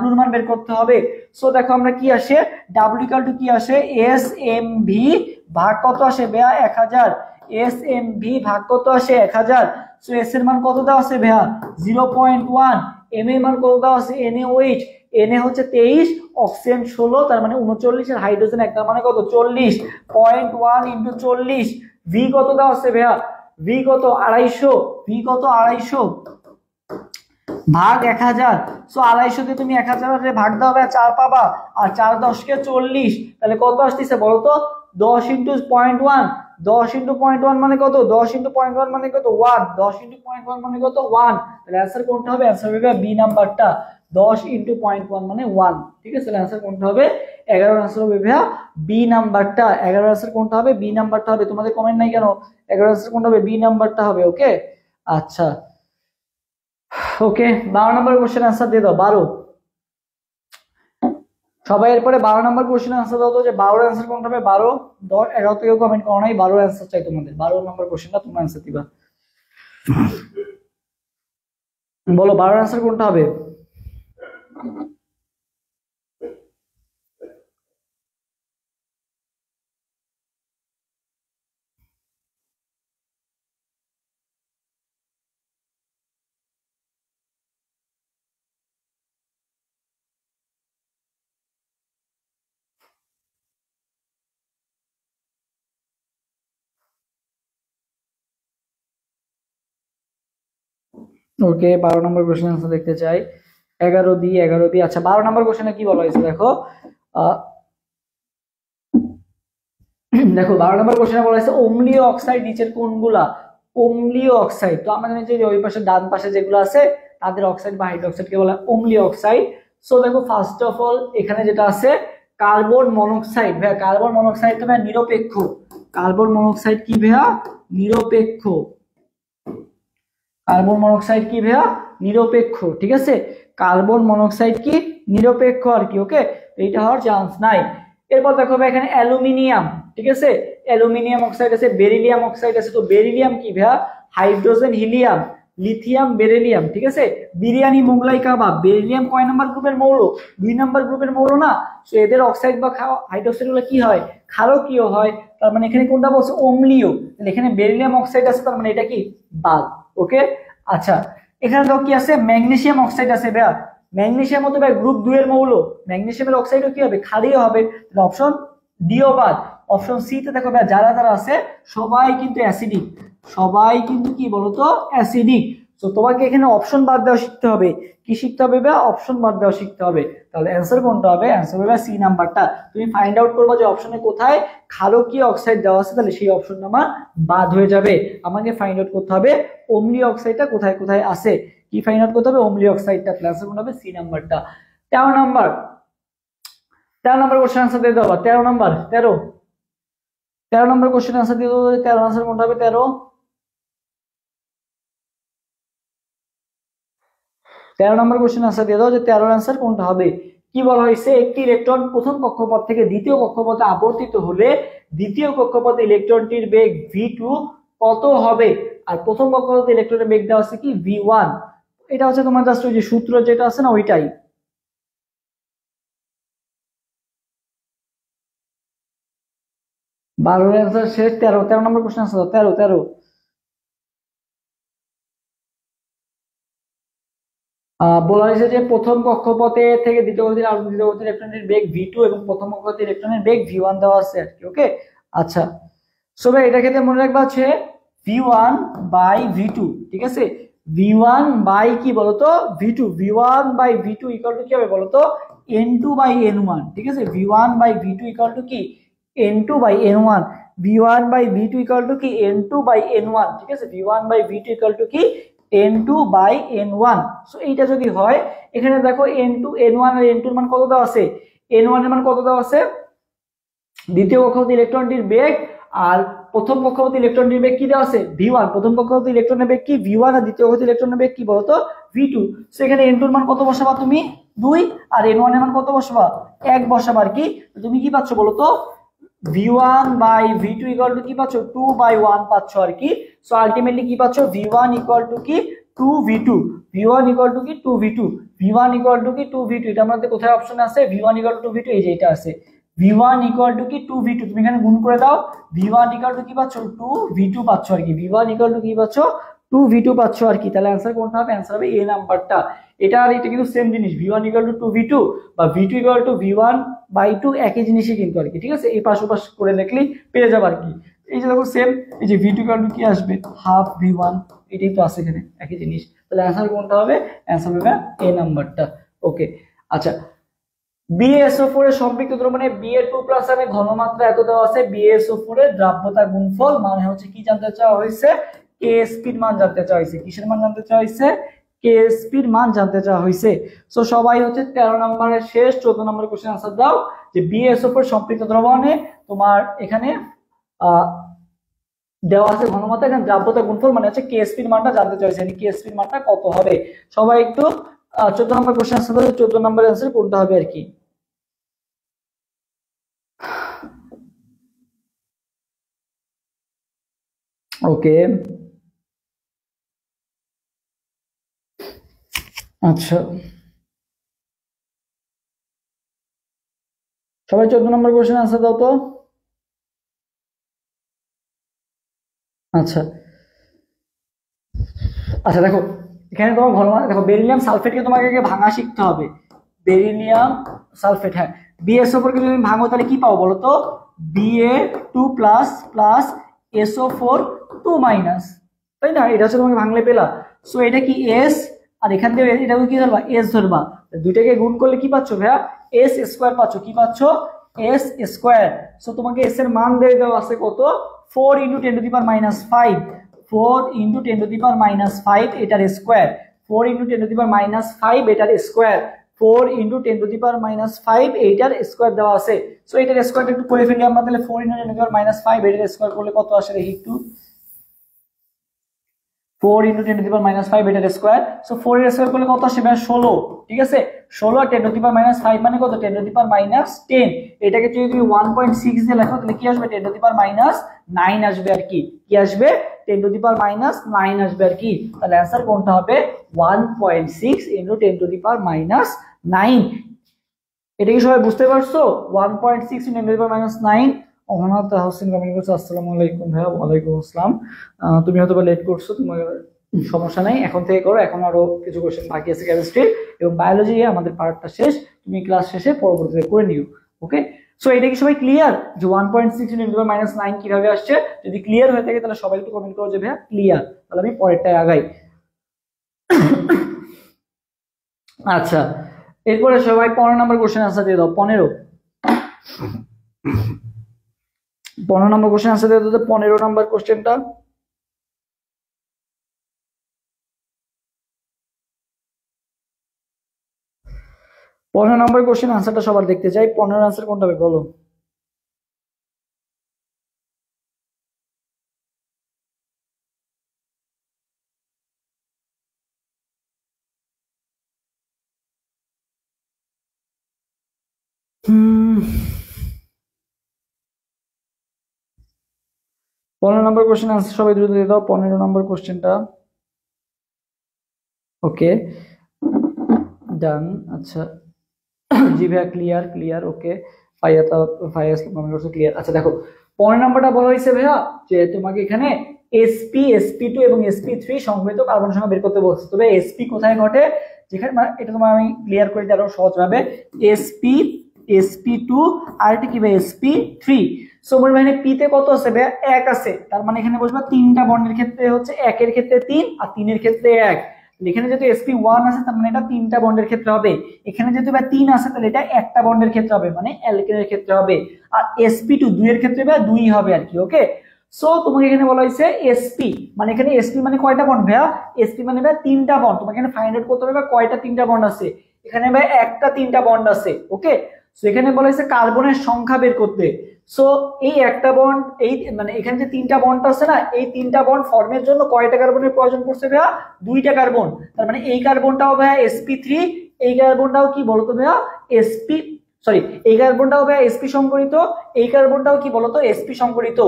W এর মান বের করতে হবে। সো দেখো আমরা কি আসে, W ইকুয়াল টু কি আসে, SMV ভাগ কত আসে ভাইয়া, 1000, SMV ভাগ কত আসে, 1000। সো S এর মান কত দেওয়া আছে ভাইয়া, 0.1, M এর মান কত দেওয়া আছে, NaOH, Na হচ্ছে 23, অক্সিজেন 16, তার মানে 39, এর হাইড্রোজেন 1, তার মানে কত, 40, 0.1 ইন্টু 40। V কত দেওয়া আছে ভাইয়া, V কত 250, V কত 250 ভাগ 1000। সো 250 দিয়ে তুমি 1000 এর ভাগ দাও ভাইয়া, 4 পাবা, আর 4 10 কে 40, তাহলে কত আসতেছে বলো তো, 10 ইন্টু 0.1, 10 ইন্টু 0.1 মানে কত, 10 ইন্টু 0.1 মানে কত 1, 10 ইন্টু 0.1 মানে কত 1। তাহলে অ্যান্সার কোনটা হবে, অ্যান্সার হবে বি নাম্বারটা, 10 ইন্টু 0.1 মানে 1, ঠিক আছে। তাহলে অ্যান্সার কোনটা হবে, 11 আনসার হবে ভাইয়া বি নাম্বারটা, 11 আনসার কোনটা হবে, বি নাম্বারটা হবে। তোমাদের কমেন্ট নাই কেন, 11 আনসার কোনটা হবে, বি নাম্বারটা হবে, ওকে। আচ্ছা, ওকে, 12 নম্বর কোশ্চেন আনসার দিয়ে দাও, 12 সবাই। এরপরে 12 নম্বর কোশ্চেন আনসার দাও তো, যে 12 এর আনসার কোনটা হবে, 12, 10, 11 থেকে কমেন্ট করো নাই, 12 এর আনসার চাই তোমাদের, 12 নম্বর কোশ্চেনটা তোমরা আনসার দিবা। বলো 12 এর আনসার কোনটা হবে, ওকে। 12 নম্বর কোশ্চেন আনসার দেখতে চাই, 11B, 11B। আচ্ছা, 12 নম্বর কোশ্চেনে কি বলা হয়েছে দেখো, দেখো 12 নম্বর কোশ্চেনে বলা হয়েছে অম্লীয় অক্সাইড নিচের কোনগুলা, অম্লীয় অক্সাইড। তো আমরা জানি যে ওই পাশে ডান পাশে যেগুলো আছে তাদের অক্সাইড বা হাইড্রোক্সাইডকে বলা হয় অম্লীয় অক্সাইড। সো দেখো ফার্স্ট অফ অল এখানে যেটা আছে কার্বন মনোক্সাইড, ভাইয়া কার্বন মনোক্সাইড তো ভাইয়া নিরপেক্ষ, কার্বন মনোক্সাইড কি ভাইয়া, নিরপেক্ষ, কার্বন মনোক্সাইড কি ভাইয়া, নিরপেক্ষ, ঠিক আছে। কার্বন মনোক্সাইড কি নিরপেক্ষ আর কি, ওকে, এইটা হওয়ার চান্স নাই। এরপর দেখো ভাই এখানে অ্যালুমিনিয়াম, ঠিক আছে, অ্যালুমিনিয়াম অক্সাইড আছে, বেরিলিয়াম অক্সাইড আছে। তো বেরিলিয়াম কি ভাইয়া, হাইড্রোজেন হিলিয়াম, লিথিয়াম বেরিলিয়াম, ঠিক আছে। বিরিয়ানি মোগলাই কাবাব, বেরিলিয়াম কয় নাম্বার গ্রুপের মৌল, 2 নাম্বার গ্রুপের মৌল না। তো এদের অক্সাইড বা হাইড্রোক্সাইড গুলো কি হয়, ক্ষারকীয় হয়, তার মানে এখানে কোনটা বলছে অম্লীয়, তাহলে এখানে বেরিলিয়াম অক্সাইড আছে, তার মানে এটা কি বাদ, ওকে। আচ্ছা, এখানে তো কি আছে, ম্যাগনেসিয়াম অক্সাইড আছে ভাইয়া। ম্যাগনেসিয়াম হতে ভাই গ্রুপ 2 এর মৌল, ম্যাগনেসিয়ামের অক্সাইডও কি হবে, ক্ষারীয় হবে। তাহলে অপশন ডিও বাদ। অপশন সি তে দেখো ভাই যারা যারা আছে সবাই কিন্তু অ্যাসিডিক, সবাই কিন্তু কি বলতো অ্যাসিডিক। তো তোমাকে এখানে অপশন বাদ দেওয়া শিখতে হবে। কি শিখতে হবে ভাই, অপশন বাদ দেওয়া শিখতে হবে। তাহলে অ্যান্সার কোনটা হবে, অ্যান্সার হবে সি নাম্বারটা। তুমি ফাইন্ড আউট করবে যে অপশনে কোথায় ক্ষারকীয় অক্সাইড দেওয়া আছে, তাহলে সেই অপশন আমার বাদ হয়ে যাবে। আমাকে ফাইন্ড আউট করতে হবে অম্লীয় অক্সাইডটা কোথায় কোথায় আছে। কি ফাইন্ড আউট করতে হবে, অম্লীয় অক্সাইডটা। অ্যান্সার কোনটা হবে, সি নাম্বারটা। 13 নাম্বার, 13 নাম্বার কোশ্চেন আনসার দিয়ে দাও। 13 নাম্বার, 13 নাম্বার কোশ্চেন আনসার দিয়ে দাও। 13 আনসার কোনটা হবে, 13 নম্বর কোশ্চেন আনসার দিয়ে দাও যে 13 আনসার কোনটা হবে। কি বলা হয়েছে, একটি ইলেকট্রন প্রথম কক্ষপথ থেকে দ্বিতীয় কক্ষপথে আবর্তিত হলে দ্বিতীয় কক্ষপথে ইলেকট্রনটির বেগ v2 কত হবে। আর প্রথম কক্ষপথে ইলেকট্রনের বেগ দেওয়া আছে কি v1। এটা হচ্ছে তোমার জাস্ট ওই যে সূত্র যেটা আছে না ওইটাই। 12 আনসার শেষ। 13 নম্বর কোশ্চেন আনসার দাও। 13 বলা হয়েছে যে প্রথম কক্ষপথে থেকে দ্বিতীয় কক্ষপথে ইলেকট্রনের বেগ v2 এবং প্রথম কক্ষপথে ইলেকট্রনের বেগ v1 দেওয়া আছে আর কি। ওকে, আচ্ছা সো ভাই এটা ক্ষেত্রে মনে রাখবা হচ্ছে v1 বাই v2, ঠিক আছে। v1 বাই কি বলতো v2, v1 by v2 equal to কি হবে বলতো n2 বাই n1, ঠিক আছে। v1 by v2 equal to কি n2 by n1, v1 by v2 equal to কি n2 বাই n1, ঠিক আছে। v1 by v2 equal to কি n2 বাই n1। সো এইটা যদি হয় এখানে দেখো n2 n1 আর n2 এর মান কত দেওয়া আছে, n1 এর মান কত দেওয়া আছে, দ্বিতীয় কক্ষপথে ইলেকট্রনটির বেগ, আর প্রথম কক্ষপথে ইলেকট্রনটির বেগ কি দেওয়া আছে v1। প্রথম কক্ষপথে ইলেকট্রনের বেগ কি v1 আর দ্বিতীয় কক্ষপথে ইলেকট্রনের বেগ কি বলতো v2। সো এখানে n2 এর মান কত বসাবা তুমি 2, আর n1 এর মান কত বসাবা 1 বসাবা আর কি। তুমি কি পাচ্ছ বলতো v1 by v2 equal to কি পাচ্ছ 2 বাই 1 পাচ্ছ আর কি। সো আলটিমেটলি কি পাচ্ছ v1 ইকুয়াল টু কি 2v2, v1 ইকুয়াল টু কি 2v2, v1 ইকুয়াল টু কি 2v2। এটা আমাদের কোথায় অপশন আছে, v1 ইকুয়াল টু 2v2, এই যে এটা আছে v1 ইকুয়াল টু কি 2v2। তুমি এখানে গুণ করে দাও, v1 ইকুয়াল টু কি পাচ্ছ 2v2 পাচ্ছ আর কি। v1 ইকুয়াল টু কি পাচ্ছ 2v2 পাচ্ছ আর কি। তাহলে অ্যানসার কোনটা হবে, অ্যানসার হবে এ নাম্বারটা। এটা আর এটা কিন্তু সেম জিনিস, v1 ইকুয়াল টু 2v2 বা v2 equal to v1 by 2 একই জিনিসই কিন্তু আর কি, ঠিক আছে। এই পাশ ওপাশ করে লিখলেই পেয়ে যাবে আর কি। এই যে দেখো সেম, এই যে v2 ইকুয়াল টু কি আসবে হাফ v1, এটাই তো আছে এখানে একই জিনিস। তাহলে অ্যানসার কোনটা হবে, অ্যানসার হবে এ নাম্বারটা। ওকে, আচ্ছা BaSO4 এর সম্পৃক্ত দ্রবণে Ba2+ এর ঘনমাত্রা এত দেওয়া আছে, BaSO4 এর দ্রাব্যতা গুণফল মানে হচ্ছে কি জানতে চাওয়া হয়েছে, KSP এর মান জানতে চাওয়া হয়েছে। কিসের মান জানতে চাওয়া হয়েছে, KSP এর মান জানতে চাওয়া হয়েছে। সো সবাই হচ্ছে 13 নম্বরের শেষ 14 নম্বরের কোশ্চেন আনসার দাও যে BaSO4 সম্পৃক্ত দ্রবণে তোমার এখানে দেওয়া আছে ঘনমাত্রা, এখানে দ্রাব্যতা গুণফল মানে হচ্ছে KSP এর মানটা জানতে চাইছে, KSP এর মানটা কত হবে। সবাই একটু 14 নম্বর কোশ্চেন আনসার দাও, 14 নম্বরের आंसर কোনটা হবে আর কি। ওকে, আচ্ছা সবাই 14 নম্বর কোশ্চেন আনসার দাও তো। আচ্ছা আচ্ছা দেখো এখানে তোমার ঘনমাত্রা দেখো, বেরিলিয়াম সালফেটকে তোমাকে আগে ভাঙা শিখতে হবে। বেরিলিয়াম সালফেট, হ্যাঁ BaSO4 কে যদি ভাঙো তাহলে কি পাবো বলো তো, Ba2+ প্লাস SO4 2-, তাই না। এটা হচ্ছে তোমাকে ভাঙলে পেলা। সো এটা কি S, আর এখান থেকে এটাকে কি ধরবা S ধরবা, দুইটাকে গুণ করলে কি পাচ্ছ ভাইয়া S² পাচ্ছ। কি পাচ্ছ S²। সো তোমাকে S এর মান দিয়ে দেওয়া আছে কত 4 × 10⁻⁵, 4 × 10⁻⁵ এটার স্কয়ার, 4 × 10⁻⁵ এটার স্কয়ার, 4 × 10⁻⁵ এইটার স্কয়ার দেওয়া আছে। সো এটার স্কয়ারটা একটু করে ফেলি আমরা, তাহলে 4 × 10⁻⁵ এটার স্কয়ার করলে কত আসে দেখি একটু, 4 × 10⁻⁵ এটার স্কয়ার। সো 4 এর স্কয়ার করলে কত আসে ভাই 16, ঠিক আছে। 16 আর 10⁻⁵ মানে কত 10⁻10। এটাকে যদি তুমি 1.6 দিয়ে লেখো তাহলে কি আসবে 10⁻9 আসবে আর কি। কি আসবে 10⁻9 আসবে আর কি। তাহলে आंसर কোনটা হবে 1.6 × 10⁻9। এটা কি সবাই বুঝতে পারছো, 1.6 × 10⁻9। অহনাত হোসেন কমেন্ট করছো আসসালামু আলাইকুম ভাইয়া। ওয়ালাইকুম আসসালাম। তুমি হয়তো লেট করছো, তোমার সমস্যা নাই, এখন থেকে করো, এখন আরো কিছু কোশ্চেন বাকি আছে কেমিস্ট্রি এবং বায়োলজি, আমাদের পার্টটা শেষ, তুমি ক্লাস শেষে পরবর্তীতে করে নিও। ওকে, সো এটা কি সবাই ক্লিয়ার যে 1.6 × 10⁻9 কিভাবে আসছে? যদি ক্লিয়ার হয়ে থাকে তাহলে সবাই একটু কমেন্ট করো যে ভাইয়া ক্লিয়ার, তাহলে আমি পরেরটায় আগাই। আচ্ছা, এরপরে সবাই 15 নম্বর কোশ্চেন আনসার দিয়ে দাও। 15 নম্বর কোশ্চেন আনসার দিয়ে দাও। 15 নম্বর কোশ্চেনটা পনেরো নম্বর কোশ্চেন আনসারটা সবার দেখতে চাই। 15 আনসার কোনটা হবে বলো? হুম, 15 নম্বর কোশ্চেন আনসার সবাই দ্রুত দিয়ে দাও। 15 নম্বর কোশ্চেনটা। ওকে, ডান। আচ্ছা, জি ভাইয়া ক্লিয়ার ক্লিয়ার। ওকে, ফাইয়া কমেন্ট করছে ক্লিয়ার। আচ্ছা দেখো, 15 নম্বরটা বলা হয়েছে ভাইয়া যে তোমাকে এখানে sp2 এবং sp3 সংগঠিত কার্বন সংখ্যা বের করতে বলছে। তবে sp কোথায় ঘটে, যেখানে এটা তোমার আমি ক্লিয়ার করে দিই আরো সহজ ভাবে। sp2 আর এটা কি ভাই sp3। সো মনে ভাই p তে কত আছে ভাইয়া? 1 আছে, তার মানে এখানে বসবা তিনটা বন্ডের ক্ষেত্রে হচ্ছে 1 এর ক্ষেত্রে 3 আর 3 এর ক্ষেত্রে 1। এখানে যেহেতু sp1 আছে তার মানে এটা তিনটা বন্ডের ক্ষেত্রে হবে। এখানে যেহেতু 3 আছে তাহলে এটা একটা বন্ডের ক্ষেত্রে হবে, মানে অ্যালকেনের ক্ষেত্রে হবে। আর sp2 2 এর ক্ষেত্রে 2 হবে আর কি। ওকে, সো তোমাকে এখানে বলা হয়েছে sp, মানে এখানে sp মানে কয়টা বন্ড ভাইয়া? sp মানে ভাই তিনটা বন্ড। তোমাকে এখানে ফাইন্ড আউট করতে হবে কয়টা তিনটা বন্ড আছে। এখানে ভাই একটা তিনটা বন্ড আছে। ওকে, সো এখানে বলা হয়েছে কার্বনের সংখ্যা বের করতে। সো এই একটা বন্ড, এই মানে এখানে যে তিনটা বন্ড আছে না, এই তিনটা বন্ড ফর্মের জন্য কয়টা কার্বনের প্রয়োজন পড়ছে ভাইয়া? 2টা কার্বন। তার মানে এই কার্বনটাও ভাইয়া sp3, এই কার্বনটাও কি বলতো ভাইয়া? sp, সরি, এই কার্বনটাও ভাইয়া sp সংকরিত, এই কার্বনটাও কি বলতো? sp সংকরিত।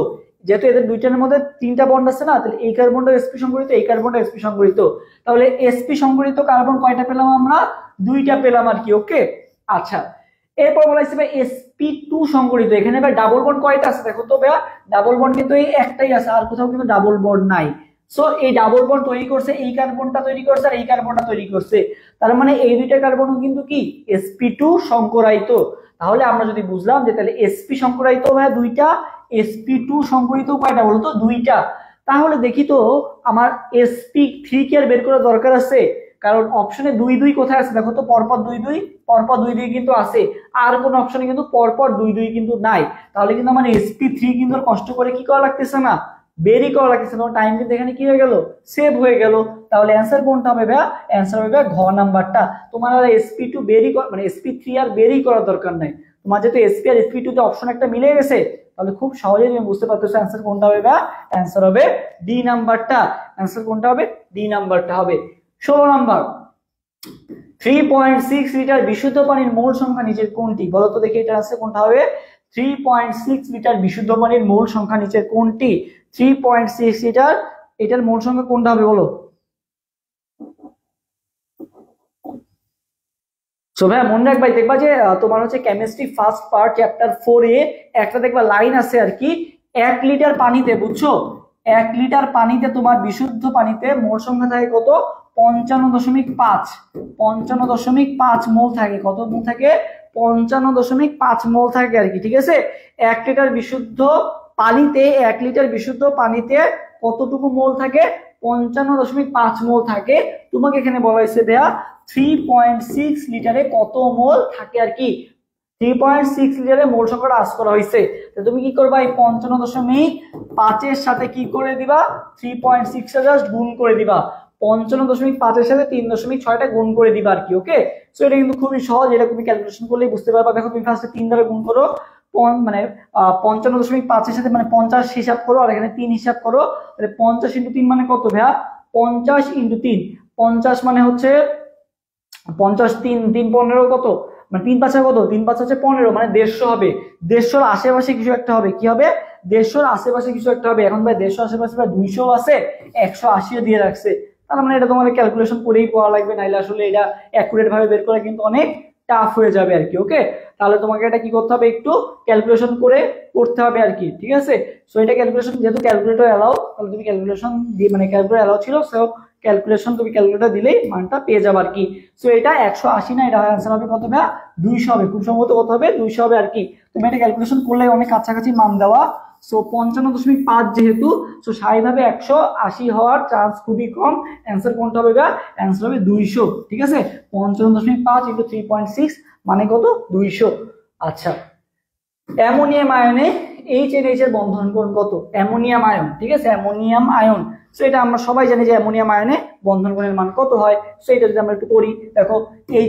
যেহেতু এদের দুইটার মধ্যে তিনটা বন্ড আছে না, তাহলে এই কার্বনটা sp সংকরিত, এই কার্বনটা sp সংকরিত। তাহলে sp সংকরিত কার্বন কয়টা পেলাম আমরা? 2টা পেলাম আর কি। ওকে, আচ্ছা, এরপর বলা হয়েছে ভাই sp2 সংকরিত। এখানে ভাই ডাবল বন্ড কয়টা আছে দেখো তো ভাইয়া? ডাবল বন্ড কিন্তু এই একটাই আছে, আর কোথাও কিন্তু ডাবল বন্ড নাই। সো এই ডাবল বন্ড তৈরি করছে, এই কার্বনটা তৈরি করছে আর এই কার্বনটা তৈরি করছে। তার মানে এই দুইটা কার্বন কিন্তু কি sp2 সংকরায়িত। তাহলে আমরা যদি বুঝলাম যে তাহলে sp সংকরায়িত ভাইয়া 2টা, sp2 সংকরিত কয়টা বলতো? 2টা। তাহলে দেখি তো আমার sp3 কি আর বের করার দরকার আছে? কারণ অপশনে 2 2 কোথায় আছে দেখো তো? পরপর 2 2, পরপর 2 2 কিন্তু আছে, আর কোন অপশনে কিন্তু পরপর 2 2 কিন্তু নাই। তাহলে কিন্তু আমার sp3 কিন্তু কষ্ট করে কি করা লাগতেছে না, বেরই করা লাগতেছে না। টাইম কিন্তু এখানে কি হয়ে গেল? সেভ হয়ে গেল। তাহলে অ্যান্সার কোনটা হবে ভাইয়া? অ্যান্সার হবে ঘ নাম্বারটা। তোমার আর sp2 বেরই মানে sp3 আর বেরই করার দরকার নাই। তোমার যেহেতু sp আর sp2 তে অপশন একটা মিলে গেছে, তাহলে খুব সহজেই তুমি বুঝতে পারতেছো অ্যান্সার কোনটা হবে ভাইয়া? অ্যান্সার হবে ডি নাম্বারটা। অ্যান্সার কোনটা হবে? ডি নাম্বারটা হবে। 16 নাম্বার, 3.6 লিটার বিশুদ্ধ পানির মোল সংখ্যা নিচের কোনটি? বলো তো দেখি এটা আছে কোনটা হবে? 3.6 লিটার বিশুদ্ধ পানির মোল সংখ্যা নিচের কোনটি? 3.6 লিটার, এটার মোল সংখ্যা কোনটা হবে বলো? সো ভাই মনে রাখবা, দেখবা যে তোমার হচ্ছে কেমিস্ট্রি ফার্স্ট পার্ট চ্যাপ্টার 4 এ একটা দেখবা লাইন আছে আর কি, 1 লিটার পানিতে, বুঝছো, 1 লিটার পানিতে তোমার বিশুদ্ধ পানিতে মোল সংখ্যা থাকে কত? 55.5, 55.5 মোল থাকে। কত মোল থাকে? 55.5 মোল থাকে আর কি। ঠিক আছে, 1 লিটার বিশুদ্ধ পানিতে, 1 লিটার বিশুদ্ধ পানিতে কতটুকু মোল থাকে? 55.5 মোল থাকে। তোমাকে এখানে বলা হয়েছে ভাইয়া 3.6 লিটারে কত মোল থাকে আর কি। 3.6 লিটারে মোল সংখ্যাটা আস করা হয়েছে। তো তুমি কি করবা? এই 55.5 এর সাথে কি করে দিবা? 3.6 এর জাস্ট গুণ করে দিবা। 55.5 এর সাথে 3.6টা গুণ করে দিবা আর কি। ওকে, সো এটা কিন্তু খুবই সহজ, এটা তুমি ক্যালকুলেশন করলেই বুঝতে পারবা। দেখো তুমি ফার্স্টে 3 দ্বারা গুণ করো, মানে 55.5 এর সাথে মানে 50 হিসাব করো, আর এখানে 3 হিসাব করো। তাহলে 50 × 3 মানে কত ভাইয়া? 50 × 3, 50 মানে হচ্ছে 50, 3 3 15 কত? মানে 3 5 কত? 3 5 হচ্ছে 15, মানে 150 হবে। 150 আশেপাশে কিছু একটা হবে। কি হবে? 150 আশেপাশে কিছু একটা হবে। এখন ভাই 150 আশেপাশে ভাই 200 আছে, 180 দিয়ে রাখছে। তার মানে এটা তোমাদের ক্যালকুলেশন করেই পড়া লাগবে, নাইলে আসলে এটা অ্যাকুরেট ভাবে বের করা কিন্তু অনেক টাফ হয়ে যাবে আর কি। ওকে, তাহলে তোমাকে এটা কি করতে হবে? একটু ক্যালকুলেশন করে করতে হবে আর কি। ঠিক আছে, সো এটা ক্যালকুলেশন, যেহেতু ক্যালকুলেটর অ্যালাউ, তাহলে তুমি ক্যালকুলেশন দিয়ে, মানে ক্যালকুলেটর অ্যালাউ ছিল, সো ক্যালকুলেশন তুমি ক্যালকুলেটর দিলেই মানটা পেয়ে যাবে আর কি। সো এটা 180 না, এটা অ্যান্সার হবে কত ভাইয়া 200 হবে, খুব সম্ভবত কত হবে 200 হবে আর কি। তুমি এটা ক্যালকুলেশন করলে অনেক কাছাকাছি মান দেওয়া। সো 55.5 যেহেতু, সো স্বাভাবিকভাবে 180 হওয়ার চান্স খুবই কম। অ্যান্সার কোনটা হবে ভাইয়া, অ্যান্সার হবে 200, ঠিক আছে। 55.5 × 3.6 মানে কত 200। আচ্ছা, অ্যামোনিয়াম আয়নে HNH এর বন্ধন কোণ কত? অ্যামোনিয়াম আয়ন, ঠিক আছে, অ্যামোনিয়াম আয়ন। সো এটা আমরা সবাই জানি যে অ্যামোনিয়াম আয়নে বন্ধন কোণের মান কত হয়। সো এটা যদি আমরা একটু করি, দেখো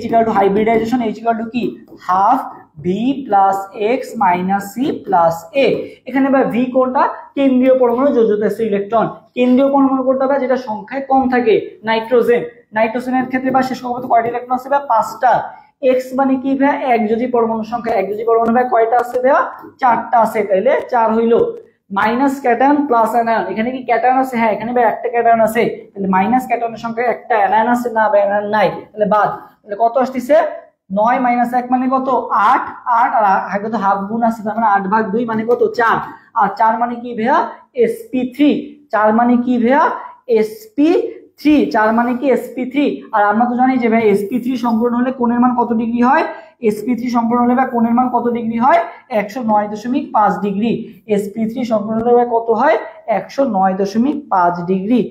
H = হাইব্রিডাইজেশন, H = কি half V + X - C + A। এখানে বা V কোনটা, কেন্দ্রীয় পরমাণু যোজ্যতা ইলেকট্রন। কেন্দ্রীয় পরমাণু কোনটা বা যেটা সংখ্যায় কম থাকে, নাইট্রোজেন। নাইট্রোজেনের ক্ষেত্রে বা শেষ পর্যন্ত কয়টি ইলেকট্রন আছে বা 5টা। X মানে কি ভাই, একযোজী পরমাণু সংখ্যা। একযোজী পরমাণু ভাই কয়টা আছে ভাইয়া, 4টা আছে, তাইলে 4 হইলো। মাইনাস ক্যাটায়ন প্লাস অ্যানায়ন, এখানে কি ক্যাটায়ন আছে? হ্যাঁ, এখানে ভাই একটা ক্যাটায়ন আছে, তাহলে মাইনাস ক্যাটায়নের সংখ্যা একটা, অ্যানায়ন আছে না ভাই, অ্যানায়ন নাই, তাহলে বাদ। তাহলে কত আসতেছে 9 - 1 মানে কত 8, 8 আর আগে তো হাফ গুণ আছে, তার মানে 8/2 মানে কত 4। আর 4 মানে কি ভাইয়া sp3, 4 মানে কি ভাইয়া sp3, 4 মানে কি sp3। আর আমরা তো জানি যে ভাই sp3 সম্পূর্ণ হলে কোণের মান কত ডিগ্রি হয়, sp3 সম্পূর্ণ হলে ভাই কোণের মান কত ডিগ্রি হয় 109.5 ডিগ্রি। sp3 সম্পূর্ণ হলে ভাই কত হয় 109.5 ডিগ্রি।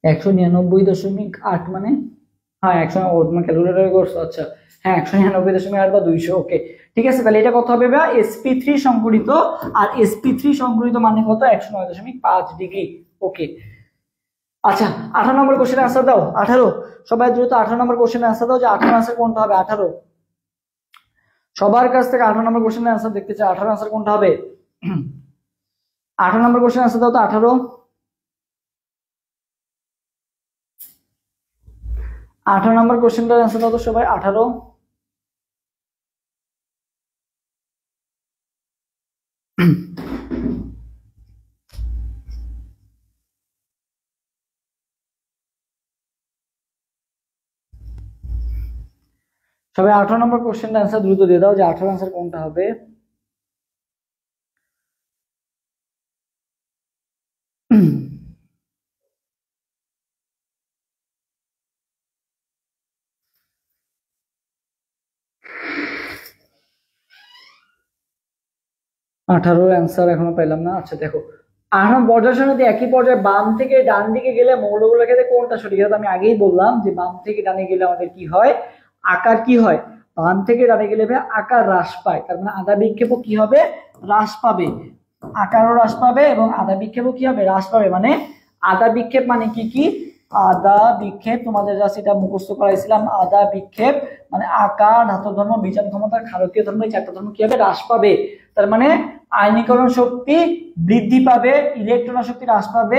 199.8 মানে, হ্যাঁ 100, মানে ক্যালকুলেটর করছো, আচ্ছা হ্যাঁ 199.8 বা 200, ওকে ঠিক আছে। তাহলে এটা কত হবে ভাই sp3 সংকরিত, আর sp3 সংকরিত মানে কত 109.5 ডিগ্রি, ওকে। আচ্ছা 18 নম্বর কোশ্চেনের आंसर দাও। 18, সবাই দ্রুত 18 নম্বর কোশ্চেনের आंसर দাও যে 18 आंसर কোনটা হবে। 18 সবার কাছ থেকে 18 নম্বর কোশ্চেনের आंसर দেখতে চাই, 18 आंसर কোনটা হবে। 18 নম্বর কোশ্চেনের आंसर দাও তো। 18 নম্বর কোশ্চেনটার आंसर দাও তো সবাই। 18 সবাই 18 নম্বর কোশ্চেনটার आंसर দ্রুত দিয়ে দাও যে 18 आंसर কোনটা হবে। আঠারোর অ্যান্সার এখনো পেলাম না। আচ্ছা দেখো, 18 পর্যায়ের সঙ্গে একই পর্যায়ে বাম থেকে ডান দিকে গেলে মৌলগুলোর ক্ষেত্রে কোনটা সঠিক, আমি আগেই বললাম যে বাম থেকে ডানে গেলে আমাদের কি হয়, আকার কি হয়, বাম থেকে ডানে গেলে আকার হ্রাস পায়, তার মানে আধা বিক্ষেপও কি হবে হ্রাস পাবে, আকারও হ্রাস পাবে এবং আধা বিক্ষেপও কি হবে হ্রাস পাবে। মানে আধা বিক্ষেপ মানে কি কি, আধা বিক্ষেপ তোমাদের জাস্ট এটা মুখস্থ করাইছিলাম। আধা বিক্ষেপ মানে আকার, ধাতব ধর্ম, বিচন ক্ষমতা, ক্ষারকীয় ধর্ম, এই 4টা ধর্ম কি হবে হ্রাস পাবে। তার মানে আয়নীকরণ শক্তি বৃদ্ধি পাবে, ইলেকট্রন শক্তি হ্রাস পাবে।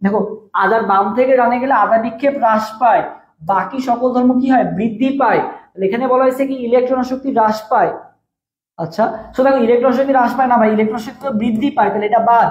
দেখো আধার বাম থেকে ডানে গেলে আধা বিক্ষেপ হ্রাস পায়, বাকি সকল ধর্ম কি হয় বৃদ্ধি পায়। এখানে বলা হয়েছে কি ইলেকট্রন শক্তি হ্রাস পায়। আচ্ছা তো দেখো ইলেকট্রন শক্তি হ্রাস পায় না ভাই, ইলেকট্রন শক্তি তো বৃদ্ধি পায়, তাহলে এটা বাদ।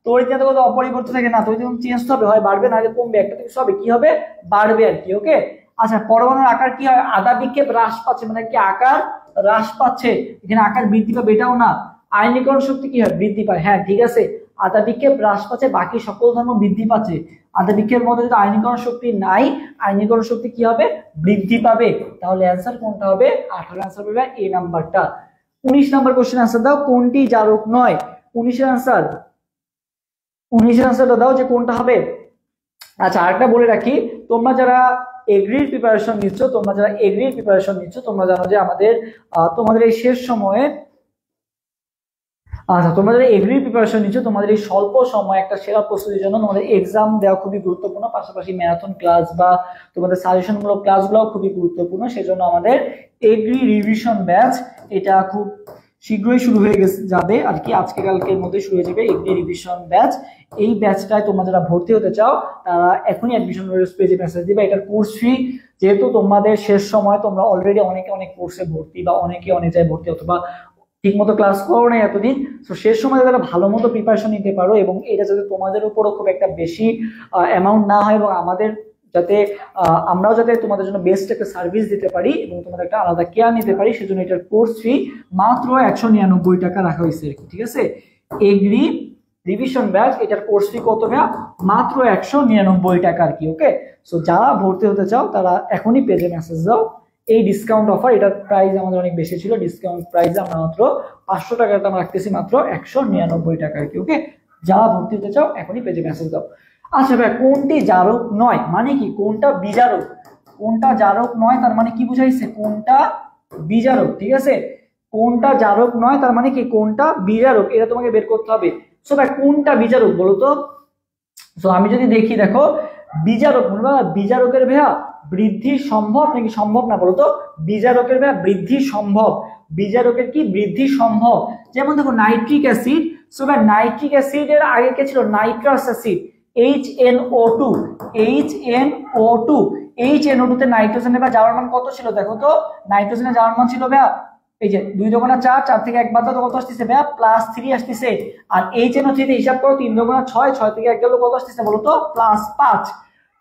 তড়িৎ কত অপরিবর্তিত থাকে না, তড়িৎ চেঞ্জ হবে, হয় বাড়বে না কমবে, একটা থেকে সবে কি হবে বাড়বে আর কি, ওকে। আচ্ছা পরমাণুর আকার কি হয়, আধা বিক্ষেপ হ্রাস পাচ্ছে মানে কি আকার হ্রাস পাচ্ছে, এখানে আকার বৃদ্ধি পাবে এটাও না। আয়নীকরণ শক্তি কি হয় বৃদ্ধি পায়, হ্যাঁ ঠিক আছে, আধা বিক্ষেপ হ্রাস পাচ্ছে, বাকি সকল ধর্ম বৃদ্ধি পাচ্ছে। আধা বিক্ষেপের মধ্যে যদি আয়নীকরণ শক্তি নাই, আয়নীকরণ শক্তি কি হবে বৃদ্ধি পাবে। তাহলে অ্যান্সার কোনটা হবে 18 অ্যান্সার হবে এ নাম্বারটা। 19 নাম্বার কোশ্চেন आंसर দাও, কোনটি জারক নয়। 19 এর আনসারটা দাও যে কোনটা হবে। আচ্ছা আরেকটা বলে রাখি, তোমরা যারা এগ্রির প্রিপারেশন নিচ্ছ, তোমরা জানো যে আমাদের তোমাদের এই শেষ সময়ে, আচ্ছা তোমরা যারা এগ্রির প্রিপারেশন নিচ্ছ, তোমাদের এই স্বল্প সময় একটা সেরা প্রস্তুতির জন্য তোমাদের এক্সাম দেওয়া খুবই গুরুত্বপূর্ণ, পাশাপাশি ম্যারাথন ক্লাস বা তোমাদের সাজেশনমূলক ক্লাসগুলো খুবই গুরুত্বপূর্ণ। সেজন্য আমাদের এগ্রি রিভিশন ব্যাচ এটা খুব শীঘ্রই শুরু হয়ে যাবে আর কি, আজকে কালকের মধ্যে শুরু হয়ে যাবে এগ্রি রিভিশন ব্যাচ। এই ব্যাচটায় তোমরা যারা ভর্তি হতে চাও তারা এখনই অ্যাডমিশন পেজে মেসেজ দিবে। এটার কোর্স ফি যেহেতু তোমাদের শেষ সময়, তোমরা অলরেডি অনেক কোর্সে ভর্তি বা অনেকে অনেক জায়গায় ভর্তি, অথবা ঠিক মতো ক্লাস করো না এতদিন, তো শেষ সময় যারা ভালো মতো প্রিপারেশন নিতে পারো এবং এটা যাতে তোমাদের উপরও খুব একটা বেশি অ্যামাউন্ট না হয় এবং আমাদের যাতে আমরাও যাতে তোমাদের জন্য বেস্ট একটা সার্ভিস দিতে পারি এবং তোমাদের একটা আলাদা কেয়ার নিতে পারি, সেজন্য এটার কোর্স ফি মাত্র 199 টাকা রাখা হয়েছে, ঠিক আছে। এগ্রি রিভিশন ব্যাচ, এটার কোর্স ফি কত ভাইয়া? মাত্র 199 টাকা আর কি। ওকে, সো যারা ভর্তি হতে চাও তারা এখনই পেজে মেসেজ দাও। এই ডিসকাউন্ট অফার, এটার প্রাইস আমাদের অনেক বেশি ছিল, ডিসকাউন্ট প্রাইস আমরা মাত্র 500 টাকাটা আমরা রাখতেছি মাত্র 199 টাকা আর কি। ওকে, যারা ভর্তি হতে চাও এখনই পেজে মেসেজ দাও। আচ্ছা ভাই, কোনটি জারক নয় মানে কি? কোনটা বিজারক? কোনটা জারক নয় তার মানে কি বুঝাইছে? কোনটা বিজারক, ঠিক আছে? কোনটা জারক নয় তার মানে কি? কোনটা বিজারক, এটা তোমাকে বের করতে হবে। সো ভাই কোনটা বিজারক বলো তো? সো আমি যদি দেখি, দেখো বিজারক, বিজারকের ভাইয়া বৃদ্ধি সম্ভব নাকি সম্ভব না বলো তো? বিজারকের ভাইয়া বৃদ্ধি সম্ভব, বিজারকের কি বৃদ্ধি সম্ভব? যেমন দেখো নাইট্রিক অ্যাসিড, সো ভাই নাইট্রিক অ্যাসিডের আগে কে ছিল? Nitrous acid, HNO2, HNO2, HNO2 তে নাইট্রোজেনের বা যাওয়ার মান কত ছিল দেখো তো? নাইট্রোজেনের যাওয়ার মান ছিল ভাইয়া, এই যে 2 × 4, 4 থেকে 1 বাদ দাও কত আসতেছে ভাইয়া? +3 আসতেছে। আর HNO3 তে হিসাব করো 3 × 6, 6 থেকে 1 গেল কত আসতেছে বলো তো? +5।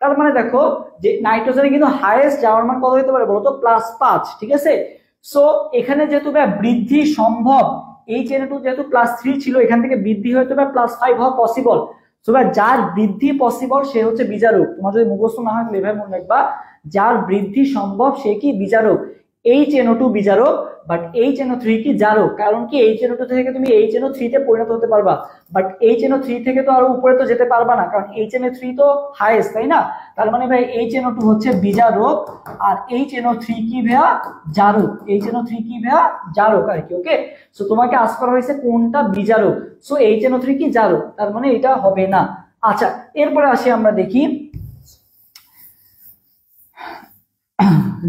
তার মানে দেখো যে নাইট্রোজেনের কিন্তু হাইয়েস্ট যাওয়ার মান কত হতে পারে বলো তো? +5, ঠিক আছে? সো এখানে যেহেতু ভাইয়া বৃদ্ধি সম্ভব, HNO2 যেহেতু +3 ছিল, এখান থেকে বৃদ্ধি হয়তো ভাই +5 হওয়া পসিবল। সো ভাই যার বৃদ্ধি পসিবল সে হচ্ছে বিজারক। তোমার যদি মুখস্থ না হয় লেভার মনে রাখবা, যার বৃদ্ধি সম্ভব সে কি? বিজারক। HNO2 বিজারক, বাট HNO3 কি জারক? কারণ কি HNO2 থেকে তুমি HNO3 তে পরিণত হতে পারবা, বাট HNO3 থেকে তো আরো উপরে তো যেতে পারবা না, কারণ HNO3 তো হাইয়েস্ট, তাই না? তার মানে ভাই HNO2 হচ্ছে বিজারক, আর HNO3 কি ভাইয়া? জারক। HNO3 কি ভাইয়া? জারক আর কি। ওকে, সো তোমাকে আস্ক করা হয়েছে কোনটা বিজারক, সো HNO3 কি জারক, তার মানে এটা হবে না। আচ্ছা, এরপরে আসি আমরা দেখি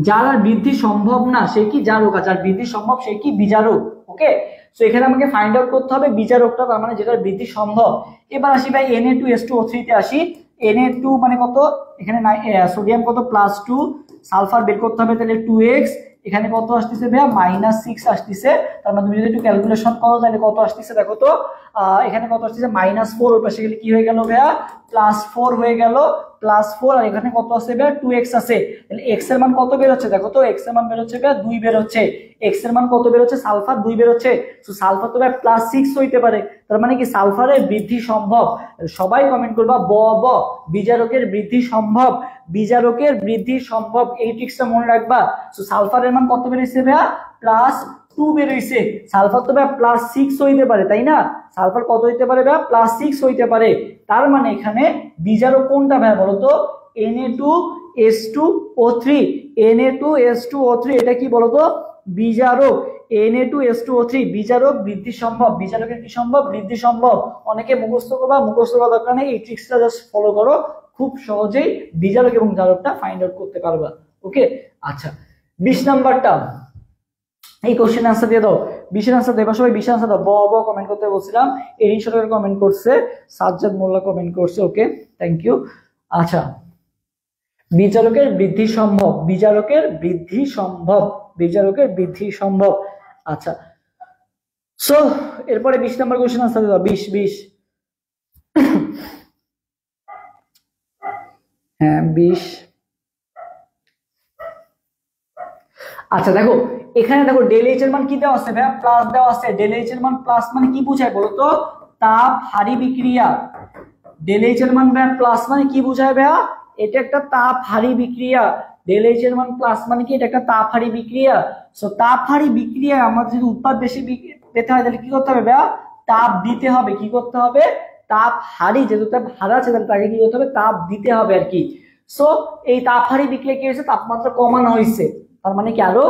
যার আর বৃদ্ধি সম্ভব না সে কি জারক, আর যার বৃদ্ধি সম্ভব সে কি বিজারক। ওকে, সো এখানে আমাকে ফাইন্ড আউট করতে হবে বিজারকটা, তার মানে যেটার বৃদ্ধি সম্ভব। এবার আসি ভাই Na2H2O3 তে আসি। Na2 মানে কত? এখানে সোডিয়াম কত? +2, সালফার বের করতে হবে তাহলে 2x, এখানে কত আসতেছে ভাইয়া? -6 আসতেছে। তার মানে তুমি যদি একটু ক্যালকুলেশন করো তাহলে কত আসতেছে দেখো তো? এখানে কত আসতেছে? -4, ওর পাশে গেলে কি হয়ে গেল ভাইয়া? +4 হয়ে গেল, +4, আর এখানে কত আছে ভাইয়া? 2x আছে। তাহলে x এর মান কত বের হচ্ছে দেখো তো? x এর মান বের হচ্ছে ভাইয়া 2 বের হচ্ছে। x এর মান কত বের হচ্ছে? সালফার 2 বের হচ্ছে। সো সালফার তো ভাইয়া +6 হইতে পারে, তার মানে কি সালফারের বৃদ্ধি সম্ভব। সবাই কমেন্ট করবা ব ব, বিজারকের বৃদ্ধি সম্ভব, বিজারকের বৃদ্ধি সম্ভব, এই ট্রিক্সটা মনে রাখবা। সো সালফারের মান কত বের হইছে ভাইয়া? +2 বের হইছে। সালফার তো ভাইয়া +6 হইতে পারে, তাই না? সালফার কত হইতে পারে ভাইয়া? +6 হইতে পারে। তার মানে এখানে বিজারক কোনটা ভাইয়া বলো তো? Na2H2O3, Na2H2O3 এটা কি বলো তো? বিজারক। Na2H2O3 বিজারক, বৃদ্ধি সম্ভব, বিজারকের কি সম্ভব? বৃদ্ধি সম্ভব। অনেকে মুখস্থ করবা, মুখস্থ করার দরকার নেই, এই ট্রিক্সটা জাস্ট ফলো করো, খুব সহজেই বিজারক এবং জারকটা ফাইন্ড আউট করতে পারবা। ওকে, আচ্ছা 20 নাম্বারটা, এই কোশ্চেন আনসার দিয়ে দাও। 20 এর আনসার দেবা সবাই, 20 আনসার দাও। ব ব কমেন্ট করতে বলছিলাম, এরিন সরকার কমেন্ট করছে, সাজ্জাদ মোল্লা কমেন্ট করছে। ওকে, থ্যাংক ইউ। আচ্ছা, বিজারকের বৃদ্ধি সম্ভব, বিজারকের বৃদ্ধি সম্ভব, বিজারকের বৃদ্ধি সম্ভব। আচ্ছা, সো এরপরে 20 নাম্বার কোশ্চেন আনসার দাও। 20 হ্যাঁ 20। আচ্ছা দেখো, এখানে দেখো ডেল এইচ এর মান কি দেওয়া আছে ভাইয়া? প্লাস দেওয়া আছে। ডেল এইচ এর মান প্লাস মানে কি বোঝায় বলো তো? তাপ হারি বিক্রিয়া। ডেল এইচ এর মান ভাইয়া প্লাস মানে কি বোঝায় ভাইয়া? এটা একটা তাপ হারি বিক্রিয়া। ডেল এইচ এর মান প্লাস মানে কি? এটা একটা তাপ হারি বিক্রিয়া। সো তাপ হারি বিক্রিয়া আমাদের যদি উৎপাদ বেশি পেতে হয় তাহলে কি করতে হবে ভাইয়া? তাপ দিতে হবে। কি করতে হবে? তাপ হারি, যেহেতু তাপ হারা আছে তাহলে তাকে কি করতে হবে? তাপ দিতে হবে আর কি। সো এই তাপ হারি বিক্রিয়া কি হয়েছে? তাপমাত্রা কমানো হয়েছে, তার মানে কি আরো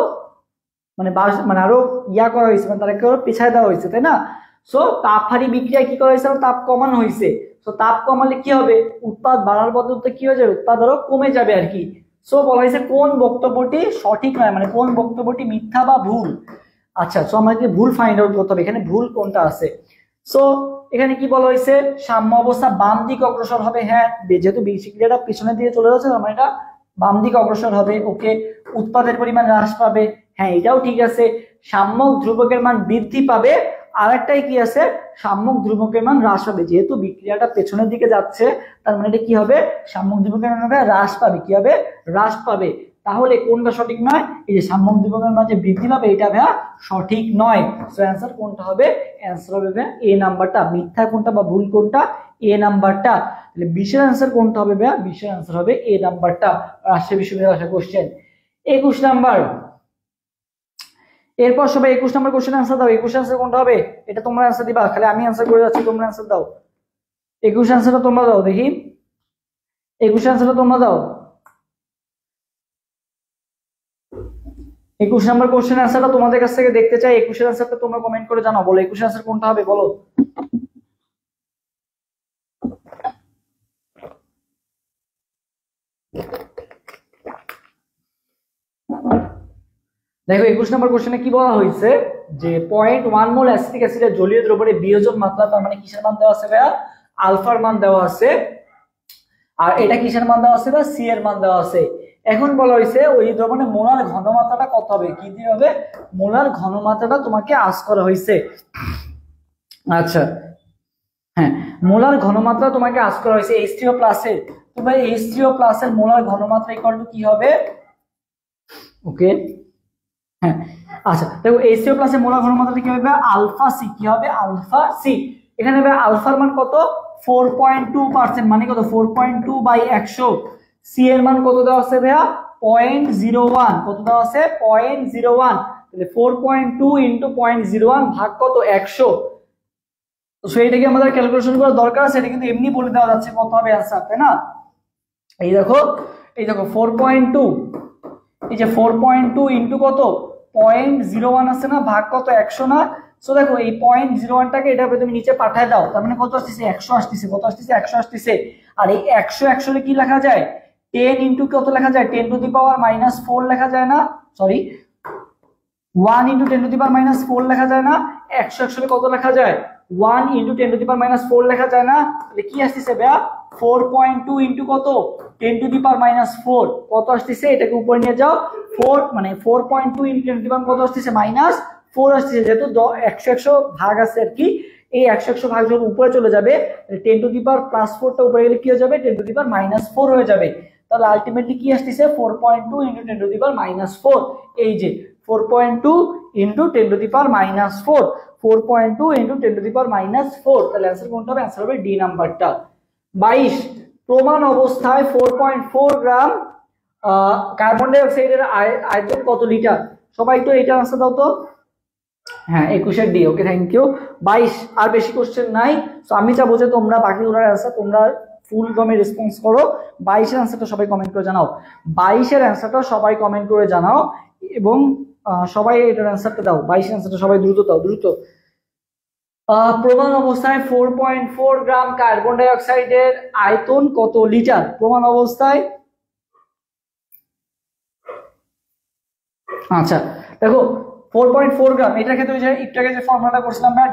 মানে আরো ইয়া করা হয়েছে, মানে তাদেরকে আরো পিছায় দেওয়া হয়েছে, তাই না? সো তাপ হারি বিক্রিয়া কি করা হয়েছে? তাপ কমানো হয়েছে। সো তাপ কমালে কি হবে? উৎপাদ বাড়ার বদলে কি হয়ে যাবে? উৎপাদ আরো কমে যাবে আর কি। সো বলা হয়েছে কোন বক্তব্যটি সঠিক নয়, মানে কোন বক্তব্যটি মিথ্যা বা ভুল। আচ্ছা, সো আমাকে ভুল ফাইন্ড আউট করতে হবে, এখানে ভুল কোনটা আছে। সো এখানে কি বলা হয়েছে? সাম্য অবস্থা বাম দিকে অগ্রসর হবে। হ্যাঁ, যেহেতু বিক্রিয়াটা পিছনের দিকে চলে যাচ্ছে তার মানে এটা বাম দিকে অগ্রসর হবে। ওকে, উৎপাদের পরিমাণ হ্রাস পাবে। হ্যাঁ, এটাও ঠিক আছে। সাম্যক ধ্রুবকের মান বৃদ্ধি পাবে। আর একটাই কি আছে? সাম্যক ধ্রুবকের মান হ্রাস পাবে। যেহেতু বিক্রিয়াটা পেছনের দিকে যাচ্ছে তার মানে এটা কি হবে? সাম্যক ধ্রুবকের মান হ্রাস পাবে। কি হবে? হ্রাস পাবে। তাহলে কোনটা সঠিক নয়? এই যে সাম্যক ধ্রুবকের মাঝে বৃদ্ধি পাবে, এটা ভাইয়া সঠিক নয়। সো অ্যান্সার কোনটা হবে? অ্যান্সার হবে ভাইয়া এ নাম্বারটা। মিথ্যা কোনটা বা ভুল কোনটা? এ নাম্বারটা। তাহলে 20 এর অ্যান্সার কোনটা হবে ভাইয়া? 20 এর অ্যান্সার হবে এ নাম্বারটা। রাজশাহী বিশ্ববিদ্যালয়ের আসা কোশ্চেন 21 নাম্বার। এরপর সবাই 21 নাম্বার কোশ্চেন অ্যান্সার দাও। 21 অ্যান্সার কোনটা হবে? এটা তোমরা অ্যান্সার দিবা, খালি আমি অ্যান্সার করে যাচ্ছি, তোমরা অ্যান্সার দাও। 21 অ্যান্সারটা তোমরা দাও দেখি। 21 অ্যান্সারটা তোমরা দাও। 21 নাম্বার কোশ্চেন অ্যান্সারটা তোমাদের কাছ থেকে দেখতে চাই। 21 এর অ্যান্সারটা তোমরা কমেন্ট করে জানাও। বলো 21 অ্যান্সার কোনটা হবে বলো। দেখো 21 নম্বর কোশ্চেনে কি বলা হয়েছে যে 0.1 মোল অ্যাসিটিক অ্যাসিডের জলীয় দ্রবণে বিয়োজন মাত্রা, তার মানে কিসের মান দেওয়া আছে ভাইয়া? আলফার মান দেওয়া আছে। আর এটা কিসের মান দেওয়া আছে? বা সি এর মান দেওয়া আছে। এখন বলা হয়েছে ওই দ্রবণে মোলার ঘনমাত্রাটা কত হবে? কি দিয়ে হবে? মোলার ঘনমাত্রাটা তোমাকে আস করা হয়েছে। আচ্ছা হ্যাঁ, মোলার ঘনমাত্রা তোমাকে আস করা হয়েছে H3O প্লাসের। তো ভাই H3O প্লাসের মোলার ঘনমাত্রা ইকুয়াল টু কি হবে? ওকে হ্যাঁ আচ্ছা দেখো HCl প্লাসের মোলার ঘনমাত্রাটা কি হবে? Alpha C. কি হবে? Alpha C. এখানে ভাই আলফার মান কত? 4.2%, মানে কত? 4.2 বাই 100। সি এর মান কত দেওয়া আছে ভাইয়া? 0.01। কত দেওয়া আছে? 0.01। তাহলে 4.2 ইনটু 0.01 ভাগ কত? 100। তো সেইটাকে আমাদের ক্যালকুলেশন করা দরকার আছে, এটা কিন্তু এমনি বলে দেওয়া যাচ্ছে কত হবে অ্যানসার, তাই না? এই দেখো 4.2, এই যে 4.2 ইনটু কত? 0.01 আছে না, ভাগ কত? 100 না। সো দেখো এই 0.01টাকে এটা তুমি নিচে পাঠায় দাও, তার মানে কত আসতেছে? 100 আসতেছে। কত আসতেছে? 100 আসতেছে। আর এই 100 এ কি লেখা যায়? 10 ইনটু কত লেখা যায়? 10 টু দি পাওয়ার -4 লেখা যায় না? Sorry 1 into 10 to the power -4 লেখা যায় না? 100 এ কত লেখা যায়? 1 ইনটু 10 টু দি পাওয়ার -4 লেখা যায় না? তাহলে কি আসতেছে ভাইয়া? 4.2 ইনটু কত? 10 টু দি পাওয়ার -4 কত আসতেছে? এটাকে উপরে নিয়ে যাও। 4 মানে 4.2 ইনটু 10 টু দি পাওয়ার কত আসতেছে? -4 আসতেছে। যেহেতু 100 ভাগ আছে আর কি, এই 100 ভাগ যখন উপরে চলে যাবে 10 টু দি পাওয়ার +4টা উপরে গেলে কি হয়ে যাবে? 10 টু দি পাওয়ার -4 হয়ে যাবে। তাহলে আলটিমেটলি কি আসতেছে? 4.2 ইনটু 10 টু দি পাওয়ার -4। এই যে 4.2 into 10 to the power -4, 4.2 into 10 to the power -4। তাহলে অ্যান্সার কোনটা হবে? অ্যান্সার হবে ডি নাম্বারটা। 22 প্রমাণ অবস্থায় 4.4 গ্রাম কার্বন ডাই অক্সাইডের আয়তন কত লিটার? সবাই একটু এটা আনসার দাও তো। হ্যাঁ 21 এর ডি। Okay thank you. 22 আর বেশি কোশ্চেন নাই। সো আমি চাবো যে তোমরা বাকিগুলোর অ্যান্সার তোমরা ফুল দমে রেসপন্স করো। 22 এর অ্যান্সারটা সবাই কমেন্ট করে জানাও। 22 এর অ্যান্সারটা সবাই কমেন্ট করে জানাও এবং সবাই এটার অ্যান্সারটা দাও। 22 এর অ্যান্সারটা সবাই দ্রুত দাও, দ্রুত। প্রমাণ অবস্থায় 4.4 গ্রাম কার্বন ডাই অক্সাইডের আয়তন কত লিটার? প্রমাণ অবস্থায়। আচ্ছা দেখো 4.4 গ্রাম, এটার ক্ষেত্রে যে একটু আগে যে ফর্মুলাটা করছিলাম আমরা,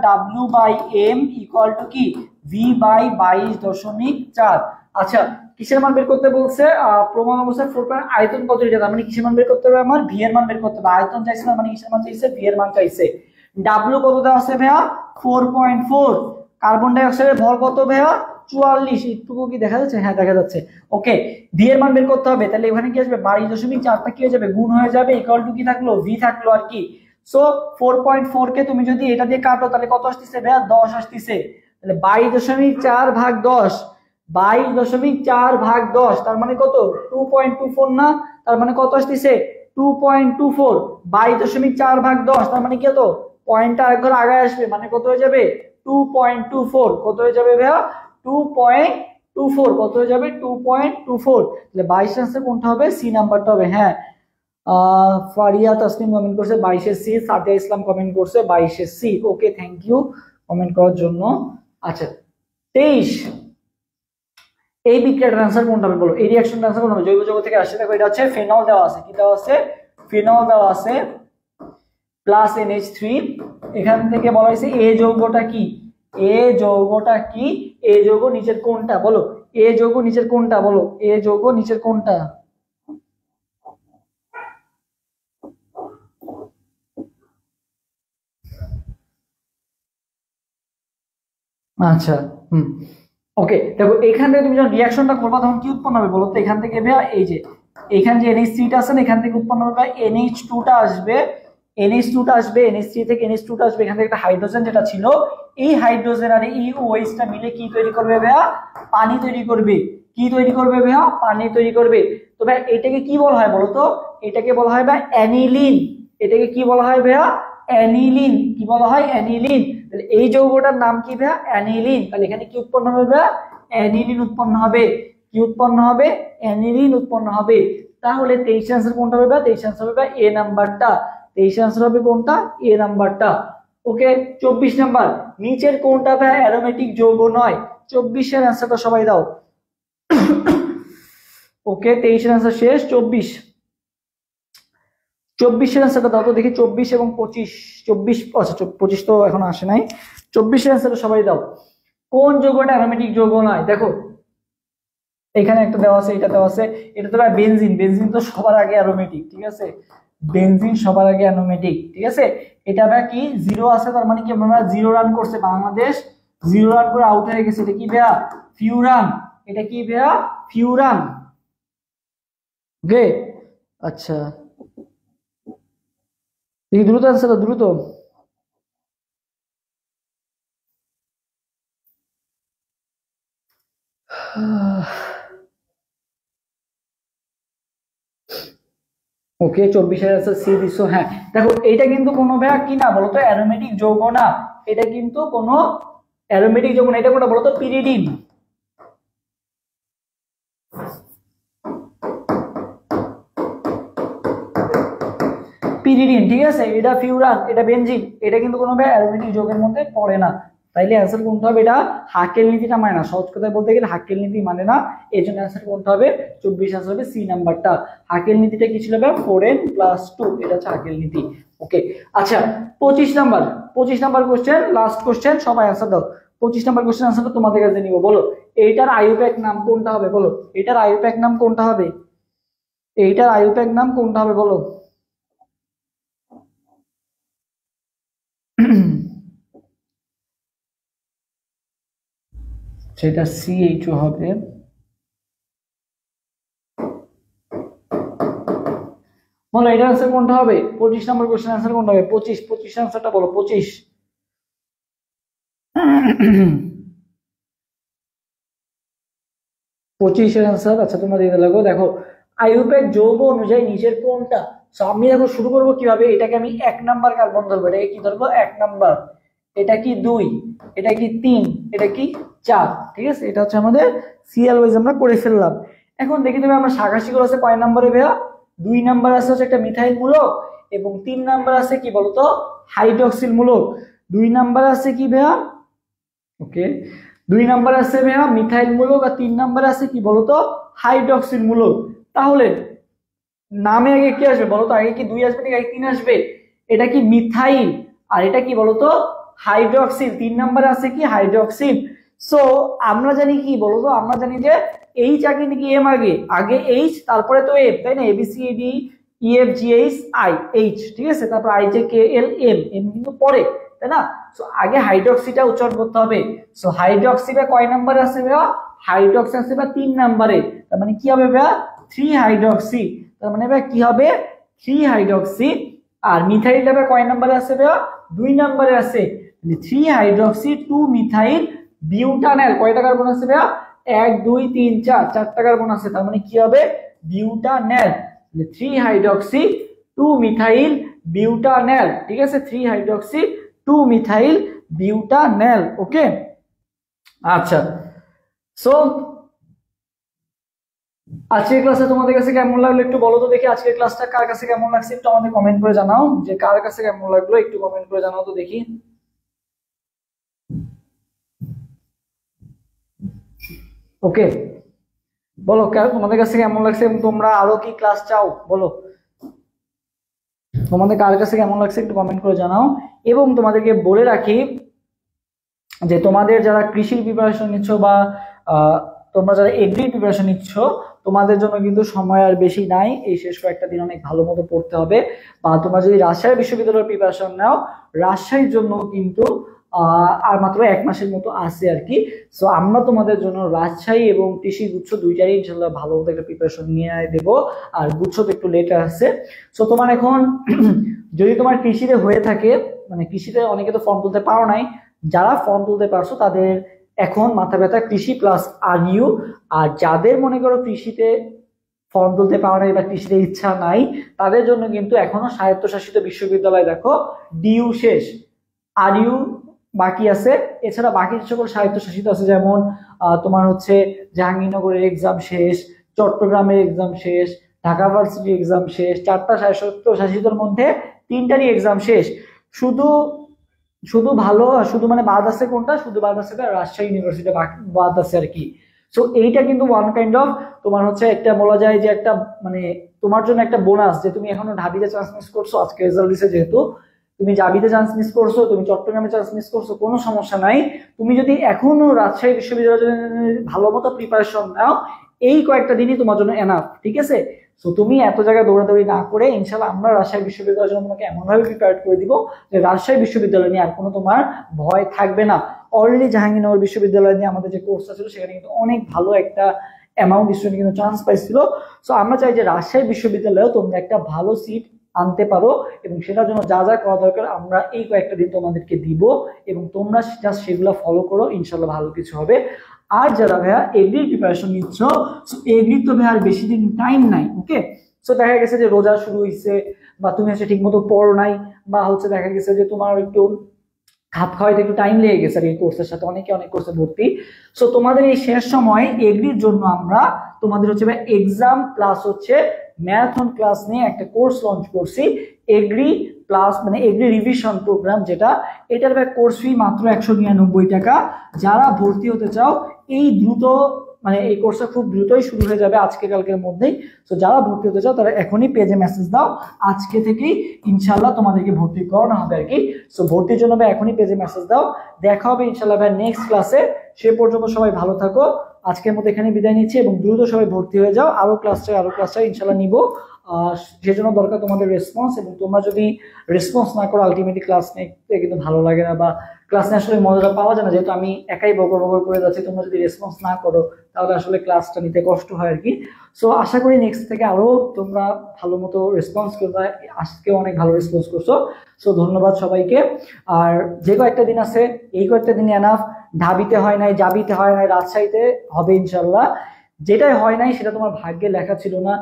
W/M ইকুয়াল টু কি? V/22.4। আচ্ছা কিসের মান বের করতে বলছে? প্রমাণ অবস্থায় 4. আয়তন কত লিটার, তার মানে কিসের মান বের করতে হবে? আমার ভি এর মান বের করতে হবে। আয়তন চাইছে না, মানে কিসের মান চাইছে? ভি এর মান চাইছে। W কত দেওয়া আছে ভাইয়া? 4.4। কার্বন ডাই অক্সাইডের ভর কত ভাইয়া? 44। একটুকু কি দেখা যাচ্ছে? হ্যাঁ দেখা যাচ্ছে। ওকে ভি এর মান বের করতে হবে। তাহলে এখানে কি আসবে? 22.4টা কি হয়ে যাবে? গুণ হয়ে যাবে, ইকুয়াল টু কি থাকলো? ভি থাকলো আর কি। সো 4.4 কে তুমি যদি এটা দিয়ে কাটো তাহলে কত আসতেছে ভাইয়া? 10 আসতেছে। তাহলে 22.4 ভাগ 10, 22.4 ভাগ 10 তার মানে কত? 2.24 না? তার মানে কত আসতেছে? 2.24। 22.4 ভাগ 10 তার মানে কি হতো? পয়েন্টটা আরেকবার আগে আসবে, মানে কত হয়ে যাবে? 2.24। কত হয়ে যাবে ভাইয়া? 2.24। কত হয়ে যাবে? 2.24। তাহলে 22 আনসার কোনটা হবে? সি নাম্বারটা হবে। হ্যাঁ ফারিয়া তাসনিম কমেন্ট করছে 22 সি। সাদিয়া ইসলাম কমেন্ট করছে 22 C. Okay thank you comment করার জন্য। আচ্ছা 23 এই বিক্রিয়াটার অ্যান্সার কোনটা হবে বলো? এই রিঅ্যাকশনটার অ্যান্সার কোনটা হবে? জৈব যৌগ থেকে আসছে। দেখো এটা হচ্ছে ফেনল দেওয়া আছে। কি দেওয়া আছে? ফেনল দেওয়া আছে প্লাস NH3। এখান থেকে বলা হয়েছে এ যৌগটা কি? এ যৌগটা কি? এ যৌগ নিচের কোনটা বলো? এ যৌগ নিচের কোনটা বলো? এ যৌগ নিচের কোনটা? আচ্ছা ওকে দেখো এখান থেকে তুমি যখন রিঅ্যাকশনটা করবা তখন কি উৎপন্ন হবে বলো তো? এখান থেকে ভাইয়া এই যে এখানে যে NH3টা আছে না এখান থেকে উৎপন্ন হবে NH2টা আসবে, NH2টা আসবে, NH3 থেকে NH2টা আসবে, এখান থেকে একটা হাইড্রোজেন যেটা ছিল এই হাইড্রোজেন আর এই OH-টা মিলে কি তৈরি করবে ভাইয়া? পানি তৈরি করবে। কি তৈরি করবে ভাইয়া? পানি তৈরি করবে। তো ভাই এটাকে কি বলা হয় বলো তো? এটাকে বলা হয় ভাই অ্যানিলিন। এটাকে কি বলা হয় ভাইয়া? অ্যানিলিন। কি বলা হয়? অ্যানিলিন। তাহলে এই যৌগটার নাম কি ভাইয়া? অ্যানিলিন। তাহলে এখানে কি উৎপন্ন হবে ভাইয়া? অ্যানিলিন উৎপন্ন হবে। কি উৎপন্ন হবে? অ্যানিলিন উৎপন্ন হবে। তাহলে 23 আনসার কোনটা হবে ভাইয়া? 23 আনসার হবে এ নাম্বারটা। 23 আনসার হবে কোনটা? এ নাম্বারটা। ওকে, 24 নাম্বার, নিচের কোনটা ভাইয়া অ্যারোমেটিক যৌগ নয়? 24 এর আনসারটা সবাই দাও। ওকে, 23 এর আনসার শেষ। 24 এর আনসারটা দাও তো দেখি। 24 এবং 25, 24, আচ্ছা 25 তো এখন আসে নাই। 24 এর আনসারটা সবাই দাও। কোন যৌগটা অ্যারোমেটিক যৌগ নয়? দেখো এখানে একটা দেওয়া আছে, এটা দেওয়া আছে, এটা তো ভাই বেনজিন। বেনজিন তো সবার আগে অ্যারোমেটিক, ঠিক আছে? বেনজিন সবার আগে অ্যারোমেটিক, ঠিক আছে? এটা ভাই কি জিরো আছে, তার মানে কি আমরা জিরো রান করছে বাংলাদেশ, জিরো রান করে আউট হয়ে গেছে। এটা কি ভাইয়া? ফিউরান। এটা কি ভাইয়া? ফিউরান। ওকে, আচ্ছা দেখি দ্রুত আনসার দাও, দ্রুত। ওকে, 24 এর আনসার সি দিছো। হ্যাঁ দেখো এইটা কিন্তু কোনো ভাইয়া কি না বলতো? অ্যারোমেটিক যৌগ না। এটা কিন্তু কোনো অ্যারোমেটিক যৌগ না। এটা কোনটা বলতো? পিরিডিন। পিরিডিন, ঠিক আছে? এটা ফিউরান, এটা বেনজিন। এটা কিন্তু কোনো ভাই অ্যারোমেটিক যৌগের মধ্যে পড়ে না। তাইলে অ্যান্সার কোনটা হবে? এটা হাকেল নীতিটা মানে না। সহজ কথায় বলতে গেলে হাকেল নীতি মানে না, এই জন্য অ্যান্সার কোনটা হবে? 24 আনসার হবে সি নাম্বারটা। হাকেল নীতিটা কি ছিল ভাই? 4n+2, এটা হচ্ছে হাকেল নীতি। ওকে, আচ্ছা 25 number, 25 number question, last question, সবাই অ্যান্সার দাও। 25 নাম্বার কোশ্চেন আনসারটা তোমাদের কাছে নিব। বলো এইটার আইইউপ্যাক নাম কোনটা হবে? বলো এটার আইইউপ্যাক নাম কোনটা হবে? এইটার আইইউপ্যাক নাম কোনটা হবে বলো? সেটা CH2 হবে। বলো এটার আনসার কোনটা হবে? 25 নম্বর কোশ্চেন আনসার কোনটা হবে? 25 আনসারটা বলো। 25 এর আনসার। আচ্ছা তোমরা দিতে লাগো। দেখো আইইউপ্যাক যৌগ অনুযায়ী নিচের কোনটা? সো আমি দেখো শুরু করবো কিভাবে? এটাকে আমি 1 নাম্বার কার্বন ধরবো। এটাকে কি ধরবো? 1 নাম্বার। এটা কি 2, এটা কি 3, এটা কি 4, ঠিক আছে? এটা হচ্ছে আমাদের সিএল ওয়াইজ আমরা করে ফেললাম। এখন দেখি তুমি আমরা শাখাশিগুলো আছে কয় নম্বরে ভাইয়া? 2 নাম্বার আছে হচ্ছে একটা মিথাইল মূলক, এবং 3 নাম্বার আছে কি বলতো? হাইড্রক্সিল মূলক। 2 নাম্বার আছে কি ভাইয়া? ওকে, 2 নাম্বার আছে ভাইয়া মিথাইল মূলক, আর 3 নাম্বার আছে কি বলতো? হাইড্রক্সিল মূলক। তাহলে নামে আগে কি আসবে বলতো? আগে কি 2 আসবে নাকি আগে 3 আসবে? এটা কি মিথাইল, আর এটা কি বলতো? হাইড্রক্সিল। 3 নাম্বারে আছে কি? হাইড্রক্সিল। সো আমরা জানি কি বলতো? আমরা জানি যে এইচ আগে নাকি এম আগে? আগে এইচ, তারপরে তো এফ, তাই না? ABCD EFGHI এইচ, ঠিক আছে? তারপর IJKLM, এম কিন্তু পরে, তাই না? সো আগে হাইড্রক্সিটা উচ্চারণ করতে হবে। সো হাইড্রক্সিটা কয় নাম্বারে আছে ভাইয়া? হাইড্রক্সি আছে বা 3 নাম্বারে। তার মানে কি হবে ভাইয়া? 3 হাইড্রক্সি। তার মানে ভাইয়া কি হবে? 3 হাইড্রক্সি। আর মিথাইলটা ভাই কয় নাম্বারে আছে ভাইয়া? 2 নাম্বারে আছে। 3 হাইড্রক্সি 2 মিথাইল বিউটানেল। কয়টা কার্বন আছে ভাইয়া? 1 2 3 4, 4টা কার্বন আছে। তার মানে কি হবে? বিউটানেল। 3 হাইড্রক্সি 2 মিথাইল বিউটানেল, ঠিক আছে? 3 হাইড্রক্সি 2 মিথাইল বিউটানেল। ওকে, আচ্ছা। সো আজকের ক্লাসে তোমাদের কাছে কেমন লাগলো একটু বলো তো দেখি। আজকের ক্লাসটা কার কাছে কেমন লাগছে একটু আমাদের কমেন্ট করে জানাও, যে কার কাছে কেমন লাগলো একটু কমেন্ট করে জানাও তো দেখি। ওকে, বলো তোমাদের কাছে কেমন লাগছে এবং তোমরা আরো কি ক্লাস চাও বলো। তোমাদের কার কাছে কেমন লাগছে একটু কমেন্ট করে জানাও। এবং তোমাদেরকে বলে রাখি যে তোমাদের যারা কৃষির প্রিপারেশন নিচ্ছ বা তোমরা যারা এগ্রি প্রিপারেশন নিচ্ছ, তোমাদের জন্য কিন্তু সময় আর বেশি নাই। এই শেষ কয়েকটা দিন অনেক ভালো মতো পড়তে হবে। বা তোমরা যদি রাজশাহী বিশ্ববিদ্যালয়ের প্রিপারেশন নাও, রাজশাহীর জন্য কিন্তু আর মাত্র 1 মাসের মতো আছে আর কি। সো আমরা তোমাদের জন্য রাজশাহী এবং কৃষি গুচ্ছ দুইটারই ইনশাল্লাহ ভালো মতো একটা প্রিপারেশন নিয়ে দেবো। আর গুচ্ছ তো একটু লেট আসছে। সো তোমার এখন যদি তোমার কৃষিতে হয়ে থাকে, মানে কৃষিতে অনেকে তো ফর্ম তুলতে পারো নাই, যারা ফর্ম তুলতে পারছো তাদের এখন মাথা ব্যথা কৃষি প্লাস আরইউ। আর যাদের মনে করো কৃষিতে ফর্ম তুলতে পারো নাই বা কৃষিতে ইচ্ছা নাই, তাদের জন্য কিন্তু এখনো স্বায়ত্তশাসিত বিশ্ববিদ্যালয় দেখো ডিইউ শেষ, আরইউ বাকি আছে। এছাড়া বাকি সকল স্বায়ত্তশাসিত আছে, যেমন তোমার হচ্ছে জাহাঙ্গীরনগরের এক্সাম শেষ, চট্টগ্রামের এক্সাম শেষ, ঢাকা ভার্সিটির এক্সাম শেষ। 4টা স্বায়ত্তশাসিতর মধ্যে 3টারই এক্সাম শেষ। শুধু শুধু ভালো শুধু মানে বাদ আছে কোনটা, শুধু বাদ আছে রাজশাহী ইউনিভার্সিটি বাদ আছে আর কি। সো এইটা কিন্তু ওয়ান কাইন্ড অফ তোমার হচ্ছে একটা বলা যায় যে একটা মানে তোমার জন্য একটা বোনাস, যে তুমি এখনো ঢাবিতে চান্স মিস করছো, আজকে রেজাল্ট দিছে যেহেতু তুমি জাবিতে চান্স মিস করছো, তুমি চট্টগ্রামে চান্স মিস করছো, কোনো সমস্যা নাই। তুমি যদি এখনো রাজশাহী বিশ্ববিদ্যালয়ের জন্য ভালো মতো প্রিপারেশন নাও, এই কয়েকটা দিনই তোমার জন্য এনাফ, ঠিক আছে? সো তুমি এত জায়গায় দৌড়াদৌড়ি না করে ইনশাল্লাহ আমরা রাজশাহী বিশ্ববিদ্যালয়ের জন্য তোমাকে এমনভাবে প্রিপেয়ার করে দিব যে রাজশাহী বিশ্ববিদ্যালয় নিয়ে আর কোনো তোমার ভয় থাকবে না। অলরেডি জাহাঙ্গীরনগর বিশ্ববিদ্যালয় নিয়ে আমাদের যে কোর্সটা ছিল সেখানে কিন্তু অনেক ভালো একটা অ্যামাউন্ট স্টুডেন্ট কিন্তু চান্স পাইছিল। সো আমরা চাই যে রাজশাহী বিশ্ববিদ্যালয়েও তোমরা একটা ভালো সিট আনতে পারো, এবং সেটার জন্য যা যা করা দরকার আমরা এই কয়েকটা দিন তোমাদেরকে দিব, এবং তোমরা জাস্ট সেগুলো ফলো করো, ইনশাল্লাহ ভালো কিছু হবে। আর যারা ভাইয়া এগ্রির প্রিপারেশন নিচ্ছ, সো এগ্রির তো ভাইয়া আর বেশি দিন টাইম নাই, ওকে? সো দেখা গেছে যে রোজা শুরু হয়েছে, বা তুমি হচ্ছে ঠিক মতো পড়ো নাই, বা হচ্ছে দেখা গেছে যে তোমার একটু খাপ খাওয়াইতে একটু টাইম লেগে গেছে আর এই কোর্সের সাথে, অনেকে অনেক কোর্সে ভর্তি। সো তোমাদের এই শেষ সময় এগ্রির জন্য আমরা তোমাদের হচ্ছে এক্সাম প্লাস হচ্ছে ম্যারাথন ক্লাস নিয়ে একটা কোর্স লঞ্চ করছি, এগ্রি প্লাস মানে এগ্রি রিভিশন প্রোগ্রাম যেটা, এটার কোর্স ফি মাত্র 199 টাকা। যারা ভর্তি হতে চাও এই দ্রুত মানে এই কোর্সটা খুব দ্রুতই শুরু হয়ে যাবে আজকে কালকের মধ্যেই। তো যারা ভর্তি হতে চাও তারা এখনই পেজে মেসেজ দাও, আজকে থেকেই ইনশাল্লাহ তোমাদেরকে ভর্তি করানো হবে আর কি। সো ভর্তির জন্য ভাই এখনই পেজে মেসেজ দাও। দেখা হবে ইনশাল্লাহ ভাই নেক্সট ক্লাসে। সে পর্যন্ত সবাই ভালো থাকো, আজকের মতো এখানে বিদায় নিচ্ছি, এবং দ্রুত সবাই ভর্তি হয়ে যাও। আরো ক্লাসটা ইনশাল্লাহ নিব, সেজন্য দরকার তোমাদের রেসপন্স, এবং তোমরা যদি রেসপন্স না করো আলটিমেটলি ক্লাস নিতে কিন্তু ভালো লাগে না, বা ক্লাস নিয়ে আসলে মজাটা পাওয়া যায় না, যেহেতু আমি একাই বকর বকর করে যাচ্ছি। তোমরা যদি রেসপন্স না করো তাহলে আসলে ক্লাসটা নিতে কষ্ট হয় আর কি। সো আশা করি নেক্সট থেকে আরো তোমরা ভালো মতো রেসপন্স করবে, আজকেও অনেক ভালো রেসপন্স করছো। সো ধন্যবাদ সবাইকে। আর যে কয়েকটা দিন আছে এই কয়েকটা দিন এনাফ। ঢাবিতে হয় নাই, জাবিতে হয় নাই, রাজশাহীতে হবে ইনশাল্লাহ। যেটাই হয় নাই সেটা তোমার ভাগ্যে লেখা ছিল না,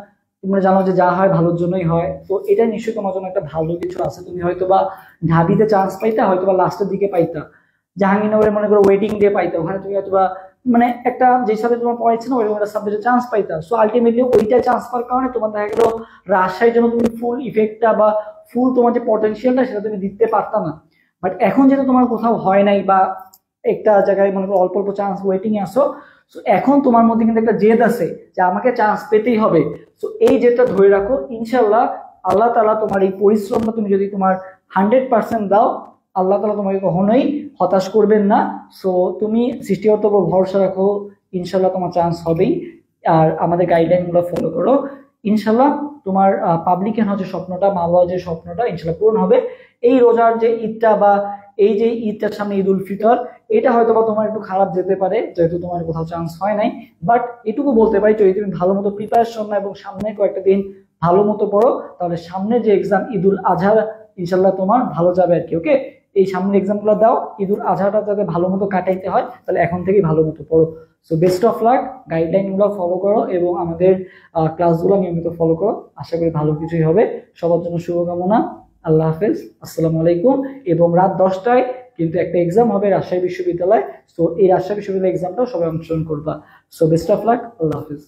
তোমরা জানো যে যা হয় ভালোর জন্যই হয়। তো এটা নিশ্চয়ই তোমার জন্য একটা ভালো কিছু আছে। তুমি হয়তো বা ঢাবিতে চান্স পাইতা, হয়তো বা লাস্টের দিকে পাইতা, জাহাঙ্গীরনগরে মনে করো ওয়েটিং দিয়ে পাইতা, ওখানে তুমি হয়তো বা মানে একটা যে সাবজেক্ট তোমার পড়াইছে না ওইরকম একটা সাবজেক্টে চান্স পাইতা। সো আলটিমেটলি ওইটা চান্স পাওয়ার কারণে তোমার দেখা গেল রাজশাহীর জন্য তুমি ফুল ইফেক্টটা বা ফুল তোমার যে পটেনশিয়ালটা সেটা তুমি দিতে পারতা না। বাট এখন যেটা তোমার কোথাও হয় নাই, বা একটা জায়গায় মনে করো অল্প অল্প চান্স ওয়েটিং এ আসো, সো এখন তোমার মধ্যে কিন্তু একটা জেদ আছে যে আমাকে চান্স পেতেই হবে। সো এই জেদটা ধরে রাখো, ইনশাল্লাহ আল্লাহ তাআলা তোমার এই পরিশ্রমটা তুমি যদি তোমার 100% দাও, আল্লাহ তাআলা তোমাকে কখনোই হতাশ করবেন না। সো তুমি সৃষ্টিকর্তার উপর ভরসা রাখো, ইনশাল্লাহ তোমার চান্স হবেই। আর আমাদের গাইডলাইনগুলো ফলো করো, ইনশাল্লাহ তোমার পাবলিকের হচ্ছে স্বপ্নটা, মা বাবার যে স্বপ্নটা ইনশাল্লাহ পূরণ হবে। এই রোজার যে ঈদটা বা এই যে ঈদটার সামনে ঈদ উল ফিতর, এটা হয়তো বা তোমার একটু খারাপ যেতে পারে যেহেতু তোমার কোথাও চান্স হয় নাই। বাট এটুকু বলতে পারি যদি তুমি ভালো মতো প্রিপারেশন নাও এবং সামনে কয়েকটা দিন ভালো মতো পড়ো, তাহলে সামনে যে এক্সাম ঈদ উল আজহা ইনশাল্লাহ তোমার ভালো যাবে আর কি। ওকে, এই সামনের এক্সামগুলো দাও, ঈদ উল আজহাটা যাতে ভালো মতো কাটাইতে হয় তাহলে এখন থেকেই ভালো মতো পড়ো। সো বেস্ট অফ লাক, গাইডলাইনগুলো ফলো করো এবং আমাদের ক্লাসগুলো নিয়মিত ফলো করো, আশা করি ভালো কিছুই হবে। সবার জন্য শুভকামনা, আল্লাহ হাফেজ, আসসালামু আলাইকুম। এবং রাত 10টায় কিন্তু একটা এক্সাম হবে রাজশাহী বিশ্ববিদ্যালয়। সো এই রাজশাহী বিশ্ববিদ্যালয় এক্সামটাও সবাই অংশগ্রহণ করবা। সো বেস্ট অফ লাক, আল্লাহ হাফেজ।